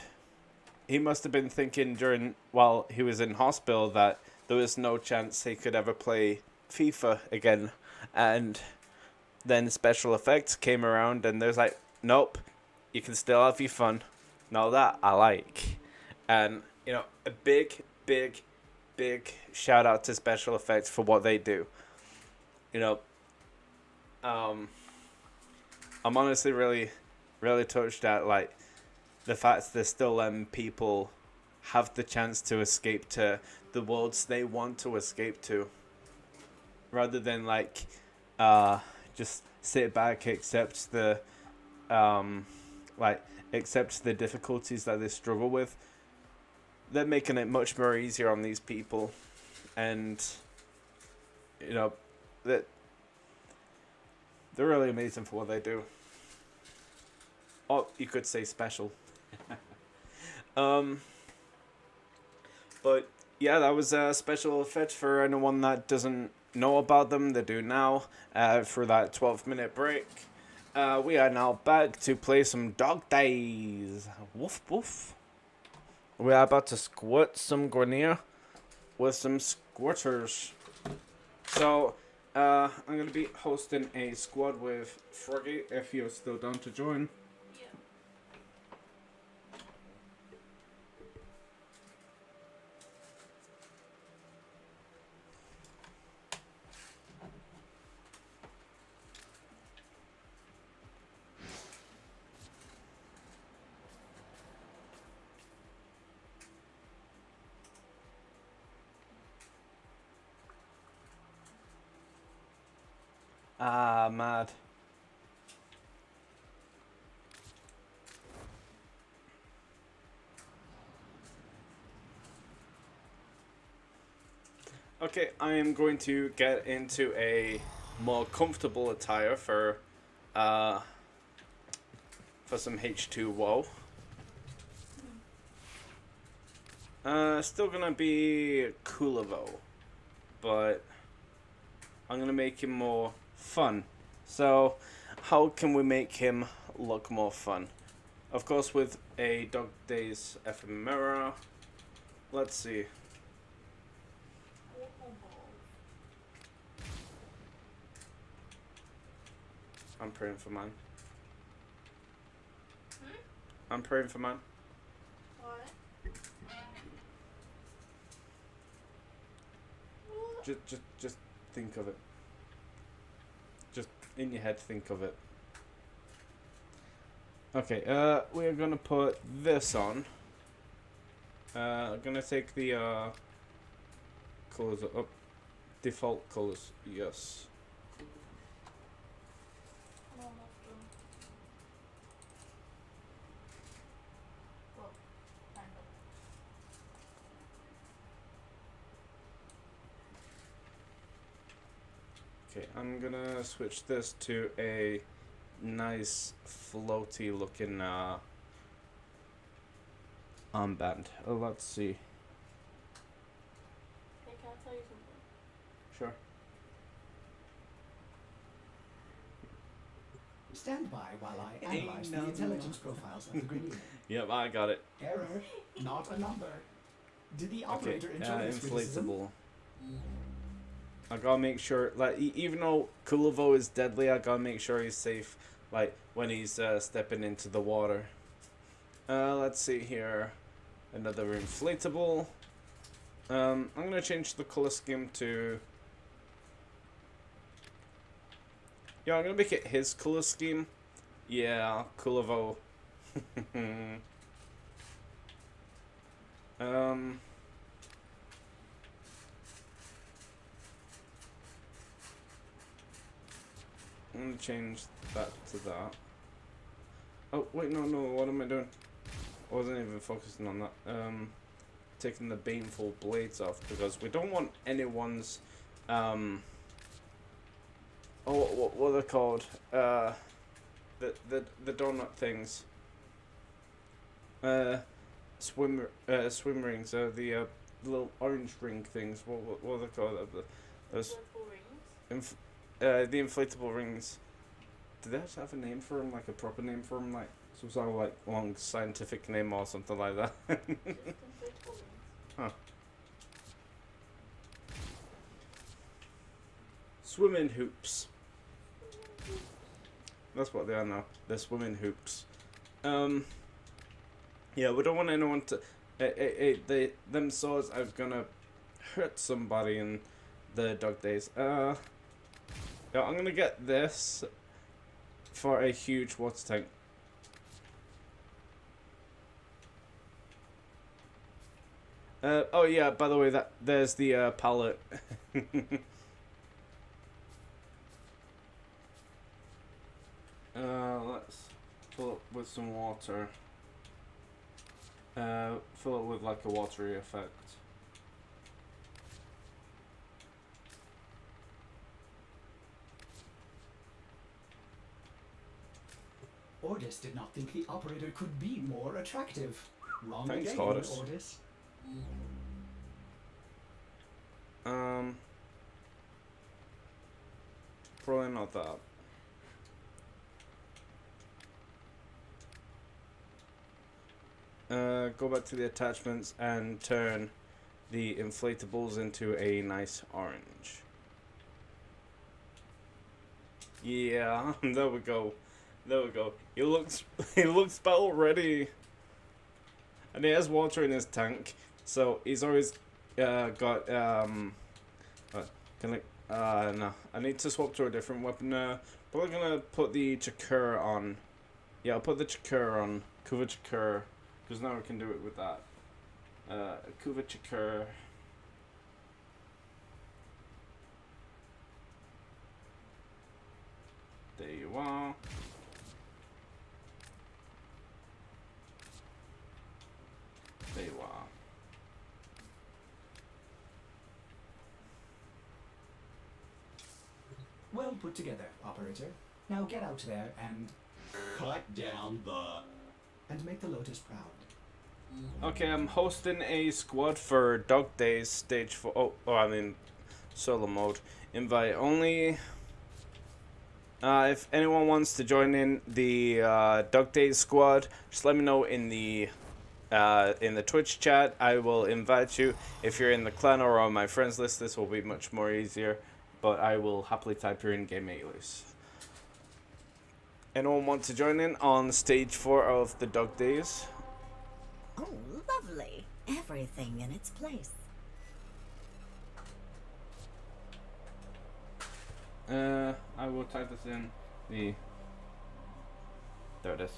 he must have been thinking while he was in hospital that there was no chance he could ever play FIFA again, and then special effects came around and there's like, nope, you can still have your fun. Now that I like. And a big shout out to special effects for what they do. I'm honestly really touched at like the fact they're still letting people have the chance to escape to the worlds they want to escape to, rather than like just sit back, accept the difficulties that they struggle with. They're making it much more easier on these people, and that they're really amazing for what they do. Oh, you could say special. But yeah, that was a special effect for anyone that doesn't know about them. They do now. For that 12-minute break, we are now back to play some Dog Days. Woof woof. We are about to squirt some Grenier with some squirters. So, I'm going to be hosting a squad with Froggy if you're still down to join. Ah, mad. Okay, I am going to get into a more comfortable attire for some H2O. Still gonna be cooler though, but I'm gonna make him more fun. So, how can we make him look more fun? Of course, with a Dog Days ephemera. Let's see. I'm praying for mine. I'm praying for mine. Just think of it. Just in your head, think of it. Okay, we're gonna put this on. I'm gonna take the colors up. Default colors, yes. Okay, I'm gonna switch this to a nice floaty looking armband. Oh, let's see. Hey, can I tell you something? Sure. Stand by while I analyze the intelligence profiles of the Grenier. Yep, I got it. Error, not a number. Did the operator enjoy this criticism? Inflatable. I gotta make sure, like, even though Kulovo is deadly, I gotta make sure he's safe, like, when he's stepping into the water. Let's see here. Another inflatable. I'm gonna change the color scheme to... Yeah, I'm gonna make it his color scheme. Yeah, Kulovo. I'm gonna change that to that. Oh, wait, no, what am I doing? I wasn't even focusing on that. Taking the baneful blades off because we don't want anyone's, oh, what are they called? The donut things. Swim rings, the little orange ring things. What are they called? Those the inflatable rings. Do they actually have a name for them? Like a proper name for them? Like some sort of like long scientific name or something like that? Huh. Swimming hoops. That's what they are now. They're swimming hoops. Yeah, we don't want anyone to. Them swords are gonna hurt somebody in the dog days. Yeah, I'm gonna get this for a huge water tank. Oh yeah, by the way, there's the pallet. Let's fill it with some water. Fill it with like a watery effect. Ordis did not think the operator could be more attractive. Wrong Thanks, again, Ordis. Ordis. Probably not that. Go back to the attachments and turn the inflatables into a nice orange. Yeah, there we go. There we go. He looks about ready. And he has water in his tank, so he's always got no, I need to swap to a different weapon. Probably gonna put the Chakra on. Yeah, I'll put the Chakra on. Kuva Chakra, because now we can do it with that. Kuva Chakra. There you are. There you are. Well put together, operator. Now get out there and cut down the and make the Lotus proud. Okay, I'm hosting a squad for Dog Days stage 4. I mean, solo mode. Invite only. If anyone wants to join in the Dog Days squad, just let me know in the Twitch chat. I will invite you. If you're in the clan or on my friends list, this will be much more easier. But I will happily type your in-game alias. Anyone want to join in on stage 4 of the Dog Days? Oh, lovely. Everything in its place. I will type this in the... There it is.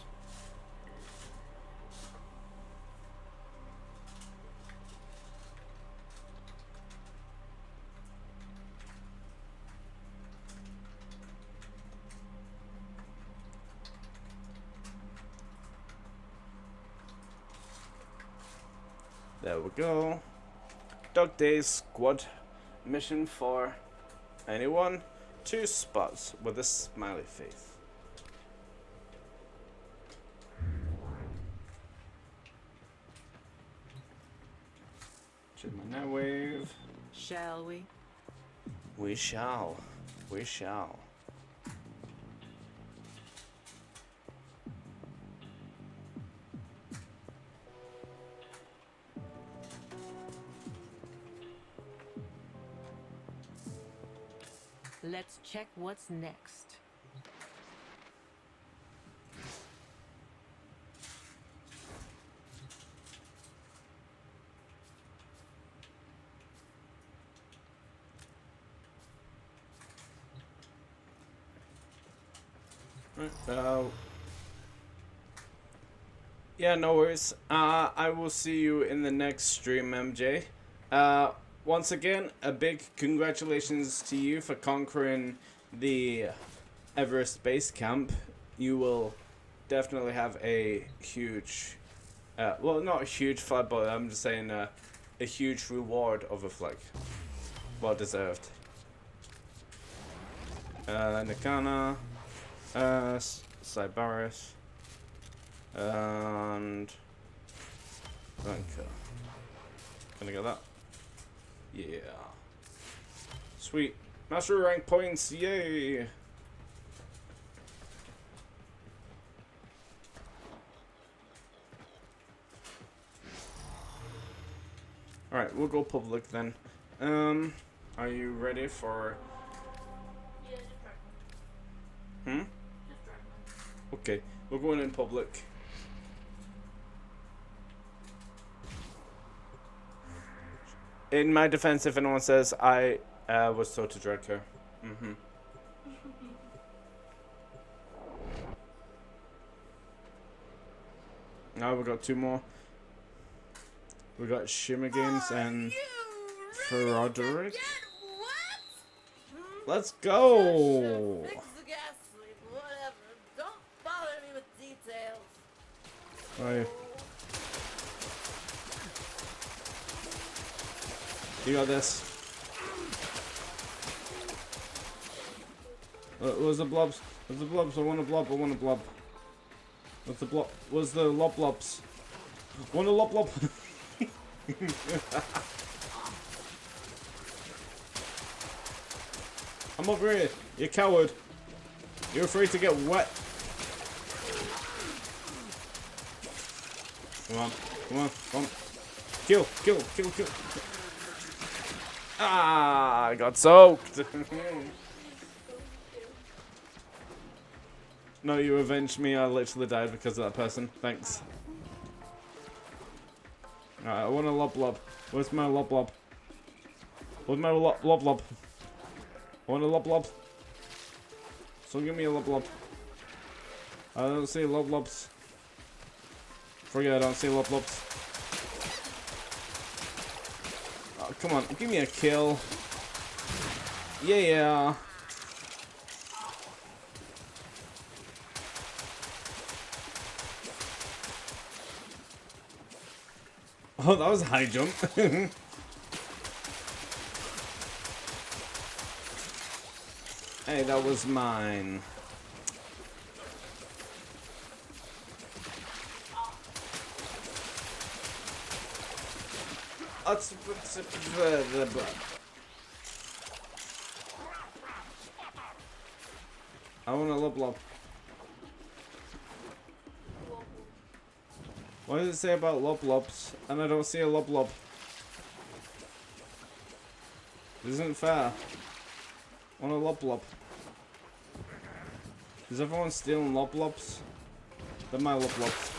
There we go. Dog Days Squad mission for anyone. 2 spots with a smiley face. Gemini wave. Shall we? We shall. We shall. Let's check what's next. Yeah, no worries. I will see you in the next stream, MJ. Once again, a big congratulations to you for conquering the Everest base camp. You will definitely have a huge, well, not a huge flag, but I'm just saying a huge reward of a flag. Well deserved. Nikana, Cybaris, and Ranka. Can I get that? Yeah. Sweet. Master rank points, yay! Alright, we'll go public then. Are you ready for... Okay, we're going in public. In my defense, if anyone says I was told to drag her. Now we got 2 more. We got Shimmer Games and Froderick. Let's go! Fix the gas leak, whatever. Don't bother me with details. Right. You got this. Where's the blobs? Where's the blobs? I want a blob. I want a blob. What's the blob? Where's the lob blobs? Want a lob blob? I'm over here. You coward. You're afraid to get wet. Come on. Come on. Come on. Kill. Kill. Kill. Kill. Ah, I got soaked. No, you avenged me. I literally died because of that person. Thanks. Alright, I want a lob lob. Where's my lob lob? Where's my lob lob? I want a lob lob. So give me a lob lob. I don't see lob lobs. Forget I don't see lob lobs. Oh, come on, give me a kill. Yeah. Oh, that was a high jump. Hey, that was mine. I want a lob lob. What does it say about lob lobs? And I don't see a lob lob. This isn't fair. I want a lob lob. Is everyone stealing lob lobs? They're my lob lobs.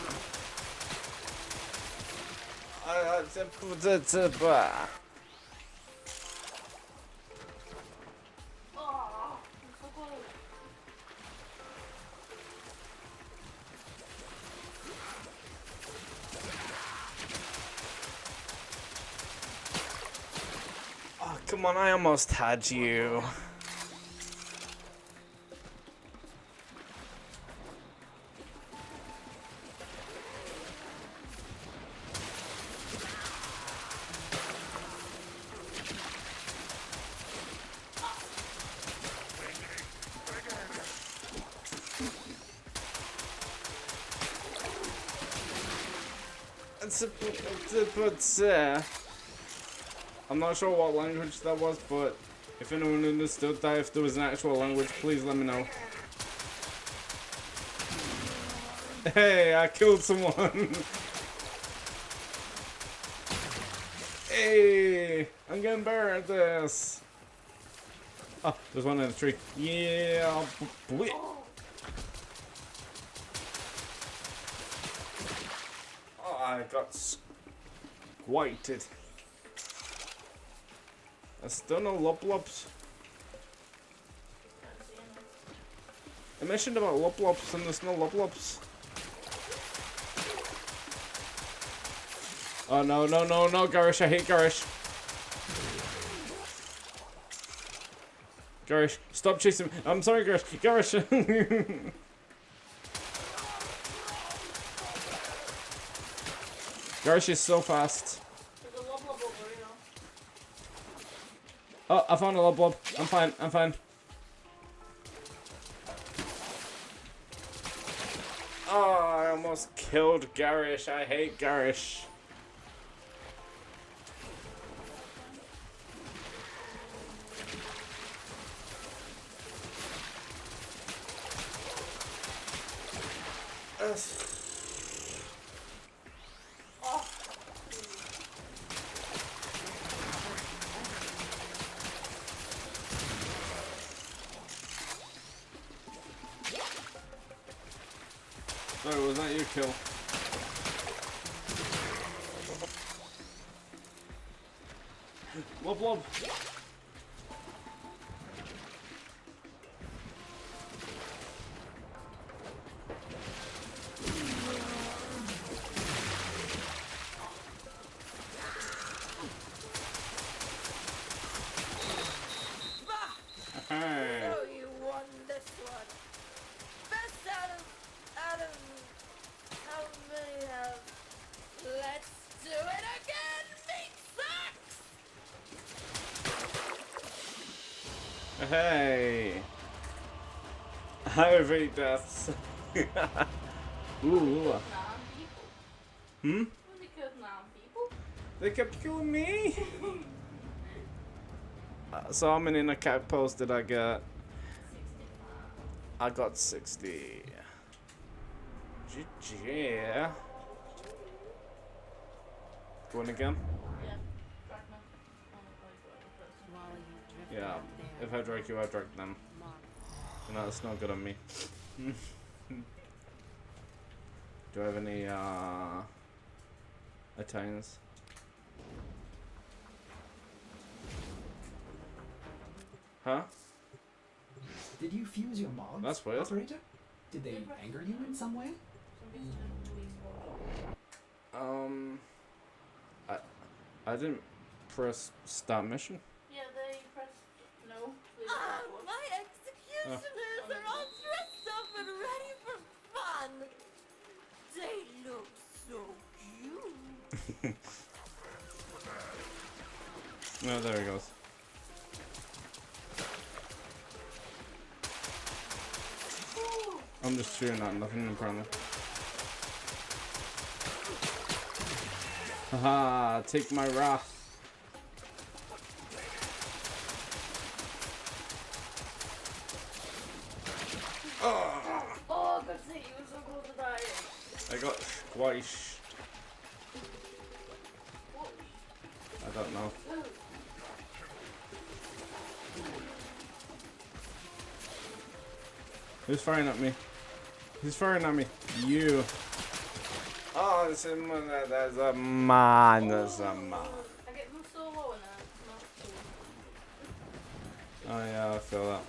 Oh, come on, I almost had you. I'm not sure what language that was, but if anyone understood that, if there was an actual language, please let me know. Hey, I killed someone! Hey, I'm getting better at this! Oh, there's one in the tree. Yeah, oh, I got squited. There's still no lob lobs. I mentioned about lob lobs and there's no lob lobs. Oh no, no, no, no, Garish, I hate Garish. Garish, stop chasing me. I'm sorry, Garish. Garish. Garish is so fast. Oh, I found a lob lob. I'm fine, I'm fine. Oh, I almost killed Garish. I hate Garish. Sorry, was that your kill? Lob lob! Hey. So you won this one. Best out of how many have? Let's do it again, meat sucks! Hey! How many deaths? Ooh. Hmm? They kept killing me? So how many in a cat post did I get? I got 60. GG. Going again? Yeah. If I drag you, I drag them. No, that's not good on me. Do I have any Italians? Huh? Did you fuse your mods, That's weird. operator? Did they anger you in some way? I didn't press start mission. Yeah, they pressed no. My executioners are all dressed up and ready for fun. They look so cute. No, there he goes. I'm just shooting at nothing apparently. Haha, take my wrath. Oh, good to see you were so close to dying. I got squished. I don't know. Who's firing at me? Who's firing at me? You. Oh, there's a man. There's a man. There's a man. I get them so low and Oh yeah, I feel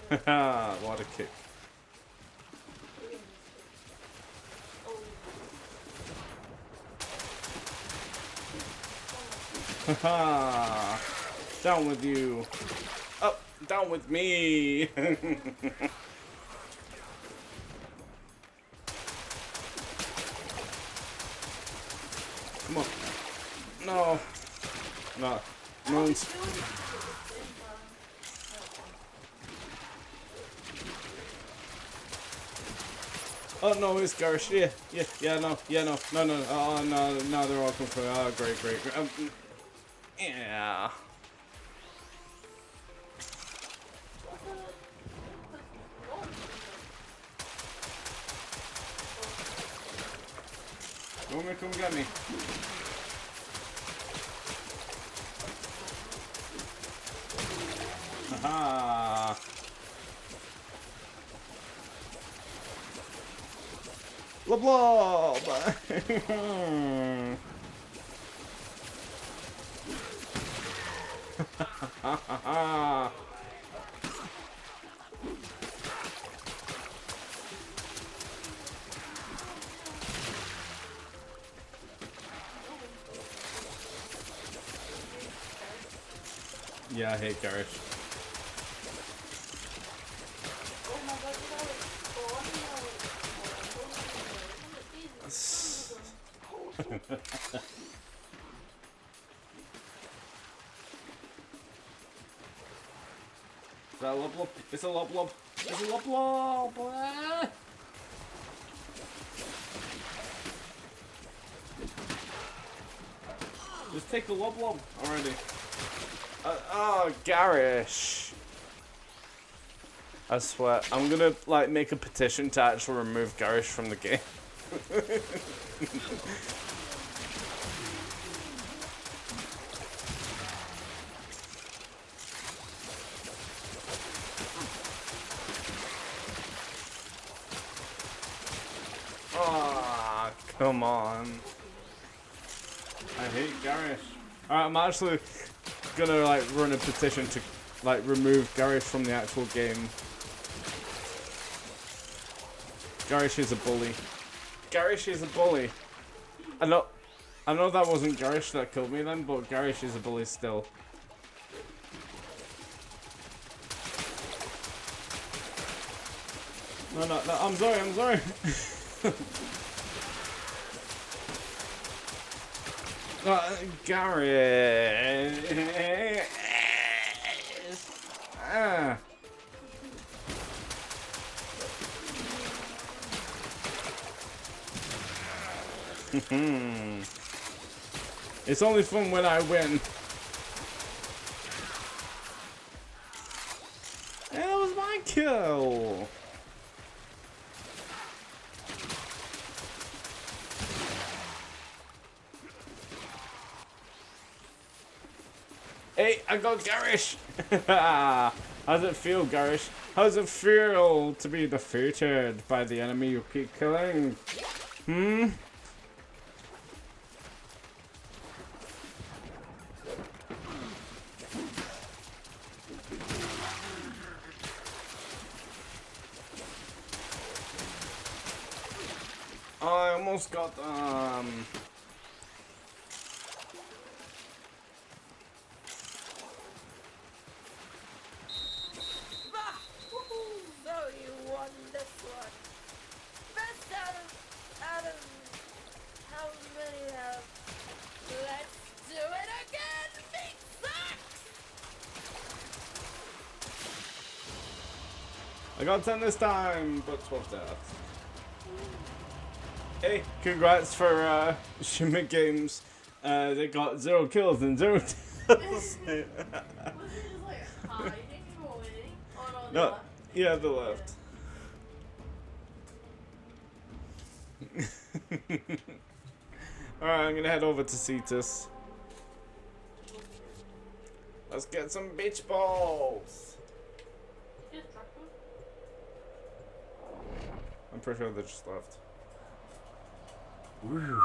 that. Haha, what a kick. Haha, down with you. Up, down with me. Come on. No. No. Moons. Oh no, it's Garsh. Yeah, no. Oh no, they're all coming from. Oh, great. Yeah. Come get me. Haha. Lob. Yeah, I hate Garish. Is that a lob? It's a lob. It's a lob. Ah! Just take the lob already. Oh, Garish. I swear, I'm gonna like make a petition to actually remove Garish from the game. Ah, come on. I hate Garish. Alright, I'm actually gonna like run a petition to like remove Garish from the actual game. Garish is a bully. Garish is a bully. I know that wasn't Garish that killed me then, but Garish is a bully still. No, I'm sorry. Garish. Ah. It's only fun when I win. That was my kill. Hey, I got Garish. How's it feel, Garish? How's it feel to be defeated by the enemy you keep killing? Hmm? I almost got So you won this one. Best out of how many have? Let's do it again. Meat sucks. I got 10 this time, but 12 deaths. Hey, congrats for Shimmick Games. They got 0 kills and 0 deaths. No, yeah, the left. Alright, I'm gonna head over to Cetus. Let's get some beach balls. I'm pretty sure they just left. Woo.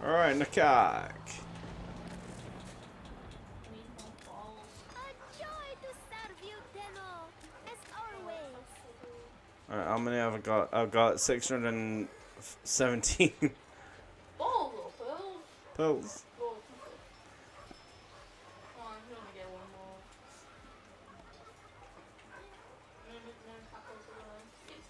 Alright, Nakak. Alright, how many have I got? I've got 617 Balls or pearls? pills. Balls. Come on, you only get one more. No tacos for the 67.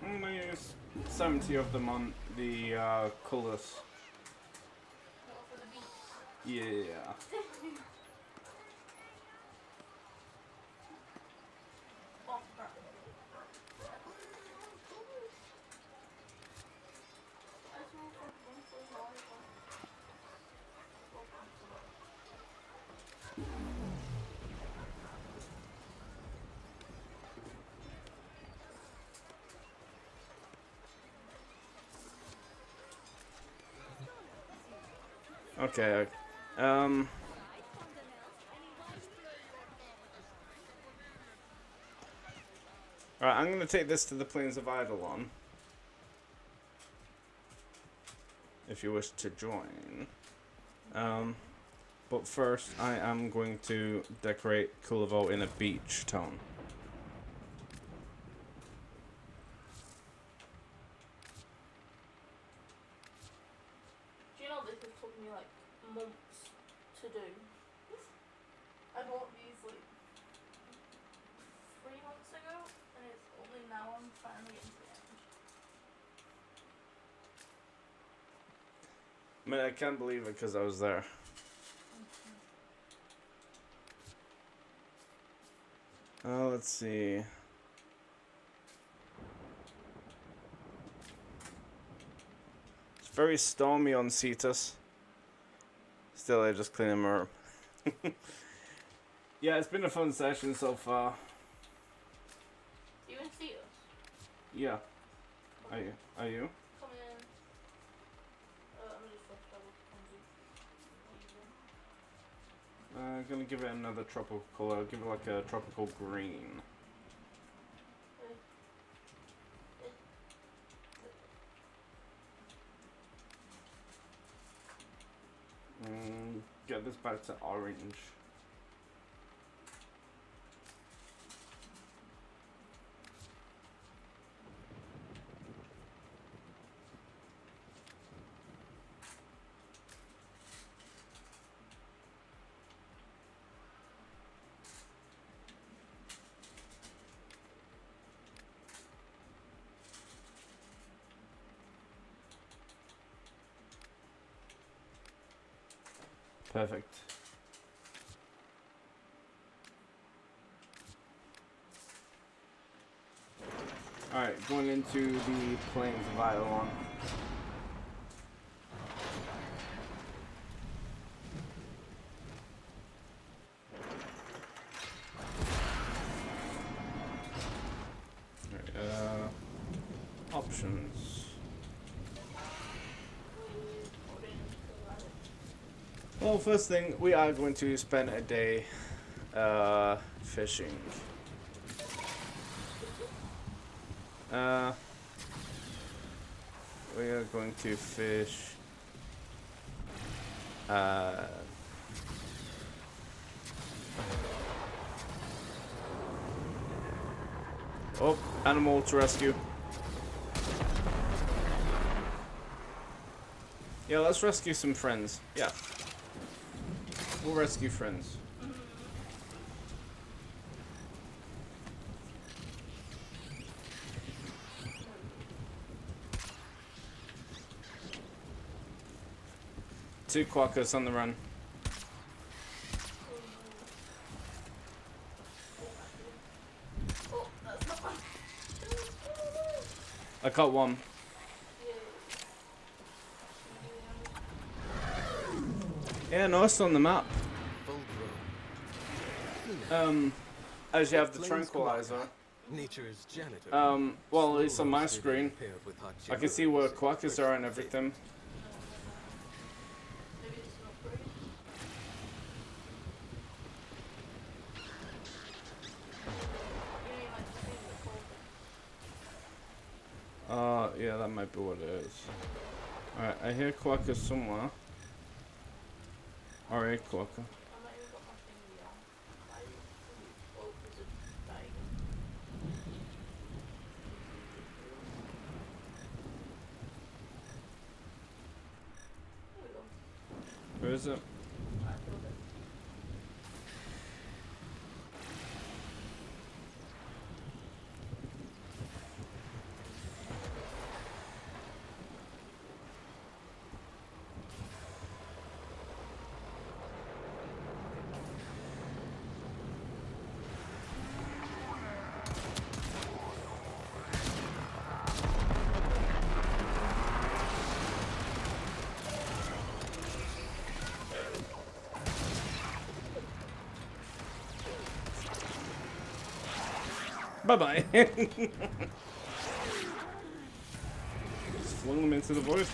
I'm gonna use 70 of them on the colours. Yeah. Okay. Alright, I'm gonna take this to the Plains of Eidolon. If you wish to join. But first, I am going to decorate Kulivo in a beach tone. Do you know this has took me like months to do? I bought these like 3 months ago, and it's only now I'm finally getting to the end. I mean, I can't believe it because I was there. Let's see. very stormy on Cetus. Still, I just clean him up. Yeah, it's been a fun session so far. You can see us. Yeah. Are you? Come in. I'm gonna just double Gonna give it another tropical color. Give it like a tropical green. Get this back to orange. Perfect. Alright, going into the plains of Eidolon. Alright, options. Well, first thing, we are going to spend a day fishing. We are going to fish oh, animal to rescue. Yeah, let's rescue some friends. Yeah. We'll rescue friends. Two quackers on the run. I caught one. Yeah, nice on the map. As you have the tranquilizer. Nature's janitor. Well, at least on my screen, I can see where quackers are and everything. Yeah, that might be what it is. Alright, I hear quackers somewhere. Alright, quacker. Where is it? Bye-bye. Just flung them into the void.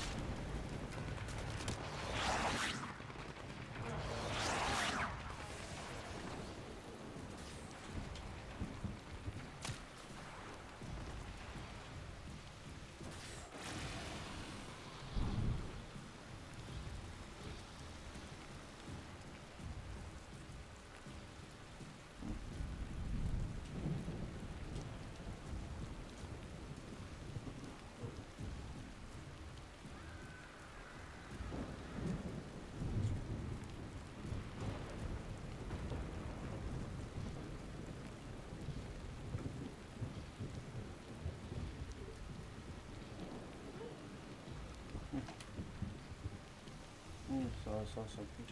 So I saw something.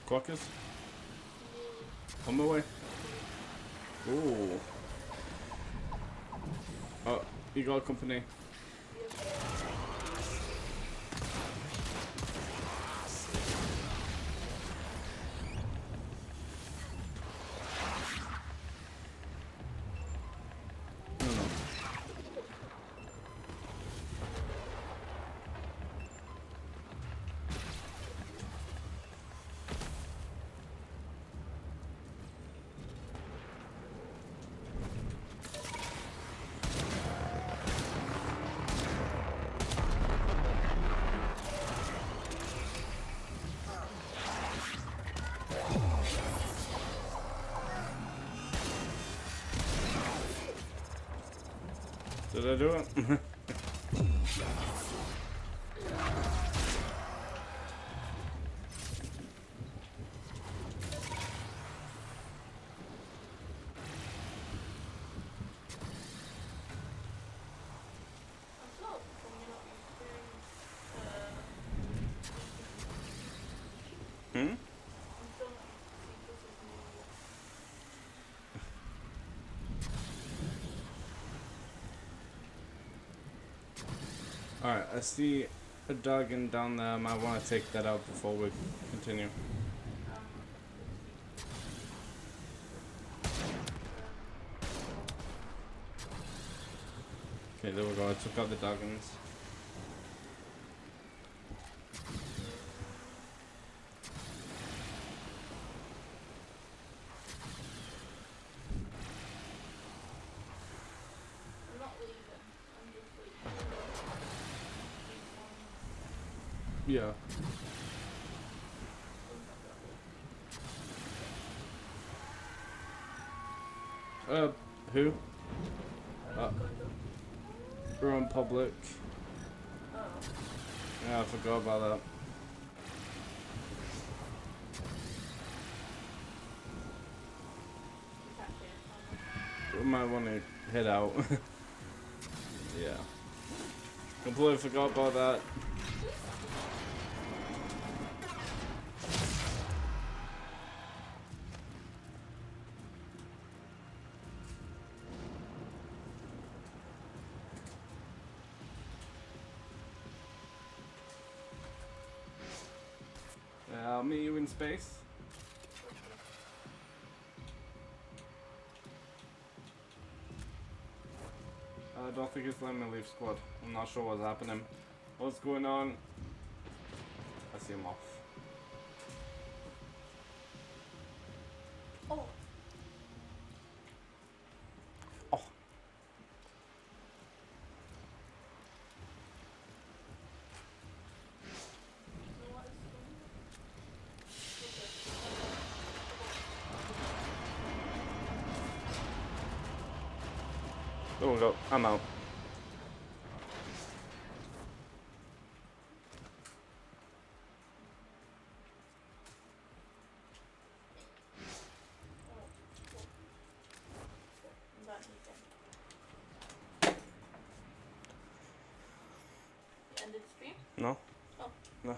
Quackers? On my way. Ooh. Oh, you got company. Did I do it? Hmm? Alright, I see a dragon down there. I might want to take that out before we continue. Okay, there we go. I took out the dragons. I'm not leaving. I'm just leaving. Yeah. Who? We're on public. Yeah, I forgot about that. We might want to head out. Yeah. Completely forgot about that. I'll meet you in space. I don't think it's letting me leave squad. I'm not sure what's happening. What's going on? I see him off. Oh. Oh. There we go. I'm out. Ended stream? No. Oh. No.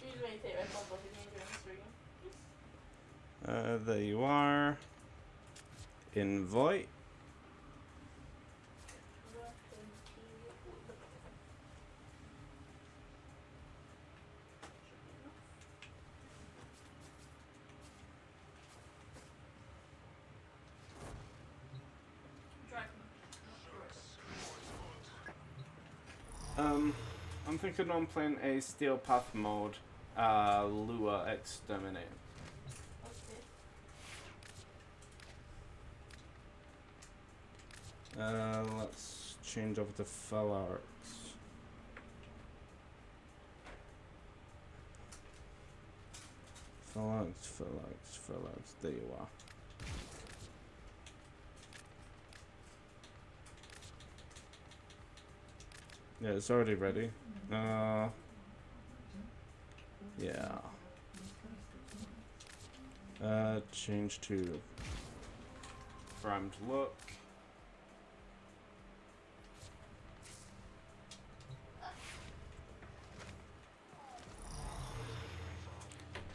Usually take responsibility during stream. There you are. Invite. I'm thinking on playing a Steel Path mode, Lua Exterminate. Let's change over to Phalanx. Phalanx, there you are. Yeah, it's already ready. Yeah. Change to primed look.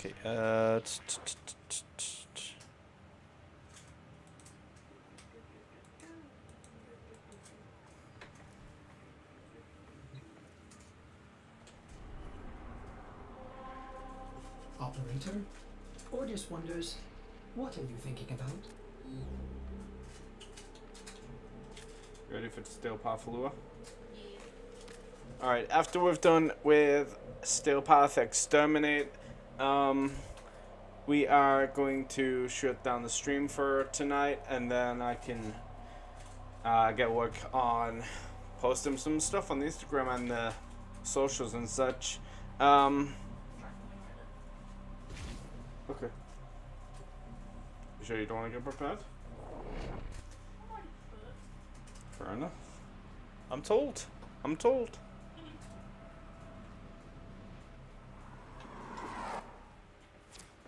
Okay, operator? Or just wonders, what are you thinking about? Ready for Steel Path Lure? Alright, after we've done with Steel Path Exterminate, we are going to shut down the stream for tonight, and then I can get work on posting some stuff on the Instagram and the socials and such. Okay. You sure you don't want to get prepared? Fair enough. I'm told. I'm told.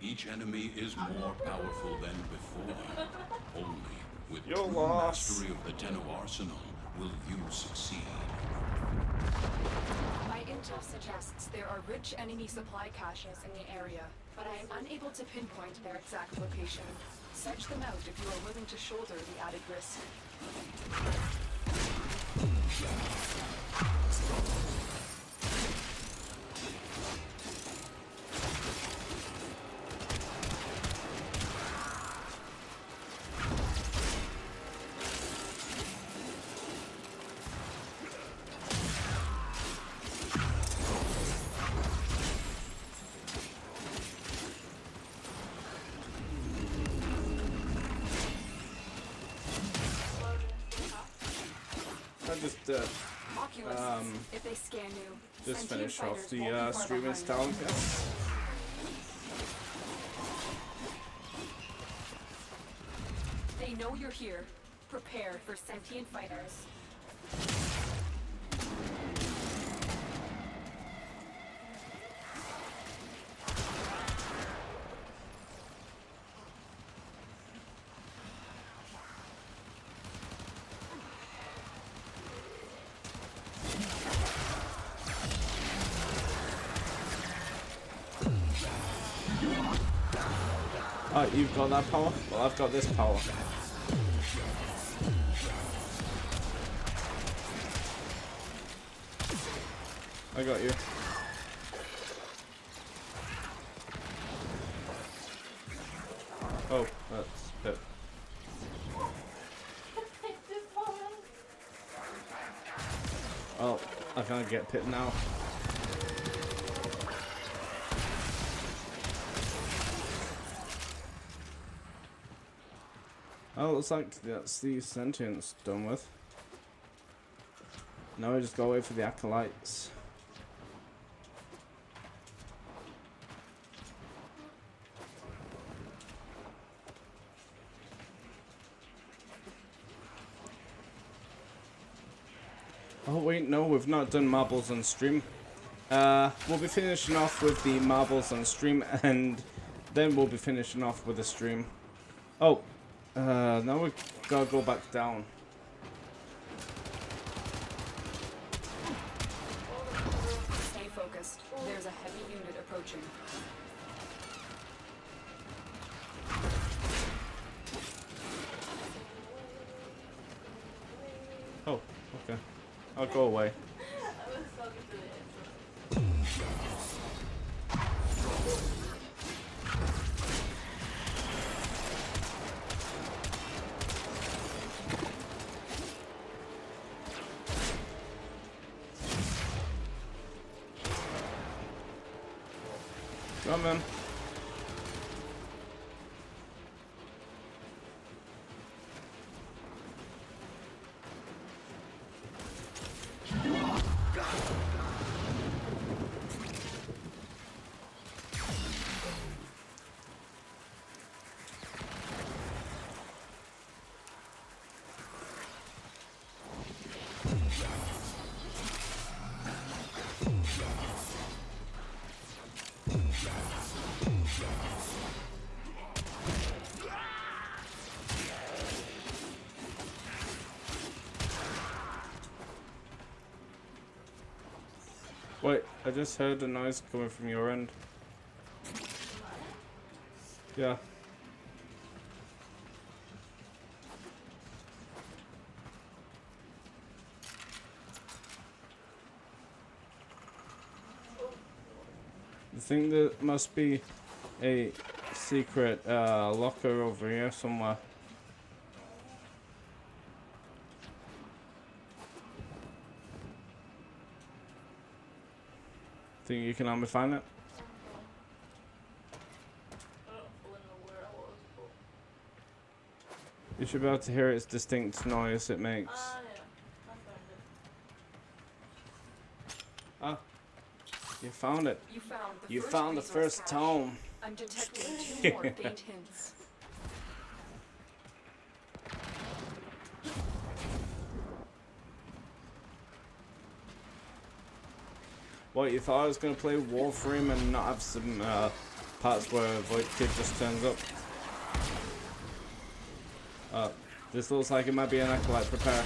Each enemy is more powerful than before. Only with Your true loss. mastery of the TNOL arsenal will you succeed. My intel suggests there are rich enemy supply caches in the area, but I am unable to pinpoint their exact location. Search them out if you are willing to shoulder the added risk. I just If they scan you, just sentient finish off fighters the won't be far streaming behind. style, I guess. They know you're here. Prepare for sentient fighters. Oh, you've got that power? Well, I've got this power. I got you. Oh, that's it. Oh, I can't get Pip now. Oh, looks like that's the sentience done with. Now we just go wait for the acolytes. Oh wait, no, we've not done marbles on stream. We'll be finishing off with the marbles on stream, and then we'll be finishing off with the stream. Oh, now we gotta go back down. Stay focused. There's a heavy unit approaching. Oh, okay. I'll go away. Come on. Wait, I just heard a noise coming from your end. Yeah. I think there must be a secret locker over here somewhere. Think you can help me find it? You should be able to hear its distinct noise it makes. Ah, you found it. You found the first tome. I'm detecting 2 more faint hints. What, you thought I was going to play Warframe and not have some parts where VoidKid just turns up? This looks like it might be an acolyte. Prepare.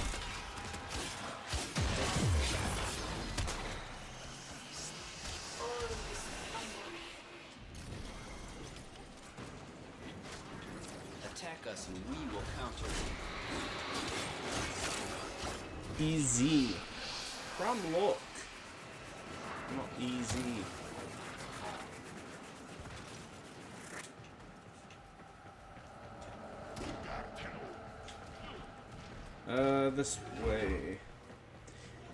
Attack us and we will counter. Easy. From luck. Not easy. This way.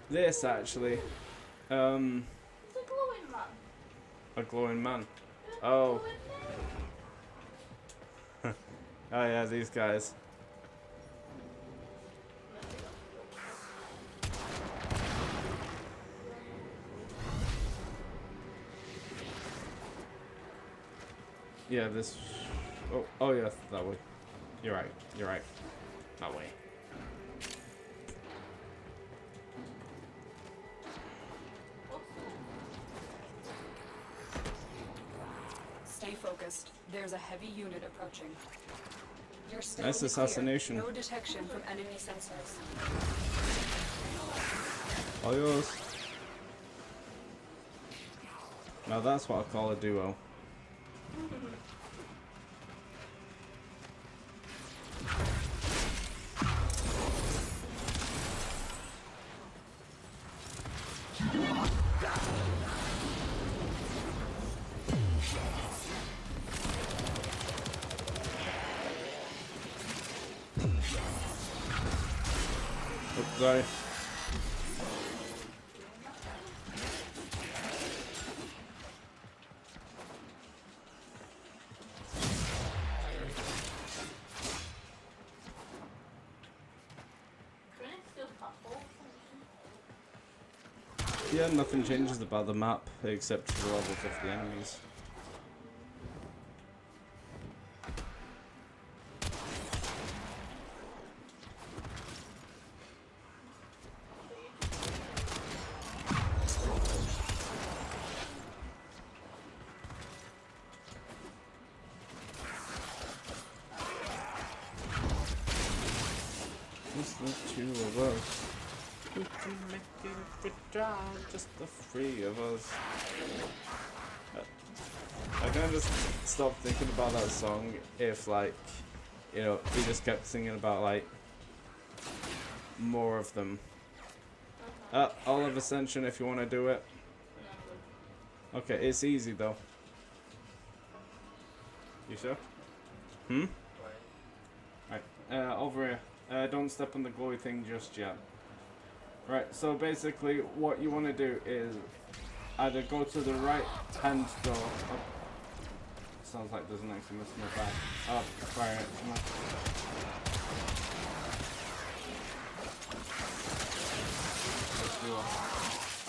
This actually. It's a glowing man. A glowing man. Oh. Oh yeah, these guys. Yeah, this. Oh yeah, that way. You're right. You're right. That way. Stay focused. There's a heavy unit approaching. You're still Nice in the assassination. clear. No detection from enemy sensors. All yours. Now that's what I call a duo. Oops, sorry. Yeah, nothing changes about the map except the levels of the enemies. Just the two of us. We can make it if we try, just the three of us. I kind of just stopped thinking about that song if, like, you know, he just kept singing about, like, more of them. Olive Ascension if you want to do it. Okay, it's easy though. You sure? Hmm? Right, over here. Don't step on the glowy thing just yet. Right, so basically what you want to do is either go to the right hand door. Oh, sounds like there's an Eximus in the back. Oh, fire Eximus.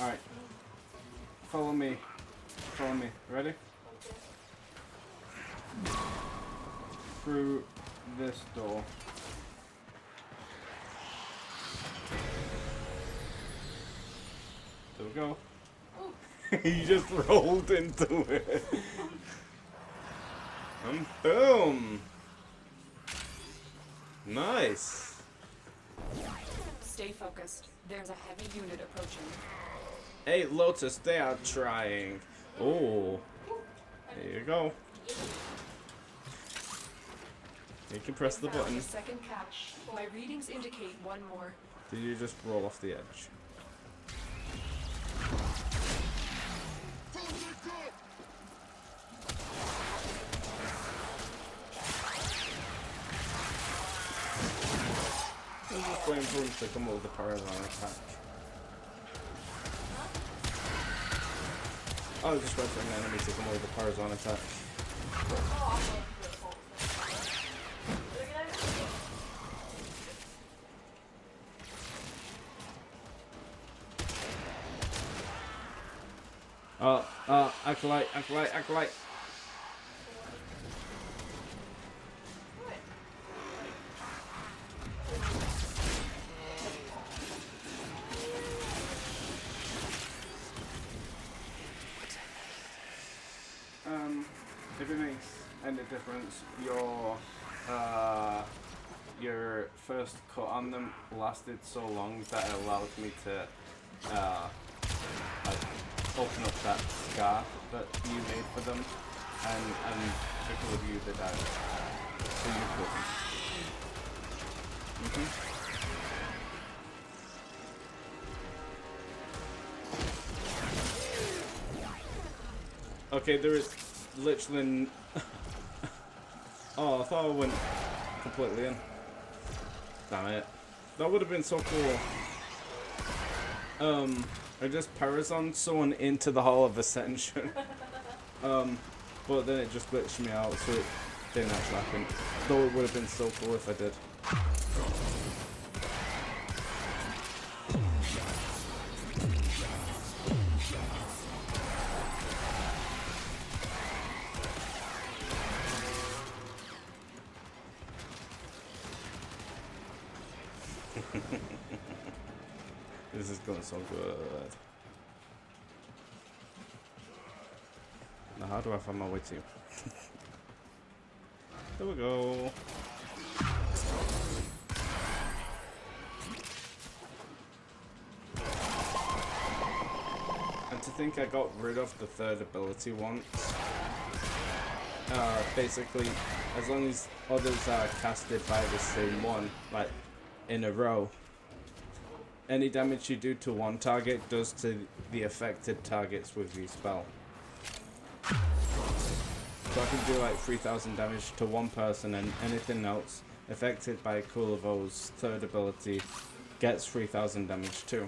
Alright. Follow me. Follow me. Ready? Through this door. There we go. You just rolled into it. And boom! Nice! Stay focused. There's a heavy unit approaching. Hey, Lotus, they are trying. Oh. There you go. You can press the button. Second catch. My readings indicate one more. Did you just roll off the edge? waiting for him to come up with the Parazon attack. I was just waiting for an enemy to come up with the Parazon attack. Acolyte, Acolyte, Acolyte. If it makes any difference, your first cut on them lasted so long that it allowed me to like open up that scar that you made for them, and because of you they died. So you couldn't. Okay, there is literally. Oh, I thought I went completely in. Damn it. That would have been so cool. I just Parazon someone into the Hall of Ascension. But then it just glitched me out, so it didn't actually happen. Though it would have been so cool if I did. This is going so good. Now how do I find my way to you? There we go. And to think I got rid of the third ability once. Basically, as long as others are casted by the same one, like in a row, any damage you do to one target does to the affected targets with the spell. So I can do like 3,000 damage to one person, and anything else affected by Kulivo's third ability gets 3,000 damage too.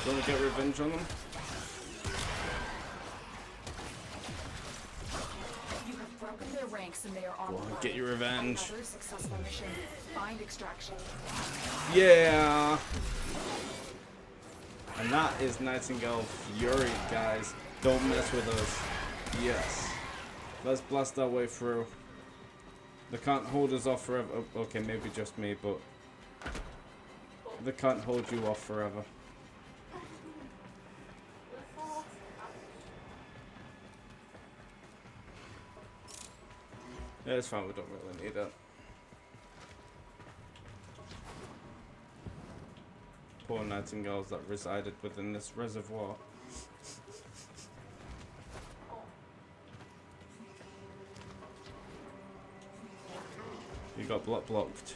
Do you want to get revenge on them? You have broken their ranks and they are on Go on, get your revenge. Another successful mission. Find extraction. Yeah! And that is Nightingale Fury, guys. Don't mess with us. Yes. Let's blast our way through. They can't hold us off forever. Oh, okay, maybe just me, but they can't hold you off forever. Yeah, it's fine, we don't really need it. Poor nightingales that resided within this reservoir. You got blocked.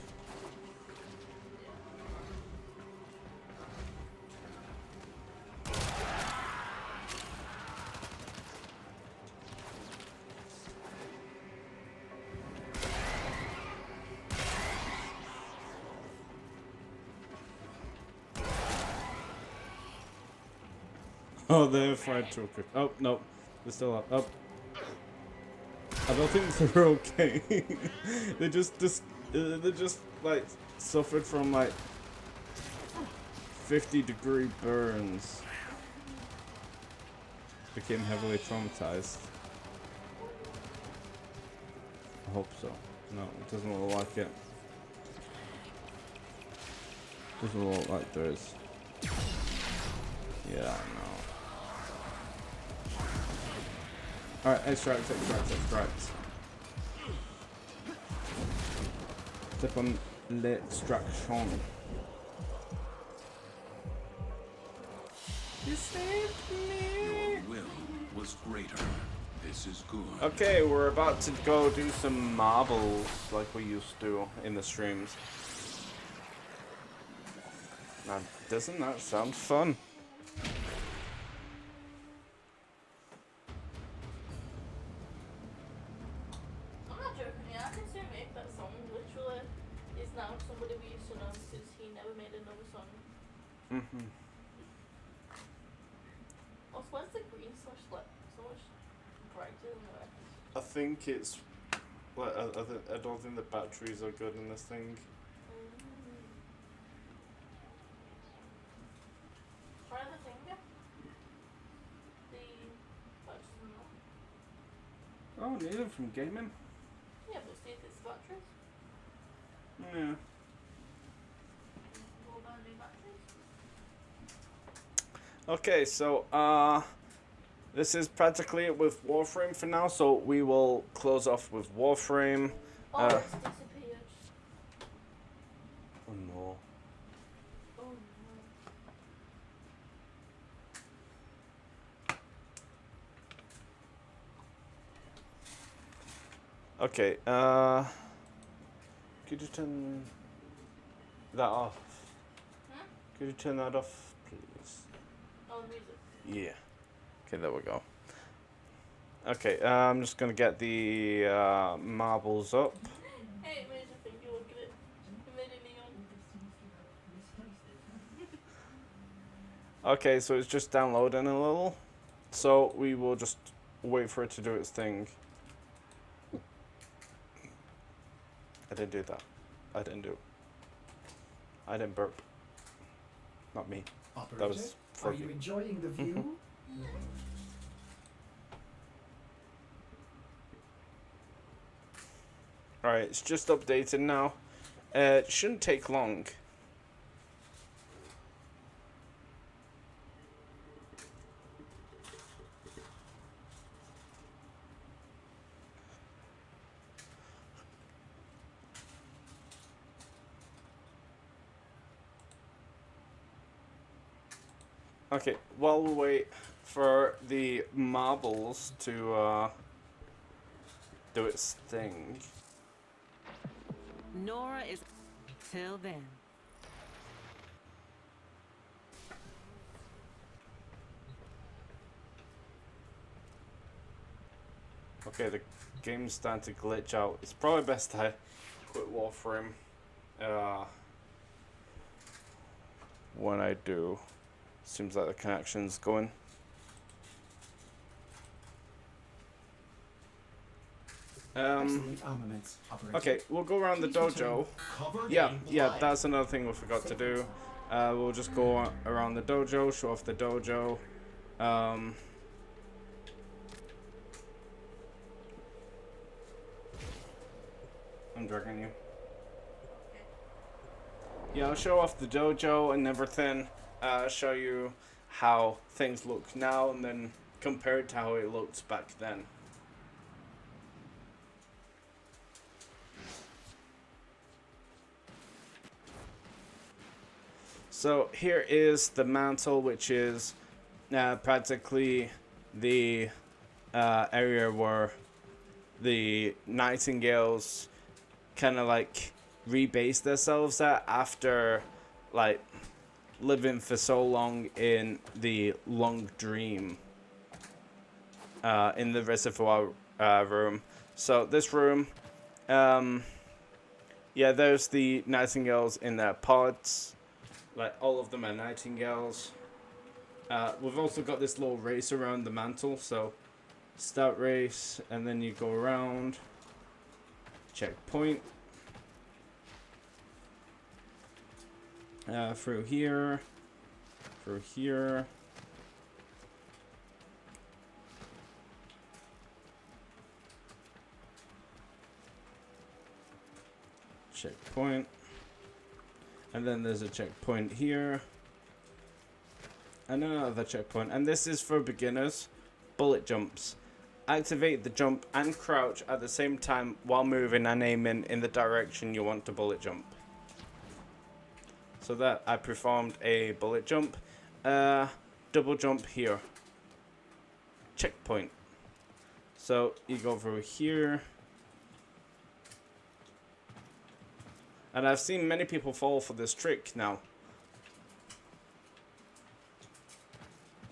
Oh, they're fried took. Oh, no. They're still up. Oh. I don't think they're okay. they just like, suffered from, like, 50-degree burns. Became heavily traumatized. I hope so. No, it doesn't look like it. Doesn't look like there is. Yeah, no. Alright, extract. Step on l'extraction. You saved me! Your will was greater. This is good. Okay, we're about to go do some marbles like we used to in the streams. Now, doesn't that sound fun? I'm not joking, yeah, I can still make that song. Literally, is now somebody we used to know because he never made another song. Mm-hmm. Also, where's the green so much brighter than the rest? I think it's like I don't think the batteries are good in this thing. Try the finger. The batteries in there. Oh, need them from gaming? Yeah, but see if it's batteries. Yeah. We'll buy new batteries. Okay, so this is practically it with Warframe for now, so we will close off with Warframe. Oh, it's disappeared. Oh no. Oh no. Okay, could you turn that off? Hmm? Could you turn that off, please? Oh, music. Yeah. Okay, there we go. Okay, I'm just gonna get the marbles up. Hey, it made a finger, look at it. It made a neon. Okay, so it's just downloading a little. So we will just wait for it to do its thing. I didn't do that. I didn't burp. Not me. Operator, That was for are you enjoying the view? Alright, it's just updated now. It shouldn't take long. Okay, while we wait for the marbles to do its thing. Nora is till then. Okay, the game's starting to glitch out. It's probably best I quit Warframe when I do. Seems like the connection's going. Excellent armaments, operator. Okay, we'll go around the dojo. Yeah, that's another thing we forgot to do. We'll just go around the dojo, show off the dojo. I'm dragging you. Yeah, I'll show off the dojo and everything. Show you how things look now and then compared to how it looked back then. So here is the mantle, which is practically the area where the Nightingales kind of like rebase themselves at after like living for so long in the long dream in the reservoir room. So this room, yeah, there's the Nightingales in their pods. Like, all of them are Nightingales. We've also got this little race around the mantle, so start race, and then you go around. Checkpoint. Through here. through here. Checkpoint. And then there's a checkpoint here. And another checkpoint. And this is for beginners. Bullet jumps. Activate the jump and crouch at the same time while moving and aiming in the direction you want to bullet jump. So that I performed a bullet jump. Double jump here. Checkpoint. So you go through here. And I've seen many people fall for this trick now.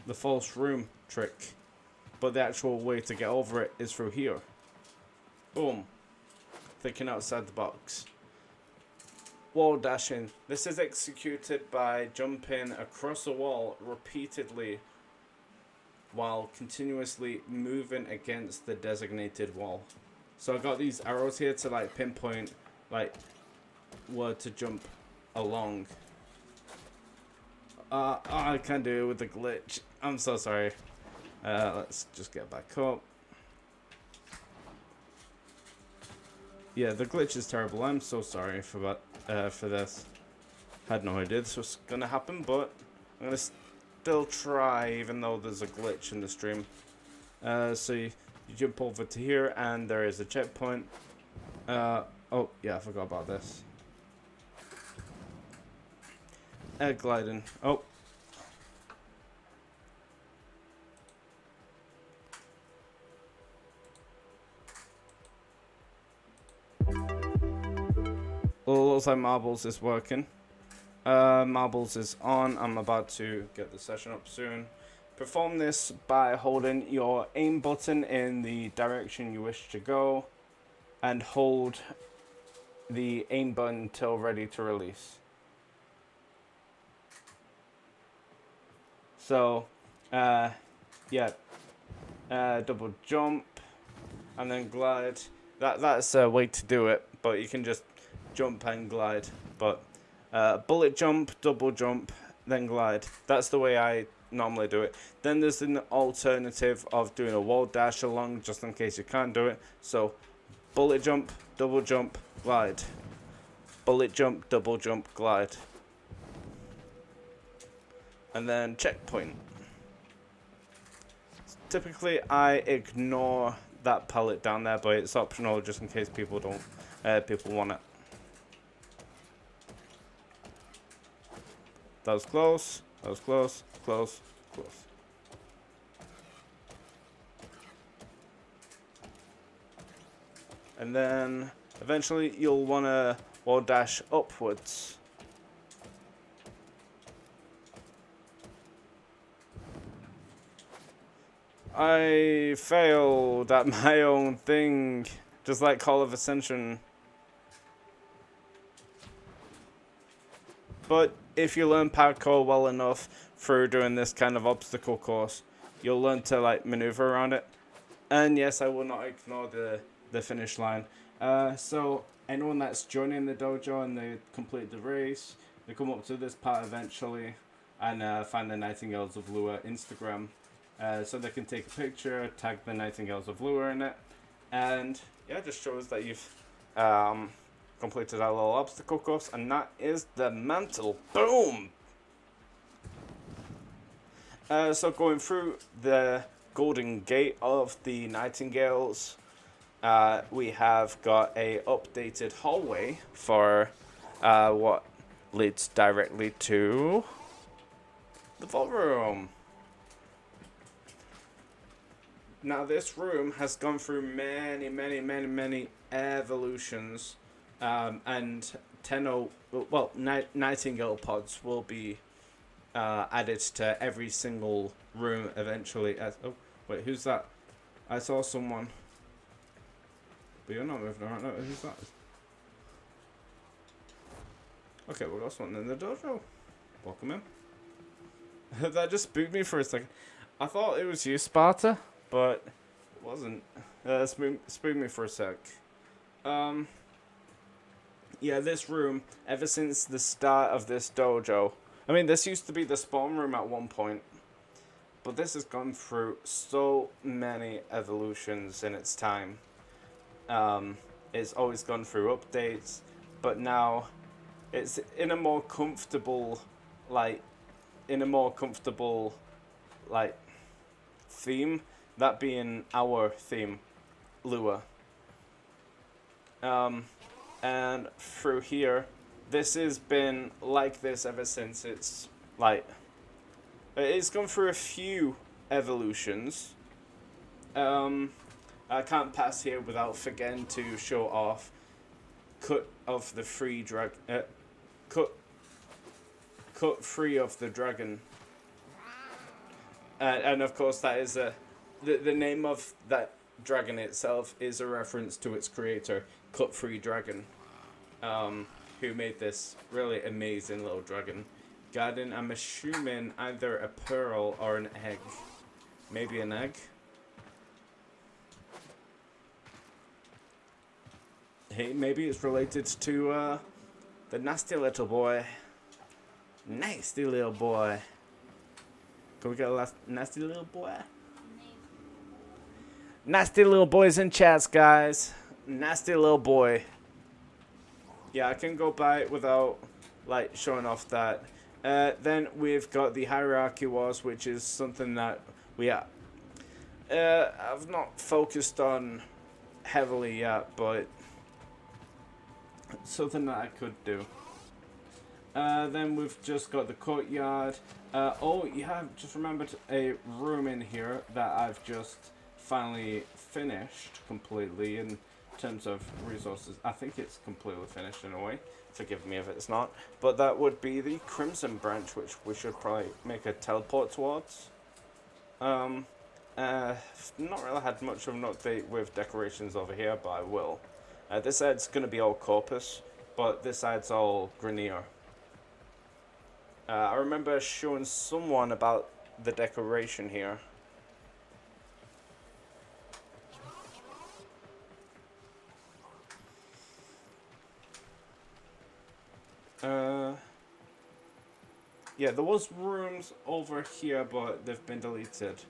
The false room trick. But the actual way to get over it is through here. Boom. Thinking outside the box. Wall dashing. This is executed by jumping across a wall repeatedly while continuously moving against the designated wall. So I got these arrows here to like pinpoint like where to jump along. I can't do it with the glitch. I'm so sorry. Let's just get back up. Yeah, the glitch is terrible. I'm so sorry for that. For this. Had no idea this was gonna happen, but I'm gonna still try, even though there's a glitch in the stream. So you jump over to here, and there is a checkpoint. Oh yeah, I forgot about this. Air gliding. Oh. Well, looks like Marbles is working. Marbles is on. I'm about to get the session up soon. Perform this by holding your aim button in the direction you wish to go and hold the aim button until ready to release. So, yeah, double jump and then glide. That's a way to do it, but you can just jump and glide. But bullet jump, double jump, then glide. That's the way I normally do it. Then there's an alternative of doing a wall dash along, just in case you can't do it. So, bullet jump, double jump, glide. Bullet jump, double jump, glide. And then checkpoint. Typically I ignore that pallet down there, but it's optional just in case people don't people want it. That was close, that was close, close, close. And then eventually you'll want to wall dash upwards. I failed at my own thing, just like Call of Ascension. But if you learn parkour well enough through doing this kind of obstacle course, you'll learn to like maneuver around it. And yes, I will not ignore the finish line. So anyone that's joining the dojo and they complete the race, they come up to this part eventually and find the Nightingales of Lua Instagram. So they can take a picture, tag the Nightingales of Lua in it, and yeah, it just shows that you've completed that little obstacle course, and that is the mantle. Boom! So going through the Golden Gate of the Nightingales, we have got a updated hallway for what leads directly to the vault room. Now this room has gone through many evolutions, and Nightingale pods will be added to every single room eventually. Oh wait, who's that? I saw someone, but you're not moving around. No, who's that? Okay, we got someone in the dojo. Welcome in. That just spooked me for a second. I thought it was you, Sparta. But it wasn't. Spooked me for a sec. Yeah, this room, ever since the start of this dojo, I mean, this used to be the spawn room at one point, but this has gone through so many evolutions in its time. It's always gone through updates, but now it's in a more comfortable, theme, that being our theme, Lua. And through here, this has been like this ever since it's gone through a few evolutions. I can't pass here without forgetting to show off cut free of the dragon. And of course that is the name of that dragon itself is a reference to its creator, Cut Free Dragon, who made this really amazing little dragon. Guarding, I'm assuming, either a pearl or an egg. Maybe an egg? Hey, maybe it's related to the nasty little boy. Nasty little boy. Can we get a nasty little boy? Nasty little boys in chats, guys. Nasty little boy. Yeah, I can go by it without showing off that. Then we've got the Hierarchy Wars, which is something that I've not focused on heavily yet, but something that I could do. Then we've just got the courtyard. Just remembered a room in here that I've just finally finished completely in terms of resources. I think it's completely finished in a way. Forgive me if it's not. But that would be the Crimson Branch, which we should probably make a teleport towards. Not really had much of an update with decorations over here, but I will. This side's going to be all Corpus, but this side's all Grenier. I remember showing someone about the decoration here. Yeah, there was rooms over here, but they've been deleted.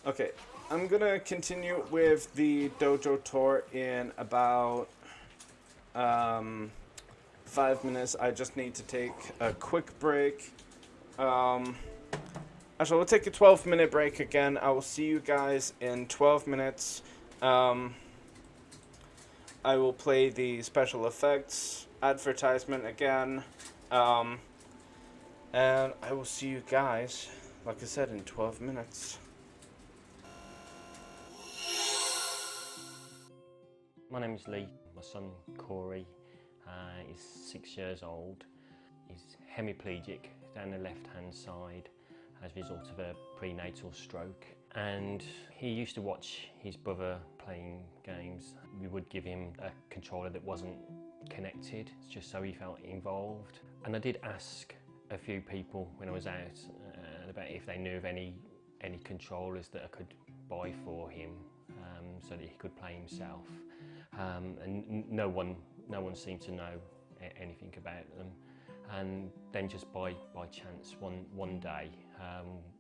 Okay, I'm gonna continue with the dojo tour in about 5 minutes. I just need to take a quick break. Actually, we'll take a 12-minute break again. I will see you guys in 12 minutes. I will play the special effects advertisement again. And I will see you guys, like I said, in 12 minutes. My name is Lee. My son Corey is 6 years old. He's hemiplegic down the left-hand side as a result of a prenatal stroke. And he used to watch his brother playing games. We would give him a controller that wasn't connected, just so he felt involved. And I did ask a few people when I was out about if they knew of any controllers that I could buy for him so that he could play himself. And no one seemed to know anything about them. And then just by chance one day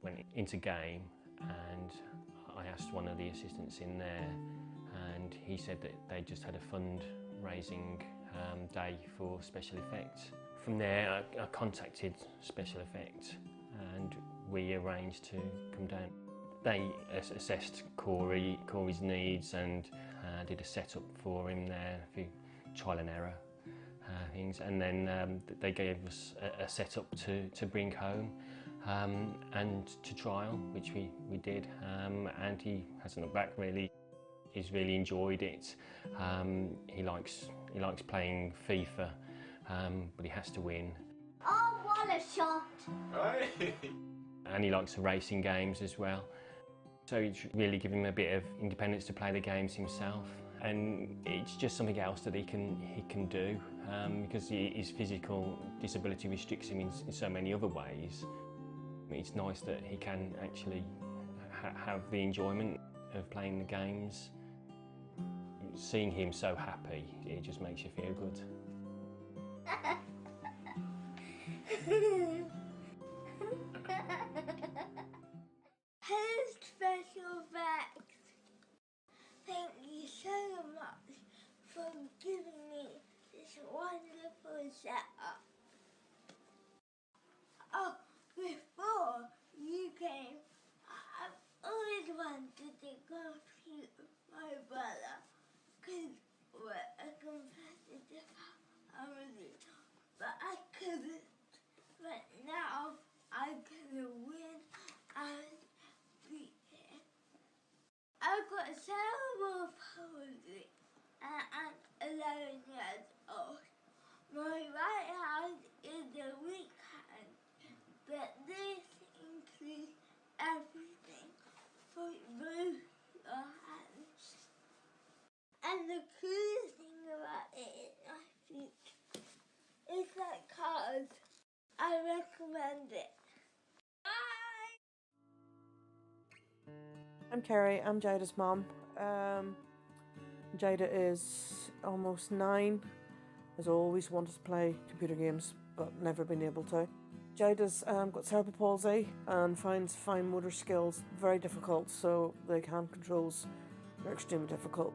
went into game, and I asked one of the assistants in there, and he said that they just had a fundraising day for special effects. From there I contacted special effects and we arranged to come down. They assessed Corey's needs and did a setup for him there, a few trial and error things, and then they gave us a setup to bring home and to trial, which we did, and he hasn't looked back really. He's really enjoyed it. He likes playing FIFA, but he has to win. Oh, what a shot! And he likes the racing games as well. So it's really given him a bit of independence to play the games himself, and it's just something else that he can do because his physical disability restricts him in so many other ways. It's nice that he can actually have the enjoyment of playing the games. Seeing him so happy, it just makes you feel good. Hello, special effects. Thank you so much for giving me this wonderful setup. Oh, before you came, I've always wanted to go shoot my brother because we're a competitive family, but I couldn't. But now I can win and beat him. I've got cerebral palsy and I'm 11 years old. My right hand is a weak hand, but this includes everything for both your hands. And the coolest thing about it is my feet. It's like cars. I recommend it. Bye! I'm Kerry, I'm Jada's mum. Jada is almost 9, has always wanted to play computer games but never been able to. Jada's got cerebral palsy and finds fine motor skills very difficult, so the hand controls are extremely difficult.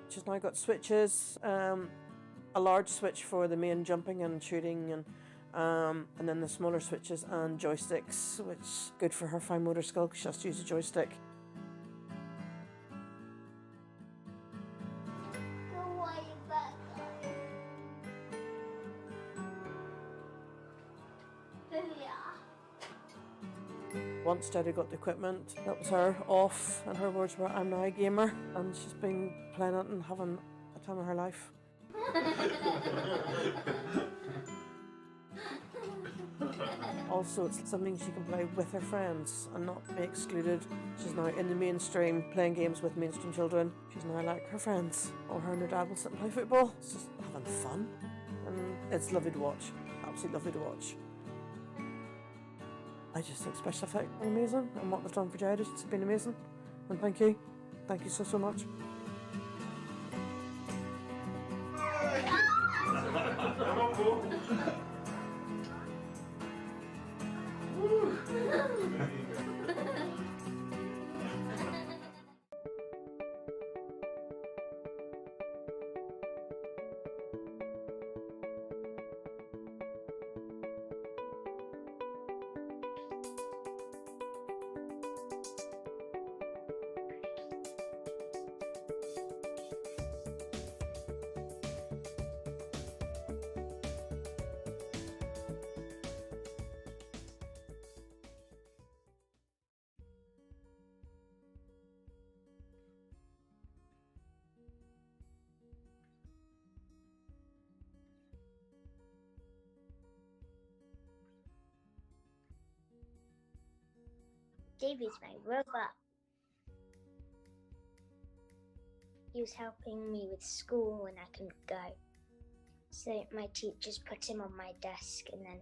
She's now got switches, a large switch for the main jumping and shooting, and then the smaller switches and joysticks, which is good for her fine motor skill because she has to use a joystick. Go way back. Once Jada got the equipment, that was her off, and her words were, "I'm now a gamer," and she's been playing it and having a time of her life. Also, it's something she can play with her friends and not be excluded. She's now in the mainstream, playing games with mainstream children. She's now like her friends, or her and her dad will sit and play football. It's just having fun, and it's lovely to watch. Absolutely lovely to watch. I just think special effects are amazing, and what they've done for Jada has been amazing. And thank you. Thank you so, so much. David's my robot. He was helping me with school when I couldn't go. So my teachers put him on my desk, and then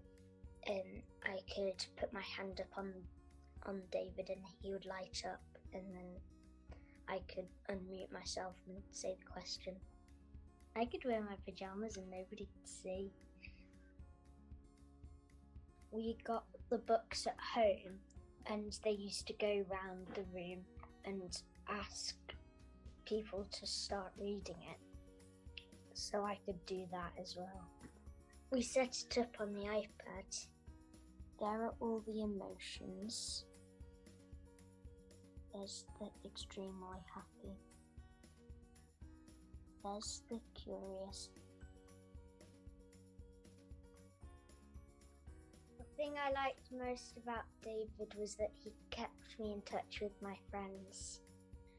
I could put my hand up on David and he would light up, and then I could unmute myself and say the question. I could wear my pajamas and nobody could see. We got the books at home, and they used to go round the room and ask people to start reading it. So I could do that as well. We set it up on the iPad. There are all the emotions. There's the extremely happy. There's the curious. The thing I liked most about David was that he kept me in touch with my friends.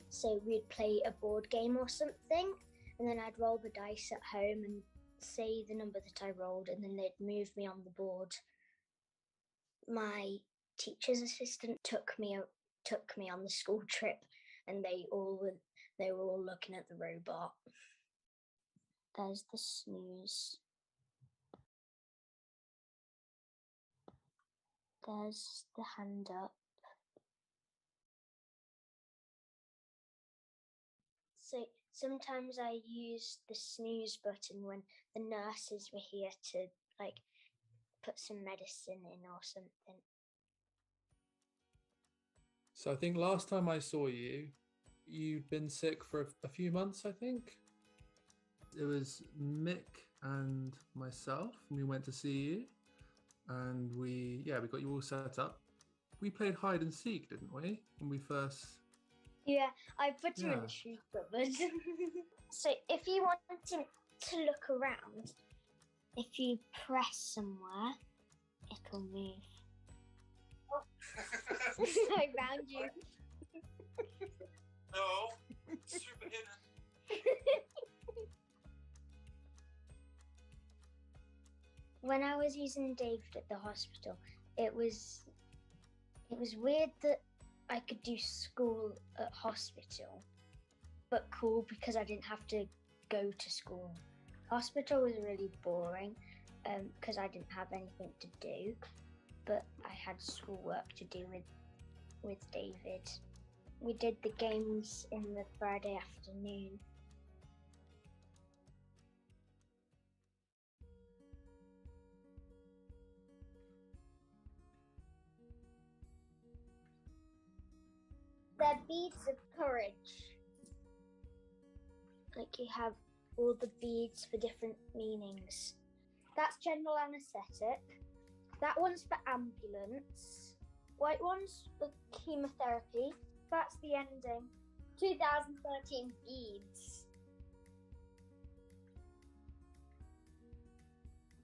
So we'd play a board game or something, and then I'd roll the dice at home and say the number that I rolled, and then they'd move me on the board. My teacher's assistant took me on the school trip, and they were all looking at the robot. There's the snooze. There's the hand up. Sometimes I used the snooze button when the nurses were here to like put some medicine in or something. So I think last time I saw you, you'd been sick for a few months, I think. It was Mick and myself, and we went to see you, and we got you all set up. We played hide and seek, didn't we? When we first... Yeah, I put you in Yeah. the shoe cupboard. So if you want to look around, if you press somewhere, it'll move. I found you. No, super hidden. When I was using David at the hospital, it was weird that I could do school at hospital, but cool because I didn't have to go to school. Hospital was really boring because I didn't have anything to do, but I had schoolwork to do with David. We did the games in the Friday afternoon. They're beads of courage. Like you have all the beads for different meanings. That's general anaesthetic. That one's for ambulance. White one's for chemotherapy. That's the ending. 2013 beads.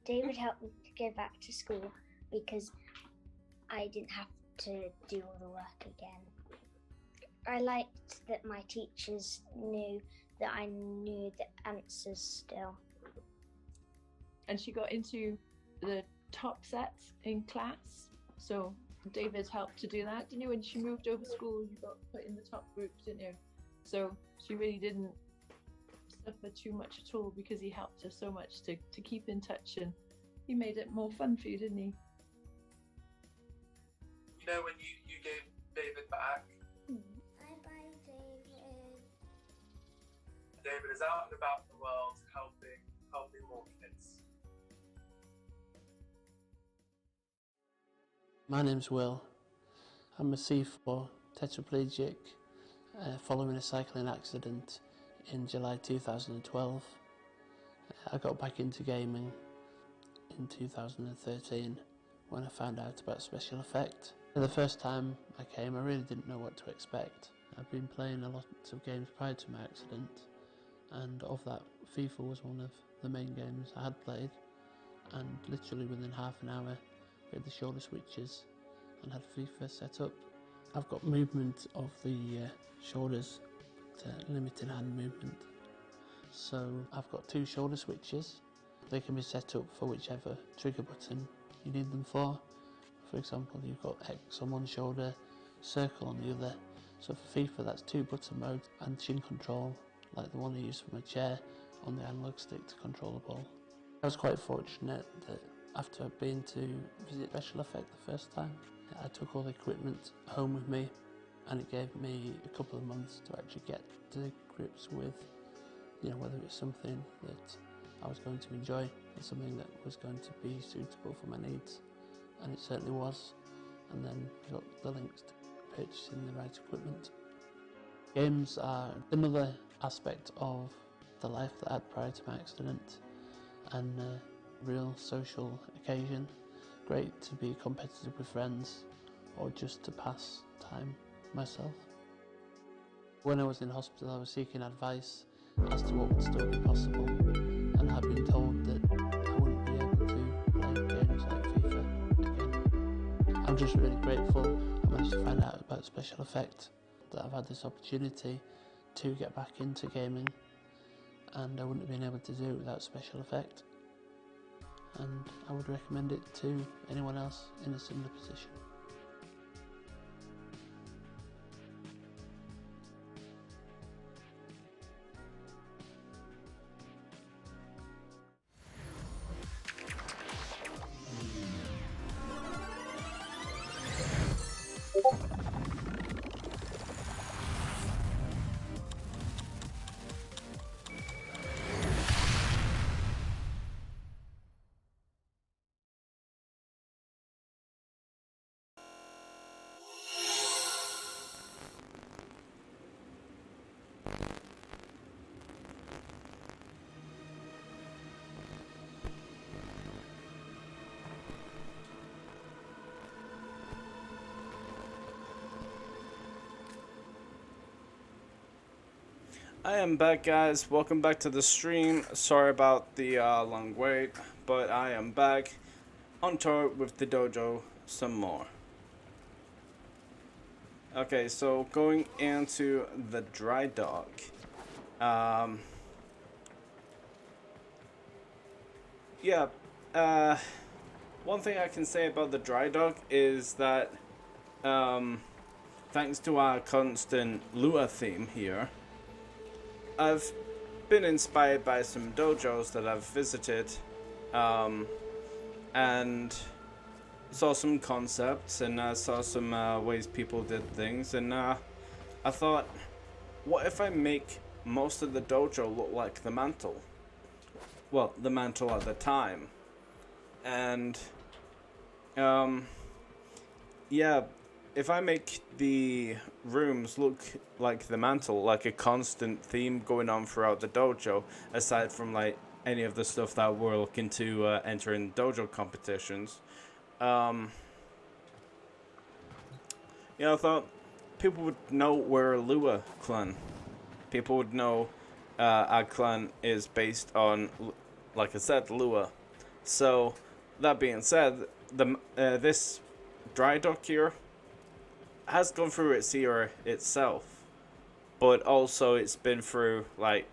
David helped me to go back to school because I didn't have to do all the work again. I liked that my teachers knew that I knew the answers still. And she got into the top sets in class. So David helped to do that, didn't you? When she moved over school, you got put in the top groups, didn't you? So she really didn't suffer too much at all because he helped her so much to keep in touch, and he made it more fun for you, didn't he? You know when you gave David back? Bye-bye, David. David is out and about the world helping more kids. My name's Will. I'm a C4 tetraplegic following a cycling accident in July 2012. I got back into gaming in 2013 when I found out about Special Effect. The first time I came, I really didn't know what to expect. I've been playing a lot of games prior to my accident, and of that, FIFA was one of the main games I had played, and literally within half an hour we had the shoulder switches and had FIFA set up. I've got movement of the shoulders to limited hand movement, so I've got two shoulder switches. They can be set up for whichever trigger button you need them for. For example, you've got X on one shoulder, circle on the other. So for FIFA that's two button modes, and chin control, like the one I use for my chair, on the analog stick to control the ball. I was quite fortunate that after I'd been to visit Special Effect the first time, I took all the equipment home with me, and it gave me a couple of months to actually get to grips with, whether it's something that I was going to enjoy and something that was going to be suitable for my needs, and it certainly was. And then I got the links to purchasing the right equipment. Games are another aspect of the life that I had prior to my accident, and a real social occasion. Great to be competitive with friends or just to pass time myself. When I was in hospital, I was seeking advice as to what would still be possible, and I'd been told that I wouldn't be able to play games like FIFA again. I'm just really grateful I managed to find out about Special Effect, that I've had this opportunity to get back into gaming, and I wouldn't have been able to do it without Special Effect, and I would recommend it to anyone else in a similar position. I am back, guys. Welcome back to the stream. Sorry about the long wait, but I am back on tour with the dojo some more. Okay, so going into the dry dock. Yeah, one thing I can say about the dry dock is that thanks to our constant lure theme here, I've been inspired by some dojos that I've visited, and saw some concepts, and I saw some ways people did things, and I thought, what if I make most of the dojo look like the mantle? Well, the mantle at the time. And yeah, if I make the rooms look like the mantle, like a constant theme going on throughout the dojo, aside from like any of the stuff that we're looking to enter in dojo competitions, I thought people would know we're a Lua clan. People would know our clan is based on, like I said, Lua. So, that being said, this dry dock here has gone through its era itself, but also it's been through like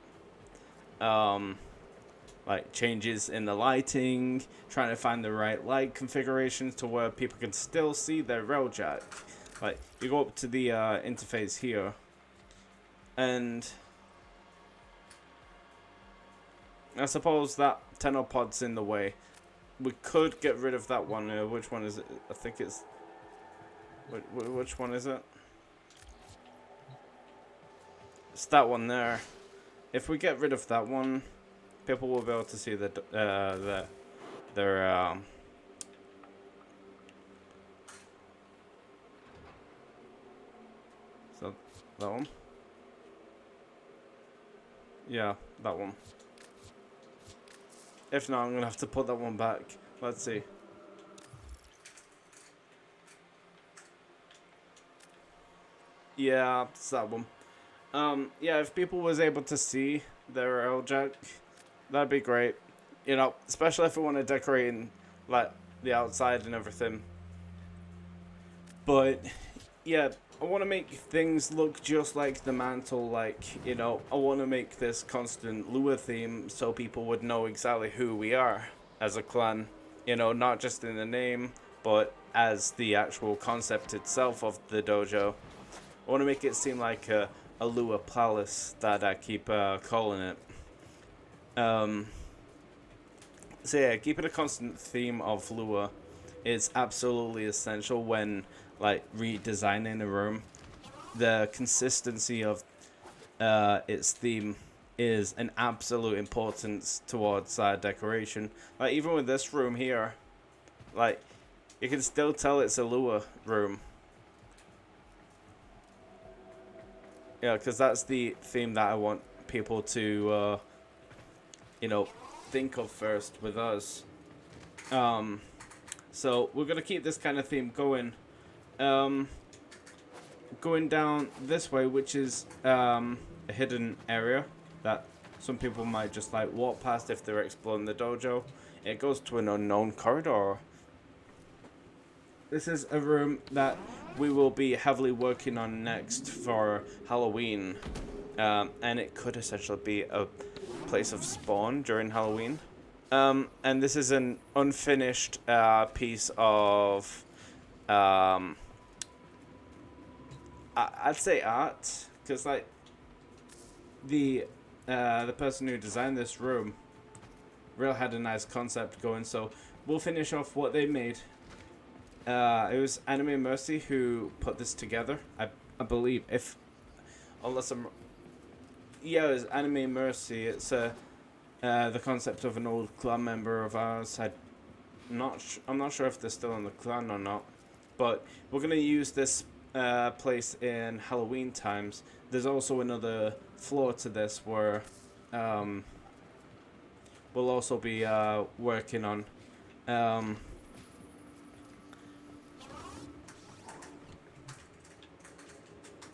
changes in the lighting, trying to find the right light configurations to where people can still see their railjack. Like, you go up to the interface here, and I suppose that TNOL pod's in the way. We could get rid of that one. Which one is it? I think it's... Which one is it? It's that one there. If we get rid of that one, people will be able to see their so that one. Yeah, that one. If not, I'm gonna have to put that one back. Let's see. Yeah, it's that one. Yeah, if people was able to see their railjack, that'd be great. You know, especially if we want to decorate in, like, the outside and everything. But, yeah, I want to make things look just like the mantle. Like, you know, I want to make this constant Lua theme so people would know exactly who we are as a clan. You know, not just in the name, but as the actual concept itself of the dojo. I want to make it seem like a Lua Palace that I keep calling it. So yeah, keeping a constant theme of Lua is absolutely essential when like redesigning a room. The consistency of its theme is an absolute importance towards decoration. Like even with this room here, like you can still tell it's a Lua room. Yeah, because that's the theme that I want people to, you know, think of first with us. So we're gonna keep this kind of theme going. Going down this way, which is a hidden area that some people might just like walk past if they're exploring the dojo. It goes to an unknown corridor. This is a room that we will be heavily working on next for Halloween, and it could essentially be a place of spawn during Halloween. And this is an unfinished piece of, I'd say art, because like the person who designed this room really had a nice concept going. So we'll finish off what they made. It was Anime Mercy who put this together, I believe. Unless I'm... Yeah, it was Anime Mercy. It's the concept of an old clan member of ours. I'm not sure if they're still in the clan or not. But we're going to use this place in Halloween times. There's also another floor to this where we'll also be working on.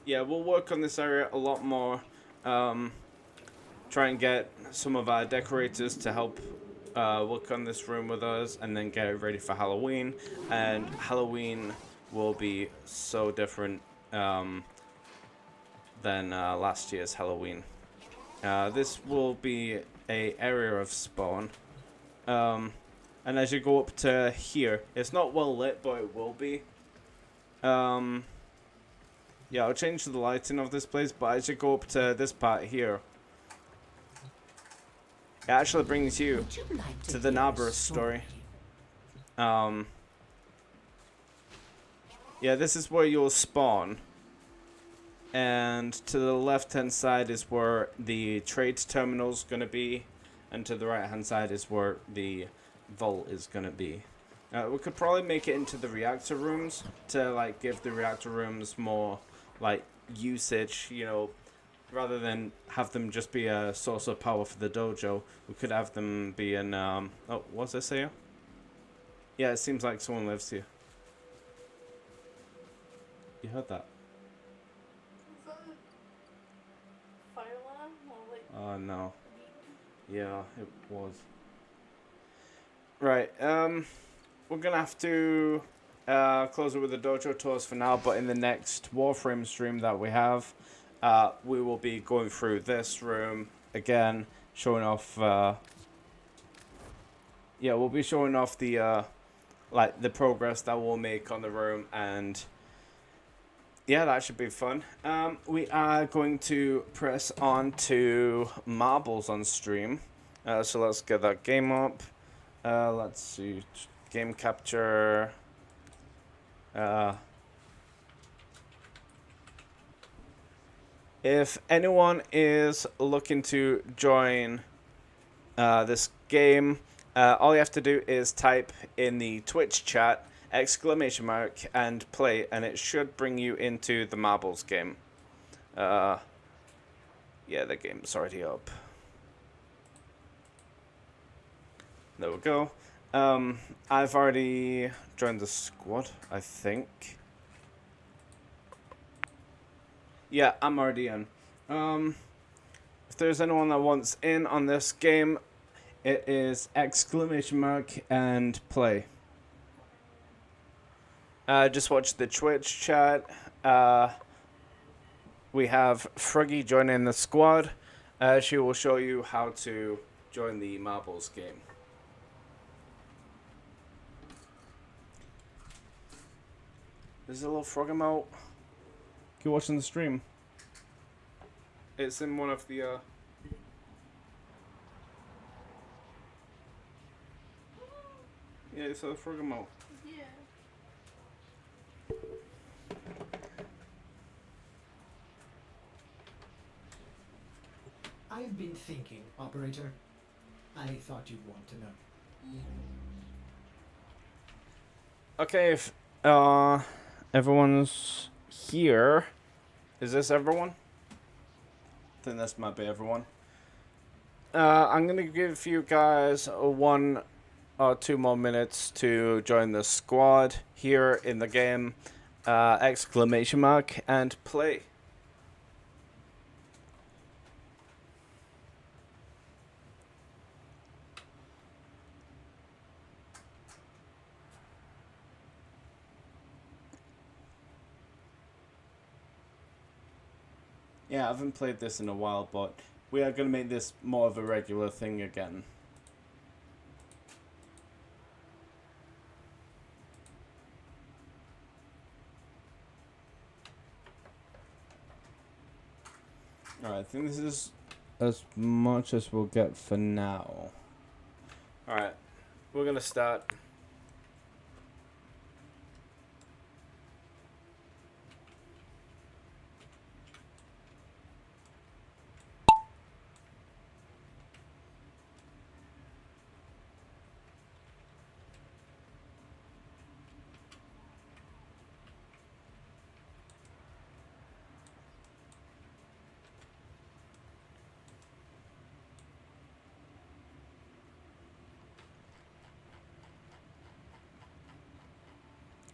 Yeah, we'll work on this area a lot more try and get some of our decorators to help work on this room with us, and then get it ready for Halloween. And Halloween will be so different than last year's Halloween. This will be a area of spawn. And as you go up to here, it's not well lit, but it will be. Yeah, I'll change the lighting of this place, but as you go up to this part here, it actually brings you to the Nabarus story. Yeah, this is where you'll spawn. And to the left-hand side is where the trade terminal's gonna be. And to the right-hand side is where the vault is gonna be. We could probably make it into the reactor rooms to, like, give the reactor rooms more, like, usage, you know. Rather than have them just be a source of power for the dojo, we could have them be in, oh, what's this here? Yeah, it seems like someone lives here. You heard that? Is that a fire alarm or like? Oh, no. Yeah, it was. Right, we're gonna have to close it with the dojo tours for now, but in the next Warframe stream that we have, we will be going through this room again, showing off, yeah, we'll be showing off the, like, the progress that we'll make on the room, and yeah, that should be fun. We are going to press on to marbles on stream, so let's get that game up. Let's see, game capture, if anyone is looking to join this game, all you have to do is type in the Twitch chat !, and play, and it should bring you into the marbles game. Yeah, the game's already up. There we go. I've already joined the squad, I think. Yeah, I'm already in. If there's anyone that wants in on this game, it is ! and play. Just watch the Twitch chat. We have Froggy joining the squad. She will show you how to join the marbles game. There's a little frog emote. Keep watching the stream. It's in one of the yeah, it's a frog emote. Yeah. I've been thinking, operator. I thought you'd want to know. Okay, if everyone's here. Is this everyone? I think this might be everyone. I'm gonna give you guys 1 or 2 more minutes to join the squad here in the game. ! And play. Yeah, I haven't played this in a while, but we are going to make this more of a regular thing again. Alright, I think this is as much as we'll get for now. Alright, we're going to start.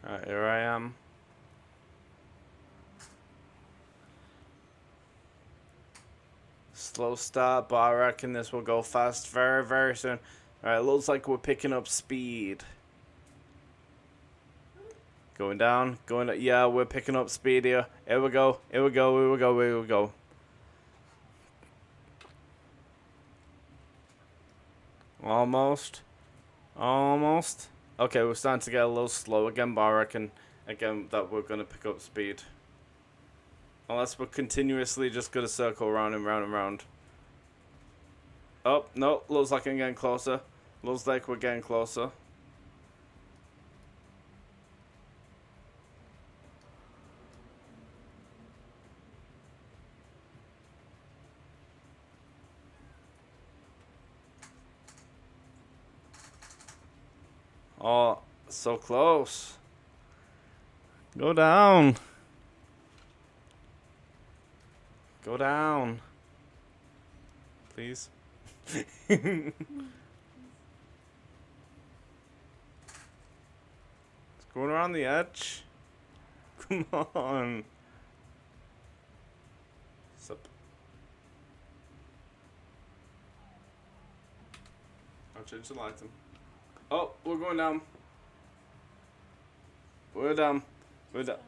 Alright, here I am. slow start, but I reckon this will go fast very, very soon. Alright, it looks like we're picking up speed. Going down, going up. Yeah, we're picking up speed here. Here we go, here we go, here we go, here we go. Almost. Almost. Okay, we're starting to get a little slow again, but I reckon, again, that we're going to pick up speed. Unless we're continuously just going to circle around and round and round. Oh, no, looks like I'm getting closer. Looks like we're getting closer. Oh, so close. Go down. Go down. Please. It's going around the edge. Come on. Sup. I'll change the lighting. Oh, we're going down. We're down. We're down.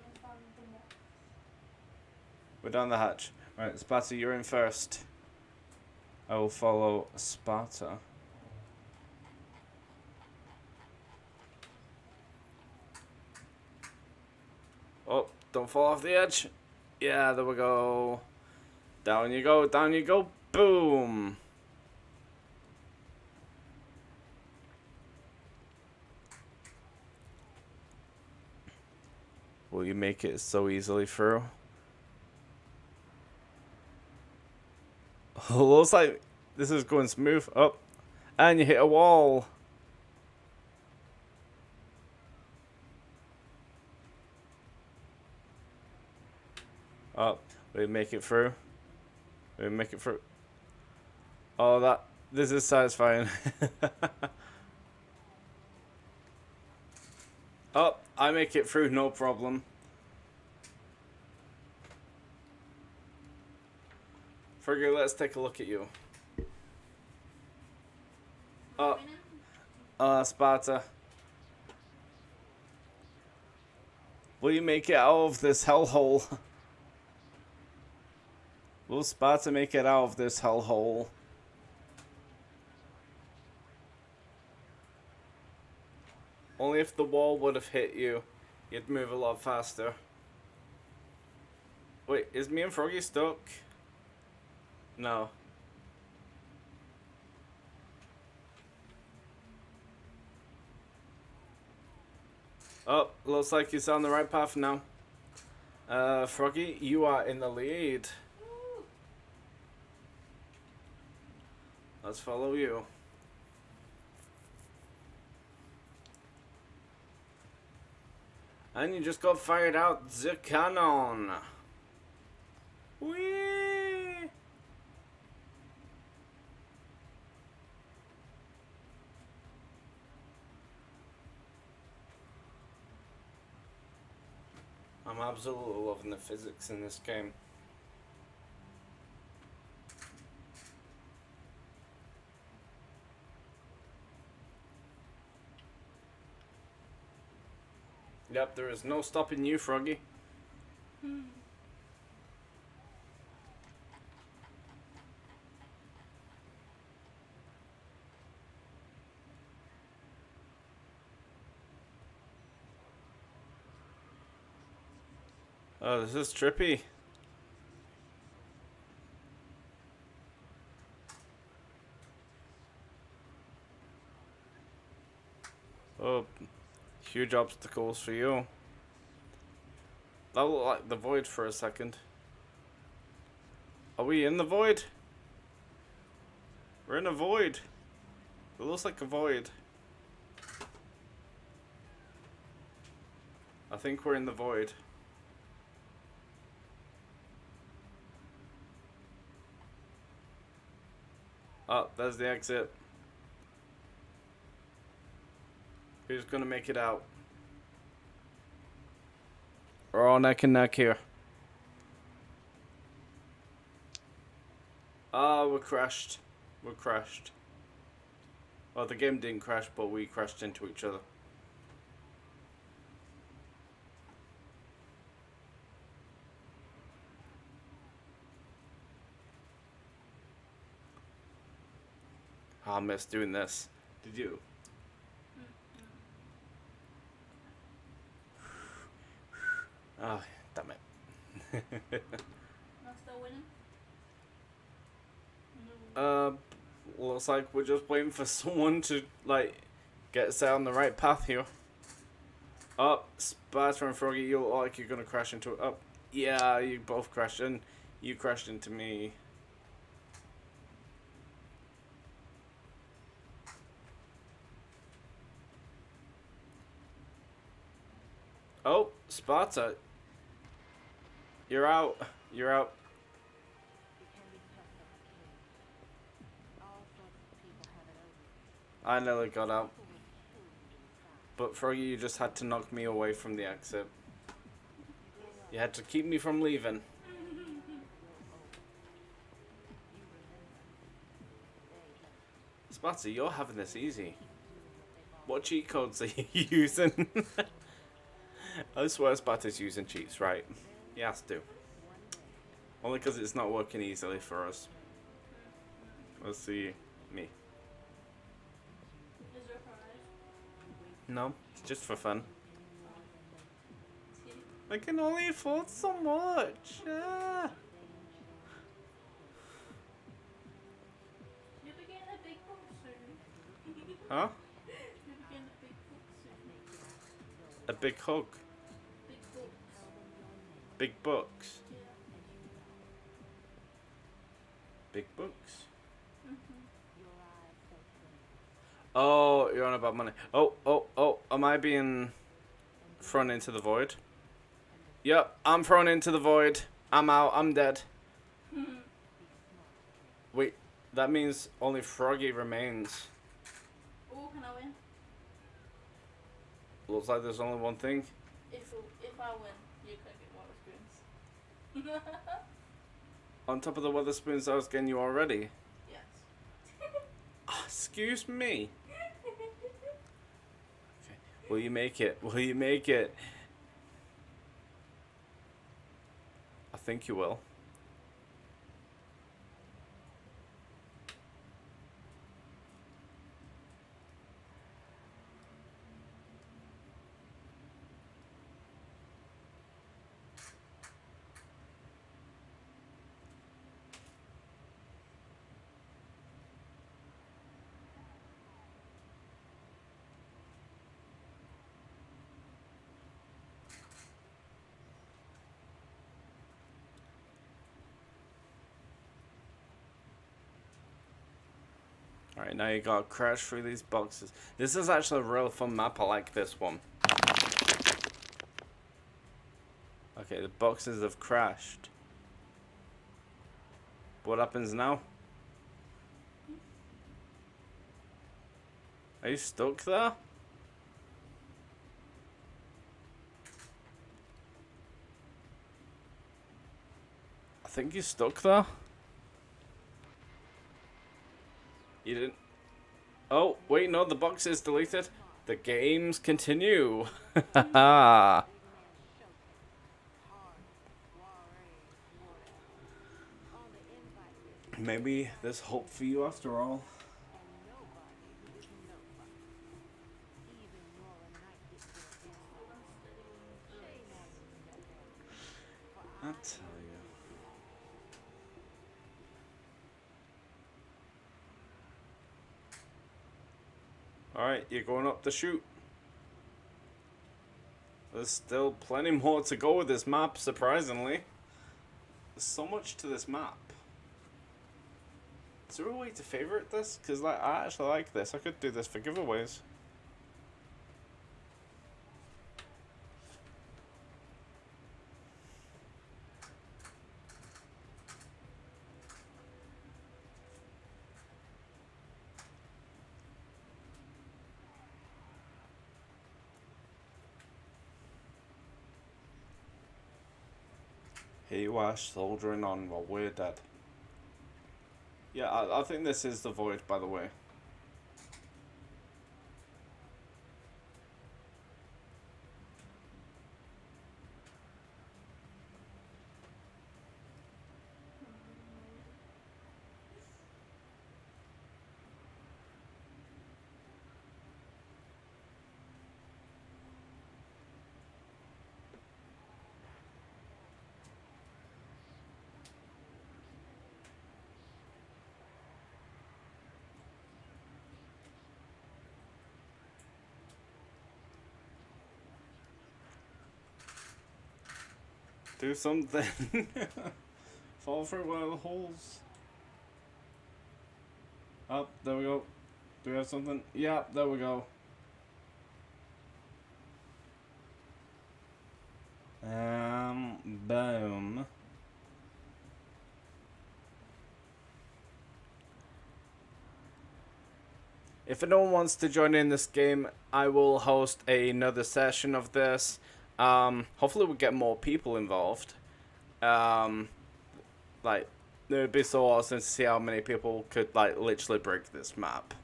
We're down the hatch. Right, Sparta, you're in first. I will follow Sparta. Oh, don't fall off the edge. Yeah, there we go. Down you go, down you go. Boom. Will you make it so easily through? Looks like this is going smooth. Up. And you hit a wall. Oh, we make it through. We make it through. Oh, this is satisfying. Oh, I make it through, no problem. Fergie, let's take a look at you. Oh, Sparta. Will you make it out of this hellhole? Will Sparta make it out of this hellhole? Only if the wall would have hit you, you'd move a lot faster. Wait, is me and Froggy stuck? No. Oh, looks like he's on the right path now. Froggy, you are in the lead. Let's follow you. And you just got fired out the cannon. Whee! I'm absolutely loving the physics in this game. Yep, there is no stopping you, Froggy. Oh, this is trippy. Oh, huge obstacles for you. That looked like the void for a second. Are we in the void? We're in a void. It looks like a void. I think we're in the void. Oh, there's the exit. Who's gonna make it out? We're all neck and neck here. Ah, we're crashed. We're crashed. Well, the game didn't crash, but we crashed into each other. I miss doing this. Did you? Oh, damn it. Not still winning? Looks like we're just waiting for someone to, like, get us down the right path here. Up, Sparta and Froggy, you look like you're gonna crash into it. Up. Yeah, you both crashed in. You crashed into me. Oh, Sparta. You're out. You're out. I nearly got out. But Froggy, you just had to knock me away from the exit. You had to keep me from leaving. Sparta, you're having this easy. What cheat codes are you using? I swear Sparta's using cheats, right? He has to. Only because it's not working easily for us. Let's see. Me. Is there a prize? No, it's just for fun. I can only afford so much. Ah. You'll be getting a big box soon. Huh? You'll be getting a big box soon. A big hug. Big box. Big bucks. Yeah. Big bucks. Oh, you're on about money. Oh, am I being thrown into the void? Yep, I'm thrown into the void. I'm out, I'm dead. Wait, that means only Froggy remains. Oh, can I win? Looks like there's only one thing. If I win, you can get water spoons. On top of the weather spoons I was getting you already. Yes. Excuse me. Okay. Will you make it? Will you make it? I think you will. Alright, now you gotta crash through these boxes. This is actually a real fun map. I like this one. Okay, the boxes have crashed. What happens now? Are you stuck there? I think you're stuck there. You didn't... Oh, wait, no, the box is deleted. The games continue. Haha. Maybe there's hope for you after all. I'll tell you. Alright, you're going up the chute. There's still plenty more to go with this map, surprisingly. There's so much to this map. Is there a way to favorite this? Because like, I actually like this. I could do this for giveaways. Here you are, soldiering on while we're dead. Yeah, I think this is the Void, by the way. Do something. Fall through one of the holes. Oh, there we go. Do we have something? Yeah, there we go. Boom. If anyone wants to join in this game, I will host another session of this. Hopefully we'll get more people involved. Like, it would be so awesome to see how many people could, like, literally break this map.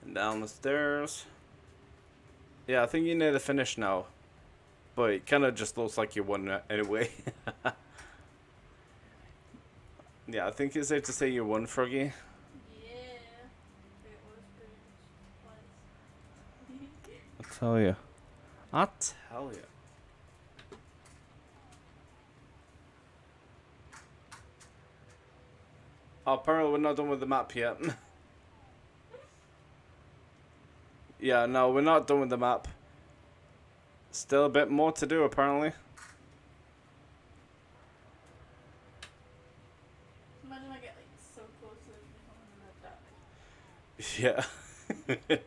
And down the stairs. Yeah, I think you need to finish now. But it kind of just looks like you won anyway. Yeah, I think it's safe to say you won, Froggy. I tell you. I tell you. Oh, apparently we're not done with the map yet. Yeah, no, we're not done with the map. Still a bit more to do, apparently. Imagine I get like so close to the and then I die. Yeah.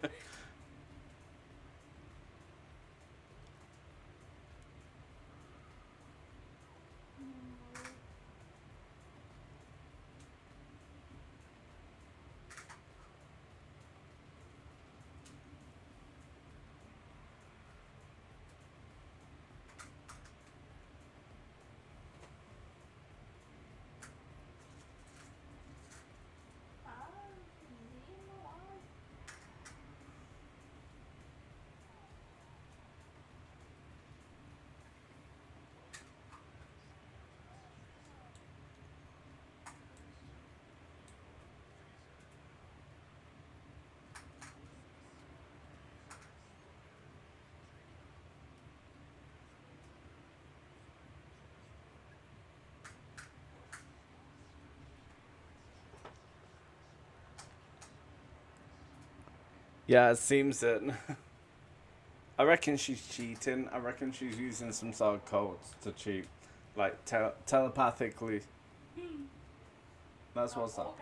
Yeah, it seems that. I reckon she's cheating. I reckon she's using some sort of codes to cheat. Like, telepathically. That's what's up.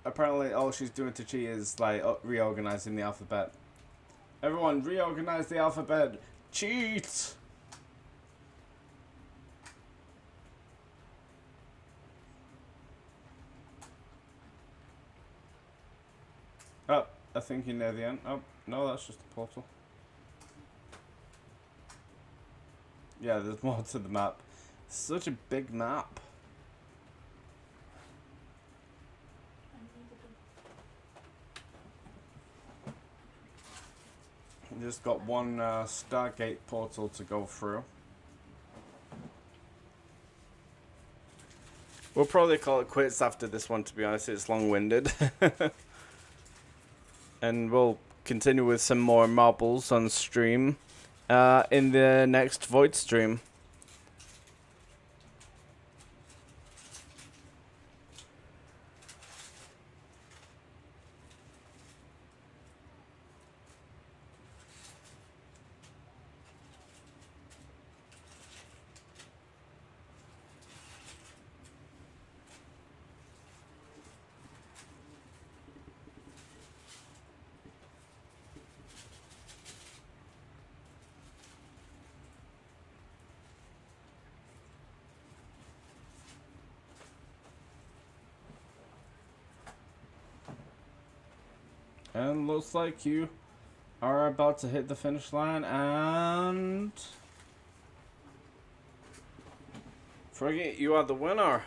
Apparently, all she's doing to cheat is, like, reorganizing the alphabet. Everyone, reorganize the alphabet. Cheat! Oh, I think you're near the end. Oh, no, that's just a portal. Yeah, there's more to the map. It's such a big map. You just got one Stargate portal to go through. We'll probably call it quits after this one, to be honest. It's long-winded. And we'll continue with some more marbles on stream in the next Void stream. And looks like you are about to hit the finish line, and Friggy, you are the winner.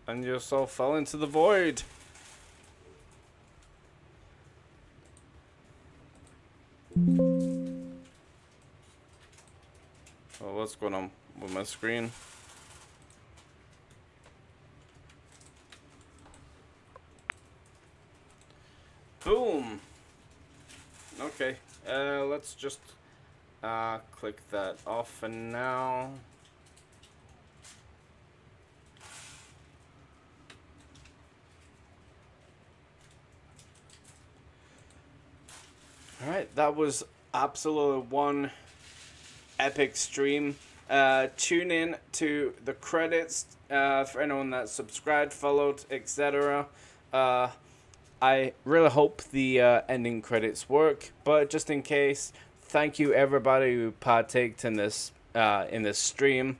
And your soul fell into the void. Oh, what's going on with my screen? Boom. Okay, let's just click that off for now. Alright, that was absolutely one epic stream. Tune in to the credits for anyone that subscribed, followed, etc. I really hope the ending credits work, but just in case, thank you everybody who partaked in this stream,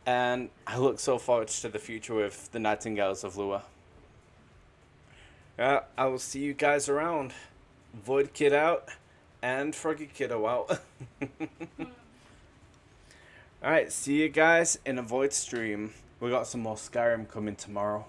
and I look so forward to the future with the Nightingales of Lua. I will see you guys around. VoidKid out, and Froggy Kiddo out. Alright, see you guys in a Void stream. We got some more Skyrim coming tomorrow.